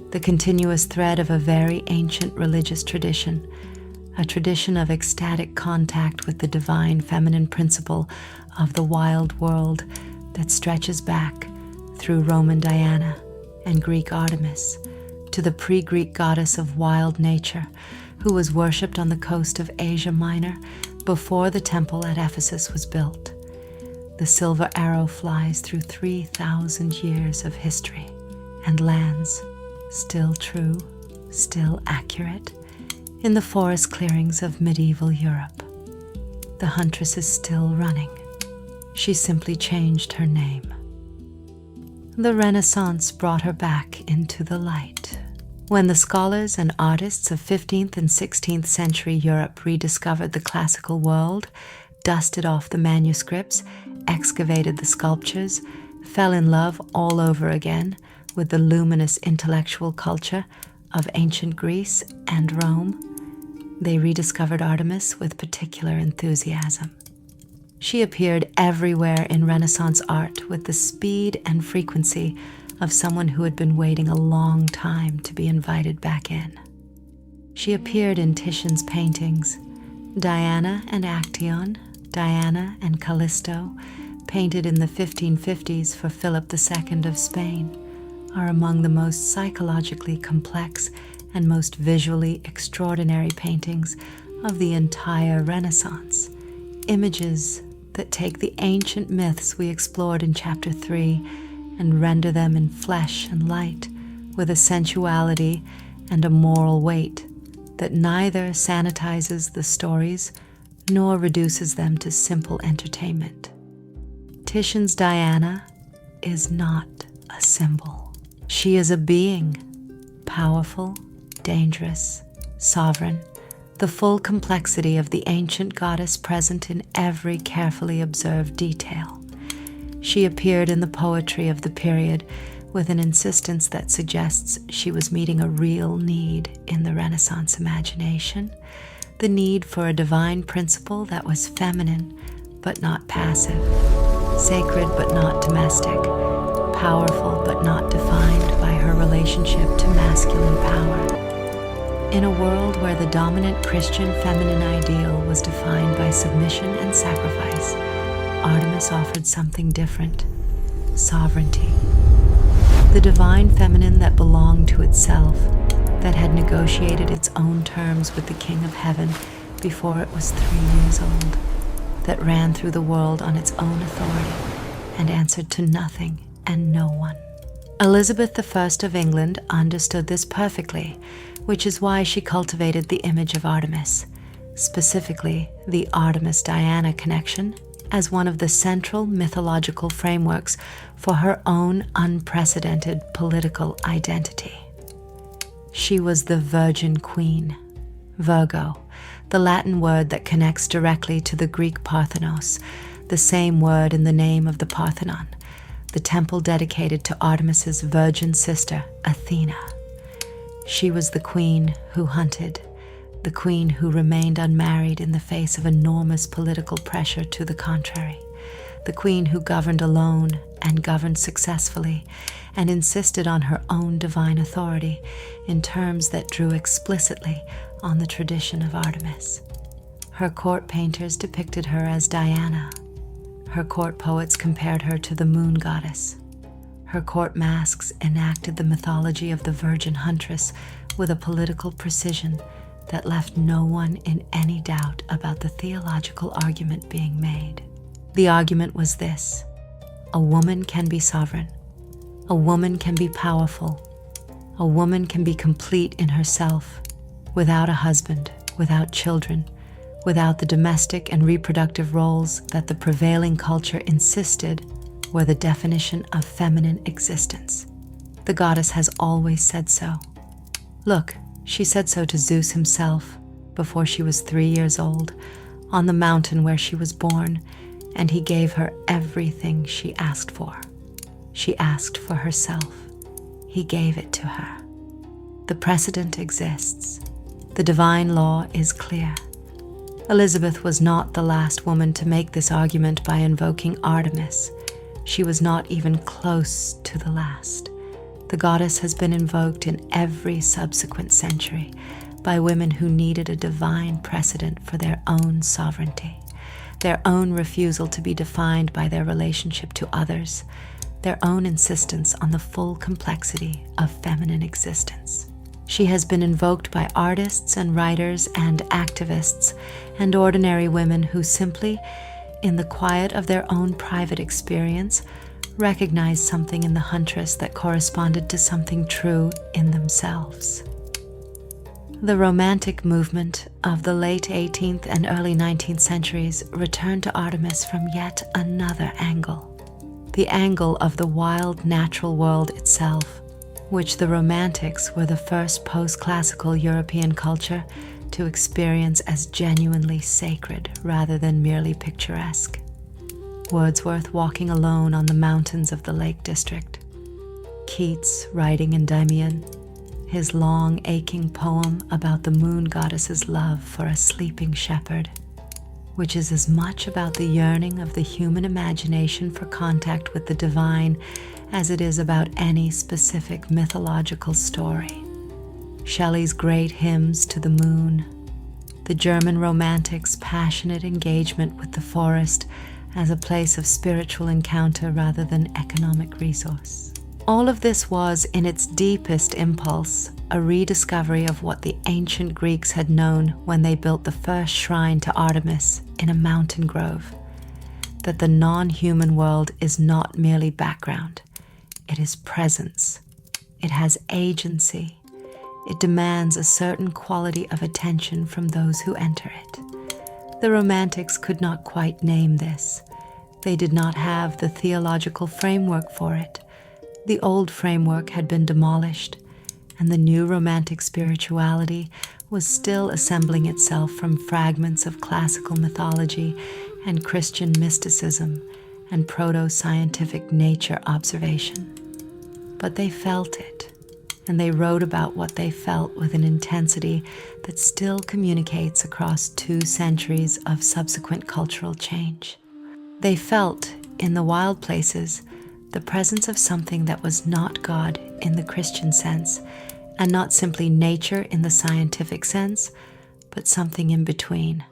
the continuous thread of a very ancient religious tradition, a tradition of ecstatic contact with the divine feminine principle of the wild world that stretches back through Roman Diana and Greek Artemis to the pre-Greek goddess of wild nature who was worshipped on the coast of Asia Minor before the temple at Ephesus was built. The silver arrow flies through 3,000 years of history and lands, still true, still accurate, in the forest clearings of medieval Europe. The huntress is still running. She simply changed her name. The Renaissance brought her back into the light. When the scholars and artists of 15th and 16th century Europe rediscovered the classical world, dusted off the manuscripts, excavated the sculptures, fell in love all over again with the luminous intellectual culture of ancient Greece and Rome, they rediscovered Artemis with particular enthusiasm. She appeared everywhere in Renaissance art with the speed and frequency of someone who had been waiting a long time to be invited back in. She appeared in Titian's paintings. Diana and Actaeon, Diana and Callisto, painted in the 1550s for Philip II of Spain, are among the most psychologically complex and most visually extraordinary paintings of the entire Renaissance. Images that take the ancient myths we explored in Chapter 3 and render them in flesh and light with a sensuality and a moral weight that neither sanitizes the stories nor reduces them to simple entertainment. Titian's Diana is not a symbol. She is a being, powerful, dangerous, sovereign, the full complexity of the ancient goddess present in every carefully observed detail. She appeared in the poetry of the period with an insistence that suggests she was meeting a real need in the Renaissance imagination, the need for a divine principle that was feminine but not passive, sacred but not domestic, powerful but not defined by her relationship to masculine power. In a world where the dominant Christian feminine ideal was defined by submission and sacrifice, Artemis offered something different: sovereignty. The divine feminine that belonged to itself, that had negotiated its own terms with the King of Heaven before it was 3 years old, that ran through the world on its own authority and answered to nothing and no one. Elizabeth I of England understood this perfectly, which is why she cultivated the image of Artemis, specifically the Artemis-Diana connection, as one of the central mythological frameworks for her own unprecedented political identity. She was the Virgin Queen, Virgo, the Latin word that connects directly to the Greek Parthenos, the same word in the name of the Parthenon, the temple dedicated to Artemis's virgin sister, Athena. She was the queen who hunted, the queen who remained unmarried in the face of enormous political pressure to the contrary, the queen who governed alone and governed successfully and insisted on her own divine authority in terms that drew explicitly on the tradition of Artemis. Her court painters depicted her as Diana. Her court poets compared her to the moon goddess. Her court masks enacted the mythology of the virgin huntress with a political precision that left no one in any doubt about the theological argument being made. The argument was this: a woman can be sovereign, a woman can be powerful, a woman can be complete in herself, without a husband, without children, without the domestic and reproductive roles that the prevailing culture insisted were the definition of feminine existence. The goddess has always said so. Look, she said so to Zeus himself before she was 3 years old, on the mountain where she was born, and he gave her everything she asked for. She asked for herself. He gave it to her. The precedent exists. The divine law is clear. Elizabeth was not the last woman to make this argument by invoking Artemis. She was not even close to the last. The goddess has been invoked in every subsequent century by women who needed a divine precedent for their own sovereignty, their own refusal to be defined by their relationship to others, their own insistence on the full complexity of feminine existence. She has been invoked by artists and writers and activists and ordinary women who simply, in the quiet of their own private experience, recognized something in the huntress that corresponded to something true in themselves. The Romantic movement of the late 18th and early 19th centuries returned to Artemis from yet another angle, the angle of the wild natural world itself, which the Romantics were the first post-classical European culture to experience as genuinely sacred rather than merely picturesque. Wordsworth walking alone on the mountains of the Lake District, Keats writing Endymion, his long, aching poem about the moon goddess's love for a sleeping shepherd, which is as much about the yearning of the human imagination for contact with the divine as it is about any specific mythological story. Shelley's great hymns to the moon, the German Romantics' passionate engagement with the forest as a place of spiritual encounter rather than economic resource. All of this was, in its deepest impulse, a rediscovery of what the ancient Greeks had known when they built the first shrine to Artemis in a mountain grove, that the non-human world is not merely background. It is presence. It has agency. It demands a certain quality of attention from those who enter it. The Romantics could not quite name this. They did not have the theological framework for it. The old framework had been demolished, and the new Romantic spirituality was still assembling itself from fragments of classical mythology and Christian mysticism and proto-scientific nature observation. But they felt it, and they wrote about what they felt with an intensity that still communicates across 2 centuries of subsequent cultural change. They felt, in the wild places, the presence of something that was not God in the Christian sense, and not simply nature in the scientific sense, but something in between,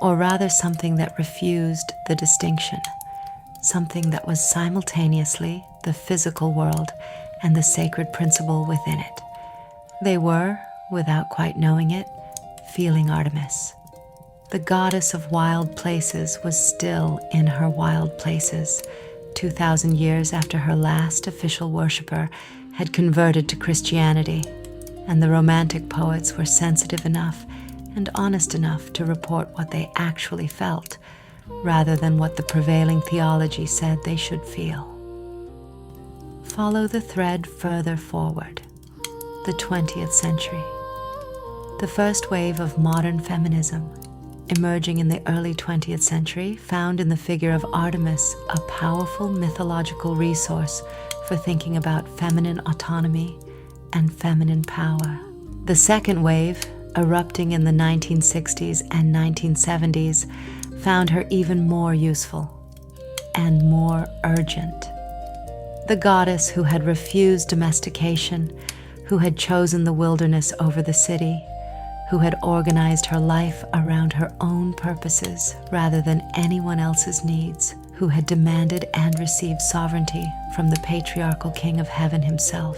or rather something that refused the distinction, something that was simultaneously the physical world and the sacred principle within it. They were, without quite knowing it, feeling Artemis. The goddess of wild places was still in her wild places, 2,000 years after her last official worshipper had converted to Christianity, and the Romantic poets were sensitive enough and honest enough to report what they actually felt, rather than what the prevailing theology said they should feel. Follow the thread further forward, the 20th century. The first wave of modern feminism, emerging in the early 20th century, found in the figure of Artemis a powerful mythological resource for thinking about feminine autonomy and feminine power. The second wave, erupting in the 1960s and 1970s, found her even more useful and more urgent. The goddess who had refused domestication, who had chosen the wilderness over the city, who had organized her life around her own purposes rather than anyone else's needs, who had demanded and received sovereignty from the patriarchal king of heaven himself.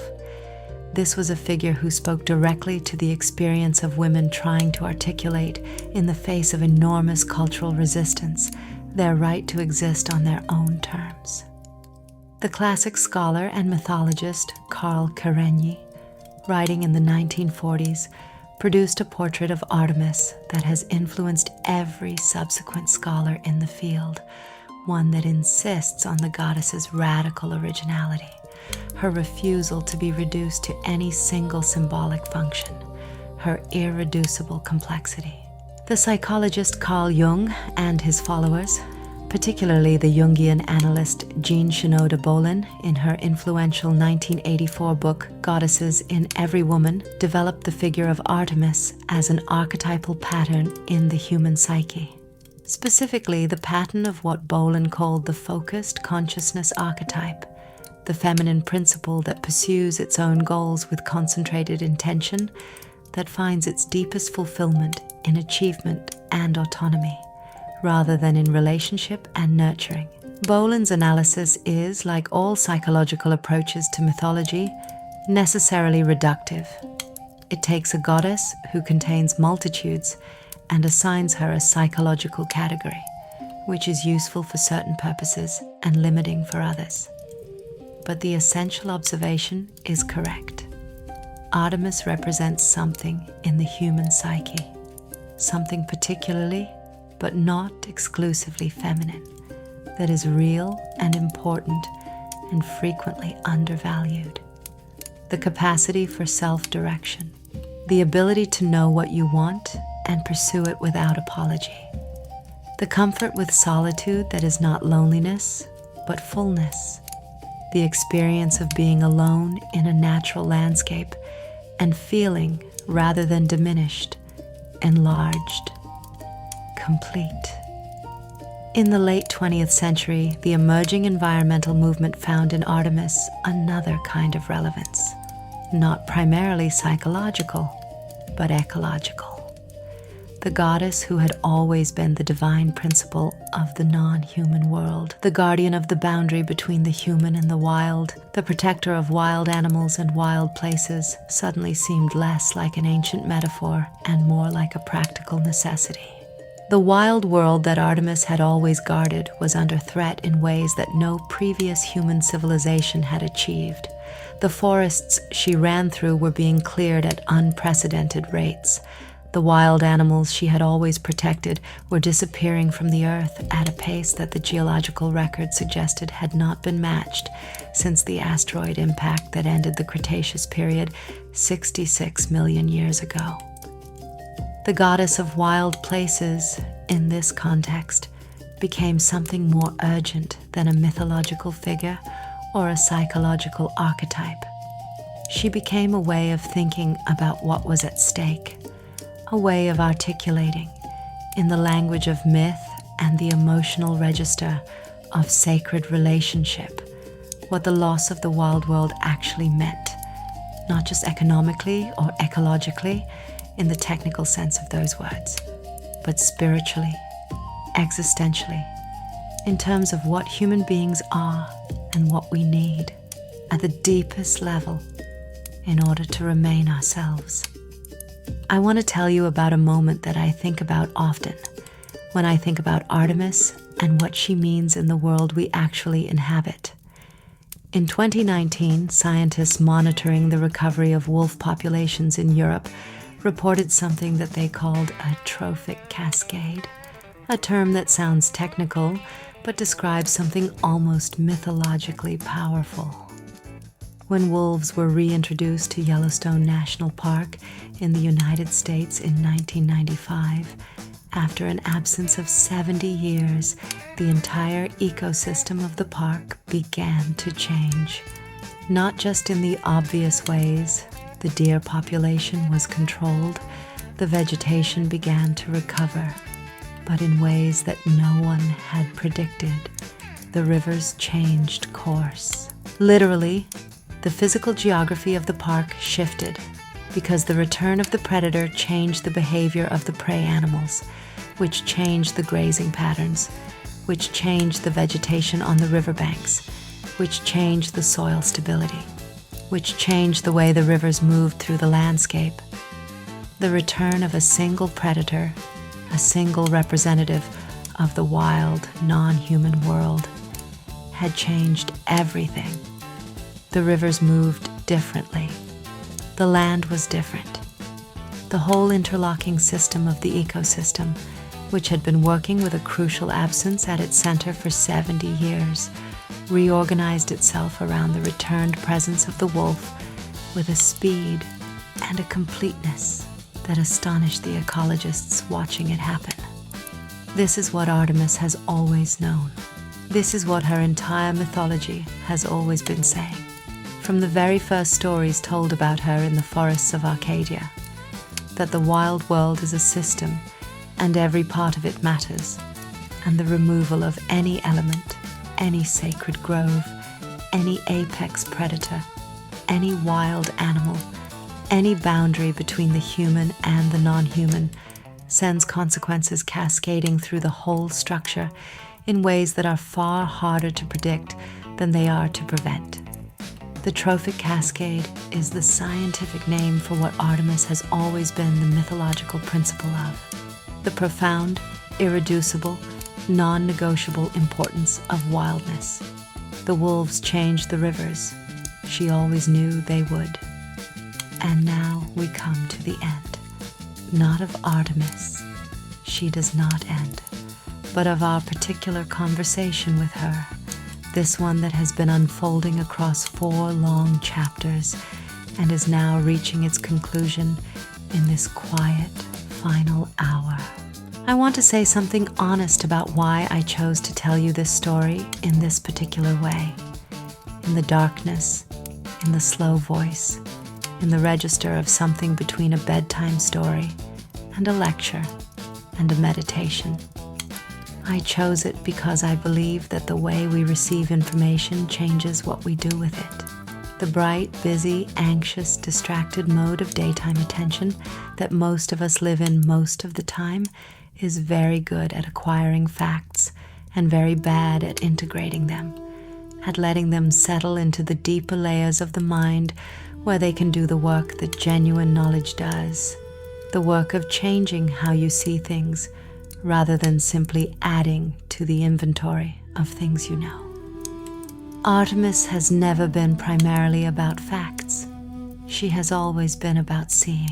This was a figure who spoke directly to the experience of women trying to articulate, in the face of enormous cultural resistance, their right to exist on their own terms. The classic scholar and mythologist Carl Karenyi, writing in the 1940s, produced a portrait of Artemis that has influenced every subsequent scholar in the field, one that insists on the goddess's radical originality, her refusal to be reduced to any single symbolic function, her irreducible complexity. The psychologist Carl Jung and his followers, particularly the Jungian analyst Jean Shinoda Bolen, in her influential 1984 book Goddesses in Every Woman, developed the figure of Artemis as an archetypal pattern in the human psyche. Specifically, the pattern of what Bolen called the focused consciousness archetype, the feminine principle that pursues its own goals with concentrated intention, that finds its deepest fulfillment in achievement and autonomy, rather than in relationship and nurturing. Bolen's analysis is, like all psychological approaches to mythology, necessarily reductive. It takes a goddess who contains multitudes and assigns her a psychological category, which is useful for certain purposes and limiting for others. But the essential observation is correct. Artemis represents something in the human psyche, something particularly, but not exclusively feminine, that is real and important and frequently undervalued. The capacity for self-direction, the ability to know what you want and pursue it without apology. The comfort with solitude that is not loneliness, but fullness. The experience of being alone in a natural landscape and feeling, rather than diminished, enlarged, complete. In the late 20th century, the emerging environmental movement found in Artemis another kind of relevance, not primarily psychological, but ecological. The goddess who had always been the divine principle of the non-human world, the guardian of the boundary between the human and the wild, the protector of wild animals and wild places, suddenly seemed less like an ancient metaphor and more like a practical necessity. The wild world that Artemis had always guarded was under threat in ways that no previous human civilization had achieved. The forests she ran through were being cleared at unprecedented rates. The wild animals she had always protected were disappearing from the earth at a pace that the geological record suggested had not been matched since the asteroid impact that ended the Cretaceous period 66 million years ago. The goddess of wild places, in this context, became something more urgent than a mythological figure or a psychological archetype. She became a way of thinking about what was at stake, a way of articulating, in the language of myth and the emotional register of sacred relationship, what the loss of the wild world actually meant, not just economically or ecologically in the technical sense of those words, but spiritually, existentially, in terms of what human beings are and what we need at the deepest level in order to remain ourselves. I want to tell you about a moment that I think about often when I think about Artemis and what she means in the world we actually inhabit. In 2019, scientists monitoring the recovery of wolf populations in Europe reported something that they called a trophic cascade, a term that sounds technical but describes something almost mythologically powerful. When wolves were reintroduced to Yellowstone National Park in the United States in 1995, after an absence of 70 years, the entire ecosystem of the park began to change. Not just in the obvious ways. The deer population was controlled, the vegetation began to recover, but in ways that no one had predicted. The rivers changed course. Literally, the physical geography of the park shifted because the return of the predator changed the behavior of the prey animals, which changed the grazing patterns, which changed the vegetation on the riverbanks, which changed the soil stability, which changed the way the rivers moved through the landscape. The return of a single predator, a single representative of the wild, non-human world, had changed everything. The rivers moved differently. The land was different. The whole interlocking system of the ecosystem, which had been working with a crucial absence at its center for 70 years, reorganized itself around the returned presence of the wolf with a speed and a completeness that astonished the ecologists watching it happen. This is what Artemis has always known. This is what her entire mythology has always been saying. From the very first stories told about her in the forests of Arcadia, that the wild world is a system and every part of it matters, and the removal of any element, any sacred grove, any apex predator, any wild animal, any boundary between the human and the non-human sends consequences cascading through the whole structure in ways that are far harder to predict than they are to prevent. The trophic cascade is the scientific name for what Artemis has always been the mythological principle of. The profound, irreducible, non-negotiable importance of wildness. The wolves changed the rivers. She always knew they would. And now we come to the end. Not of Artemis. She does not end. But of our particular conversation with her. This one that has been unfolding across 4 long chapters and is now reaching its conclusion in this quiet, final hour. I want to say something honest about why I chose to tell you this story in this particular way. In the darkness, in the slow voice, in the register of something between a bedtime story and a lecture and a meditation. I chose it because I believe that the way we receive information changes what we do with it. The bright, busy, anxious, distracted mode of daytime attention that most of us live in most of the time is very good at acquiring facts and very bad at integrating them, at letting them settle into the deeper layers of the mind where they can do the work that genuine knowledge does, the work of changing how you see things rather than simply adding to the inventory of things you know. Artemis has never been primarily about facts. She has always been about seeing,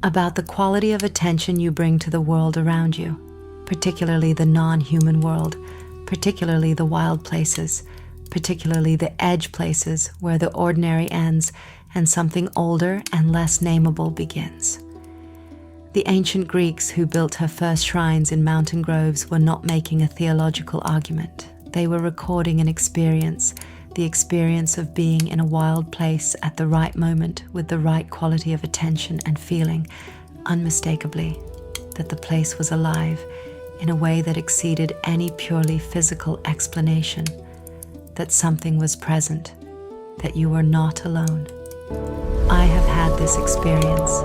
about the quality of attention you bring to the world around you, particularly the non-human world, particularly the wild places, particularly the edge places where the ordinary ends and something older and less nameable begins. The ancient Greeks who built her first shrines in mountain groves were not making a theological argument. They were recording an experience, the experience of being in a wild place at the right moment with the right quality of attention and feeling, unmistakably, that the place was alive in a way that exceeded any purely physical explanation, that something was present, that you were not alone, I have had this experience.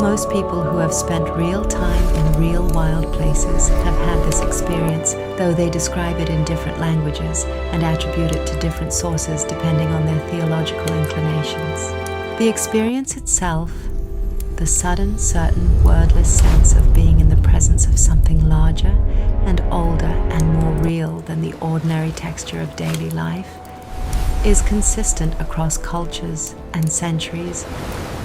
Most people who have spent real time in real wild places have had this experience, though they describe it in different languages and attribute it to different sources depending on their theological inclinations. The experience itself, the sudden, certain, wordless sense of being in the presence of something larger and older and more real than the ordinary texture of daily life, is consistent across cultures and centuries,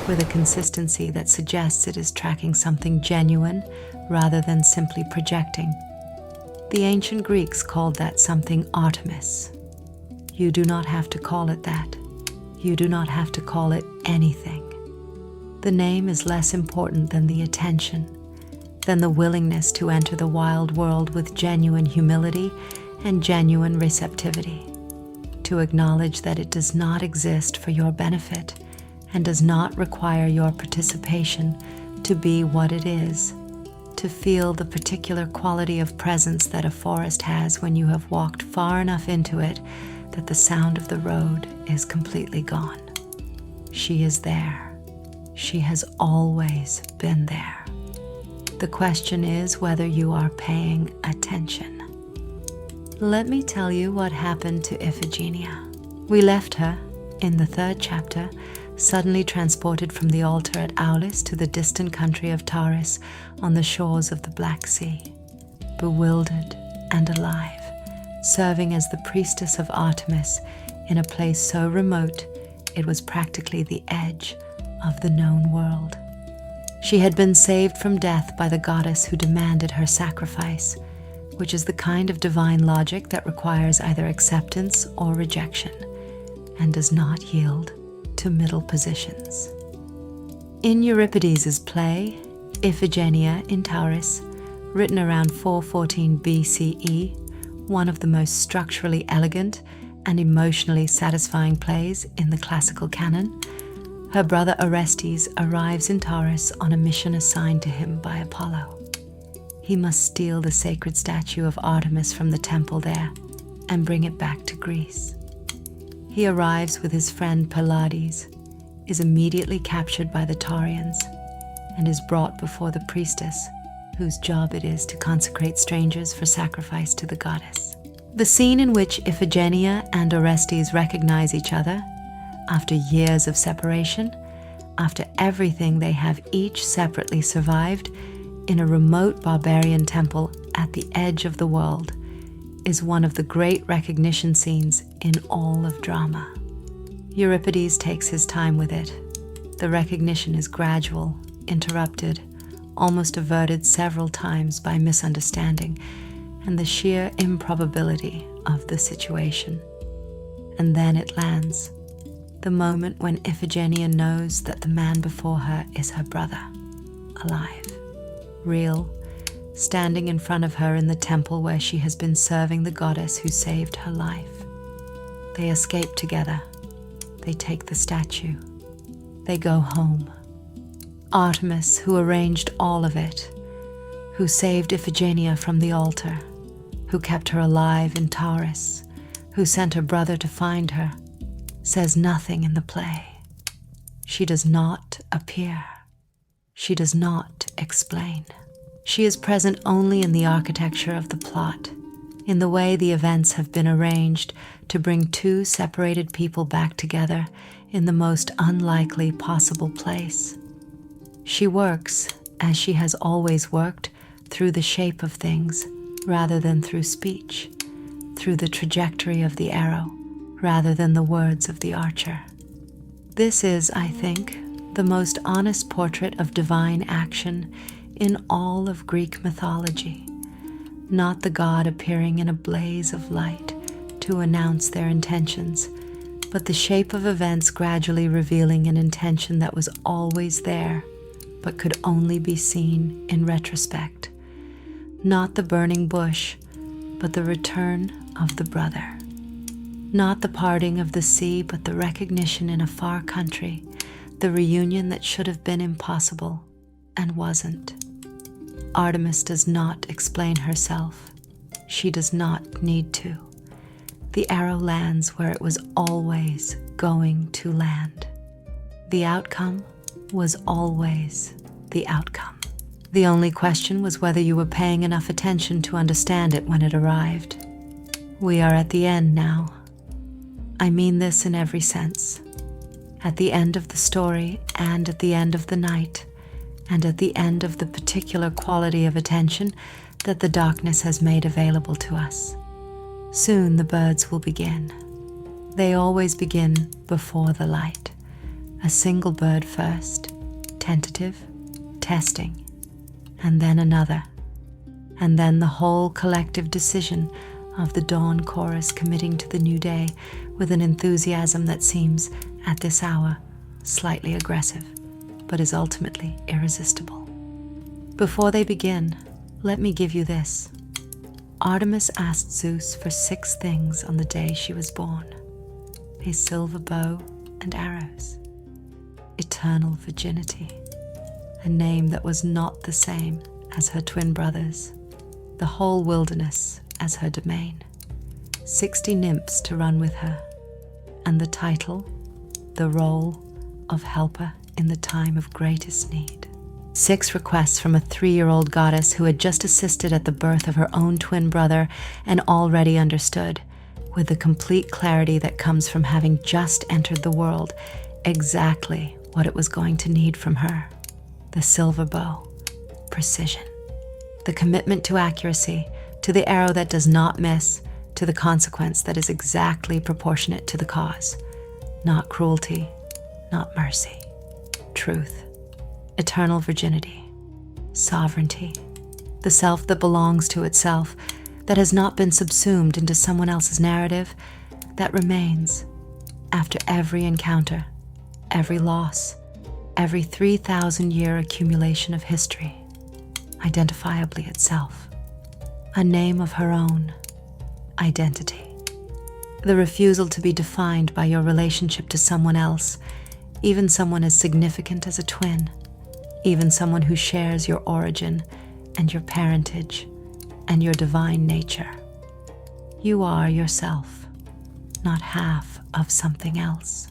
with a consistency that suggests it is tracking something genuine rather than simply projecting. The ancient Greeks called that something Artemis. You do not have to call it that. You do not have to call it anything. The name is less important than the attention, than the willingness to enter the wild world with genuine humility and genuine receptivity, to acknowledge that it does not exist for your benefit and does not require your participation to be what it is, to feel the particular quality of presence that a forest has when you have walked far enough into it that the sound of the road is completely gone. She is there. She has always been there. The question is whether you are paying attention. Let me tell you what happened to Iphigenia. We left her, in the 3rd chapter, suddenly transported from the altar at Aulis to the distant country of Taurus on the shores of the Black Sea, bewildered and alive, serving as the priestess of Artemis in a place so remote it was practically the edge of the known world. She had been saved from death by the goddess who demanded her sacrifice, which is the kind of divine logic that requires either acceptance or rejection, and does not yield to middle positions. In Euripides' play, Iphigenia in Taurus, written around 414 BCE, one of the most structurally elegant and emotionally satisfying plays in the classical canon, her brother Orestes arrives in Taurus on a mission assigned to him by Apollo. He must steal the sacred statue of Artemis from the temple there and bring it back to Greece. He arrives with his friend Pylades, is immediately captured by the Taurians, and is brought before the priestess, whose job it is to consecrate strangers for sacrifice to the goddess. The scene in which Iphigenia and Orestes recognize each other, after years of separation, after everything they have each separately survived, in a remote barbarian temple at the edge of the world, is one of the great recognition scenes in all of drama. Euripides takes his time with it. The recognition is gradual, interrupted, almost averted several times by misunderstanding and the sheer improbability of the situation. And then it lands, the moment when Iphigenia knows that the man before her is her brother, alive, real, standing in front of her in the temple where she has been serving the goddess who saved her life. They escape together. They take the statue. They go home. Artemis, who arranged all of it, who saved Iphigenia from the altar, who kept her alive in Taurus, who sent her brother to find her, says nothing in the play. She does not appear. She does not explain. She is present only in the architecture of the plot, in the way the events have been arranged to bring two separated people back together in the most unlikely possible place. She works, as she has always worked, through the shape of things rather than through speech, through the trajectory of the arrow rather than the words of the archer. This is, I think, the most honest portrait of divine action in all of Greek mythology, not the god appearing in a blaze of light to announce their intentions, but the shape of events gradually revealing an intention that was always there, but could only be seen in retrospect. Not the burning bush, but the return of the brother. Not the parting of the sea, but the recognition in a far country, the reunion that should have been impossible and wasn't. Artemis does not explain herself. She does not need to. The arrow lands where it was always going to land. The outcome was always the outcome. The only question was whether you were paying enough attention to understand it when it arrived. We are at the end now. I mean this in every sense. At the end of the story, and at the end of the night, and at the end of the particular quality of attention that the darkness has made available to us. Soon the birds will begin. They always begin before the light. A single bird first, tentative, testing, and then another, and then the whole collective decision of the dawn chorus committing to the new day with an enthusiasm that seems, at this hour, slightly aggressive, but is ultimately irresistible. Before they begin, let me give you this. Artemis asked Zeus for 6 things on the day she was born: a silver bow and arrows, eternal virginity, a name that was not the same as her twin brothers, the whole wilderness as her domain, 60 nymphs to run with her, and the title, the role of helper in the time of greatest need. 6 requests from a 3-year-old goddess who had just assisted at the birth of her own twin brother and already understood, with the complete clarity that comes from having just entered the world, exactly what it was going to need from her. The silver bow, precision, the commitment to accuracy, to the arrow that does not miss, to the consequence that is exactly proportionate to the cause. Not cruelty, not mercy. Truth, eternal virginity, sovereignty, the self that belongs to itself, that has not been subsumed into someone else's narrative, that remains after every encounter, every loss, every 3,000-year accumulation of history, identifiably itself, a name of her own, identity. The refusal to be defined by your relationship to someone else, even someone as significant as a twin, even someone who shares your origin and your parentage and your divine nature. You are yourself, not half of something else.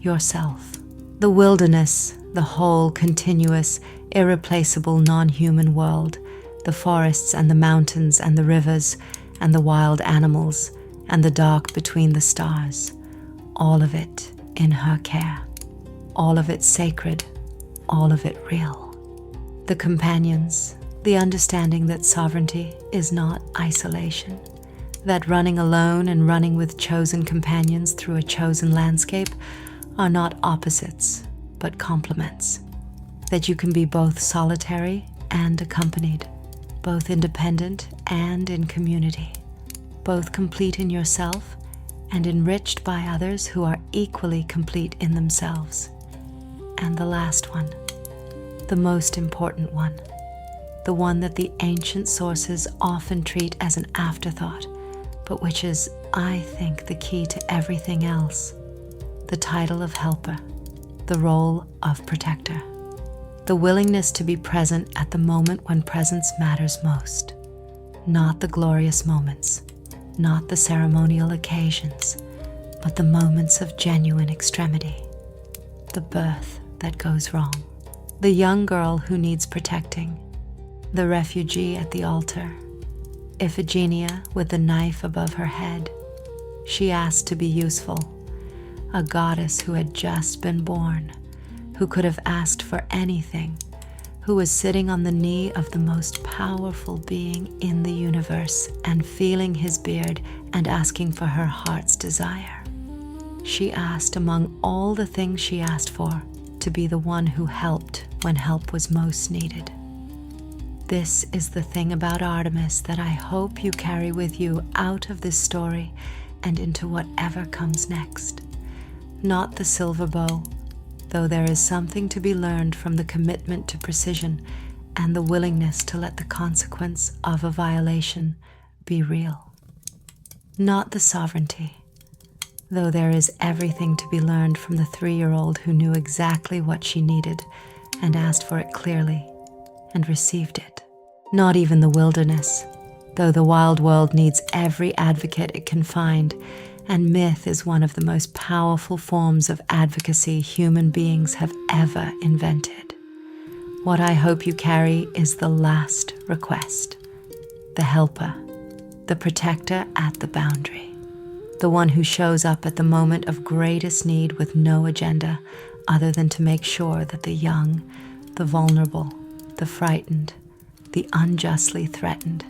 Yourself. The wilderness, the whole continuous, irreplaceable non-human world, the forests and the mountains and the rivers and the wild animals and the dark between the stars, all of it in her care, all of it sacred, all of it real. The companions, the understanding that sovereignty is not isolation, that running alone and running with chosen companions through a chosen landscape are not opposites, but complements, that you can be both solitary and accompanied, both independent and in community, both complete in yourself and enriched by others who are equally complete in themselves. And the last one, the most important one, the one that the ancient sources often treat as an afterthought, but which is, I think, the key to everything else, the title of helper, the role of protector, the willingness to be present at the moment when presence matters most, not the glorious moments, not the ceremonial occasions, but the moments of genuine extremity, the birth that goes wrong, the young girl who needs protecting, the refugee at the altar, Iphigenia with the knife above her head. She asked to be useful, a goddess who had just been born, who could have asked for anything, who was sitting on the knee of the most powerful being in the universe and feeling his beard and asking for her heart's desire. She asked, among all the things she asked for, to be the one who helped when help was most needed. This is the thing about Artemis that I hope you carry with you out of this story and into whatever comes next. Not the silver bow, though there is something to be learned from the commitment to precision and the willingness to let the consequence of a violation be real. Not the sovereignty, though there is everything to be learned from the 3-year-old who knew exactly what she needed and asked for it clearly and received it. Not even the wilderness, though the wild world needs every advocate it can find and myth is one of the most powerful forms of advocacy human beings have ever invented. What I hope you carry is the last request, the helper, the protector at the boundary, the one who shows up at the moment of greatest need with no agenda other than to make sure that the young, the vulnerable, the frightened, the unjustly threatened,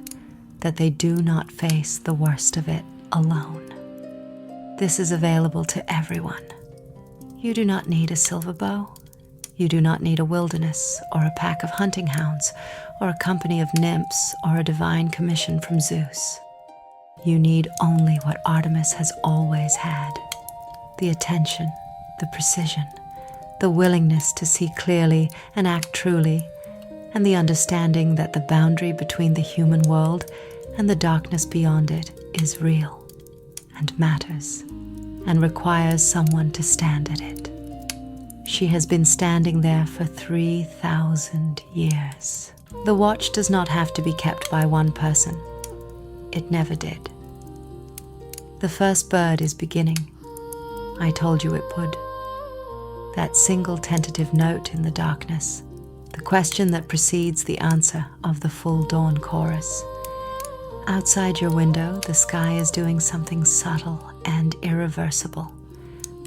that they do not face the worst of it alone. This is available to everyone. You do not need a silver bow. You do not need a wilderness or a pack of hunting hounds or a company of nymphs or a divine commission from Zeus. You need only what Artemis has always had: the attention, the precision, the willingness to see clearly and act truly, and the understanding that the boundary between the human world and the darkness beyond it is real and matters and requires someone to stand at it. She has been standing there for 3,000 years. The watch does not have to be kept by one person. It never did. The first bird is beginning. I told you it would. That single tentative note in the darkness, the question that precedes the answer of the full dawn chorus. Outside your window, the sky is doing something subtle and irreversible.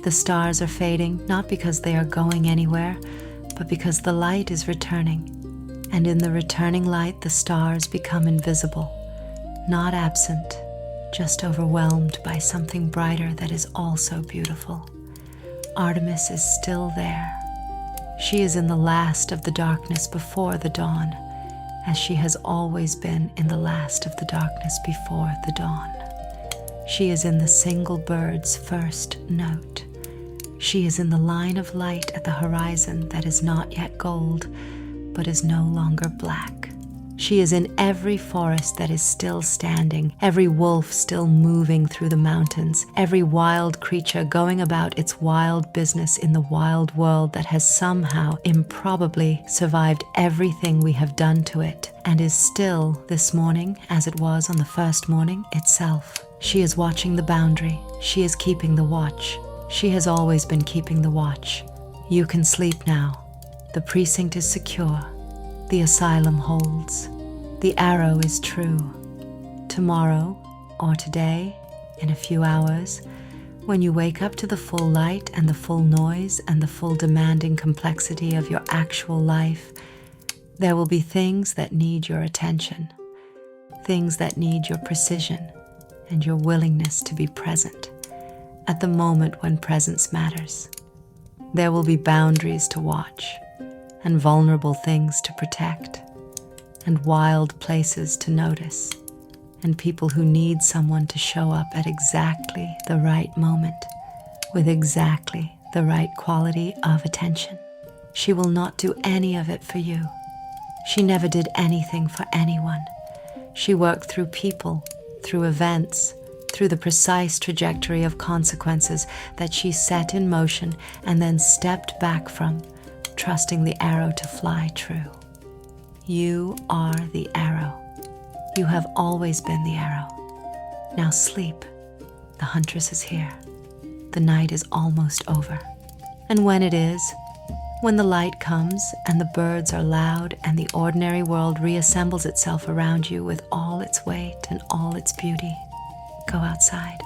The stars are fading, not because they are going anywhere, but because the light is returning. And in the returning light, the stars become invisible, not absent, just overwhelmed by something brighter that is also beautiful. Artemis is still there. She is in the last of the darkness before the dawn, as she has always been in the last of the darkness before the dawn. She is in the single bird's first note. She is in the line of light at the horizon that is not yet gold, but is no longer black. She is in every forest that is still standing, every wolf still moving through the mountains, every wild creature going about its wild business in the wild world that has somehow, improbably, survived everything we have done to it, and is still, this morning, as it was on the first morning, itself. She is watching the boundary. She is keeping the watch. She has always been keeping the watch. You can sleep now. The precinct is secure. The asylum holds. The arrow is true. Tomorrow, or today, in a few hours, when you wake up to the full light and the full noise and the full demanding complexity of your actual life, there will be things that need your attention, things that need your precision and your willingness to be present at the moment when presence matters. There will be boundaries to watch, and vulnerable things to protect, and wild places to notice, and people who need someone to show up at exactly the right moment, with exactly the right quality of attention. She will not do any of it for you. She never did anything for anyone. She worked through people, through events, through the precise trajectory of consequences that she set in motion and then stepped back from, trusting the arrow to fly true. You are the arrow. You have always been the arrow. Now sleep. The huntress is here. The night is almost over. And when it is, when the light comes and the birds are loud and the ordinary world reassembles itself around you with all its weight and all its beauty, go outside.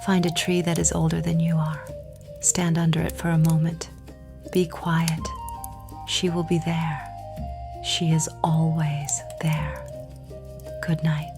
Find a tree that is older than you are. Stand under it for a moment. Be quiet. She will be there. She is always there. Good night.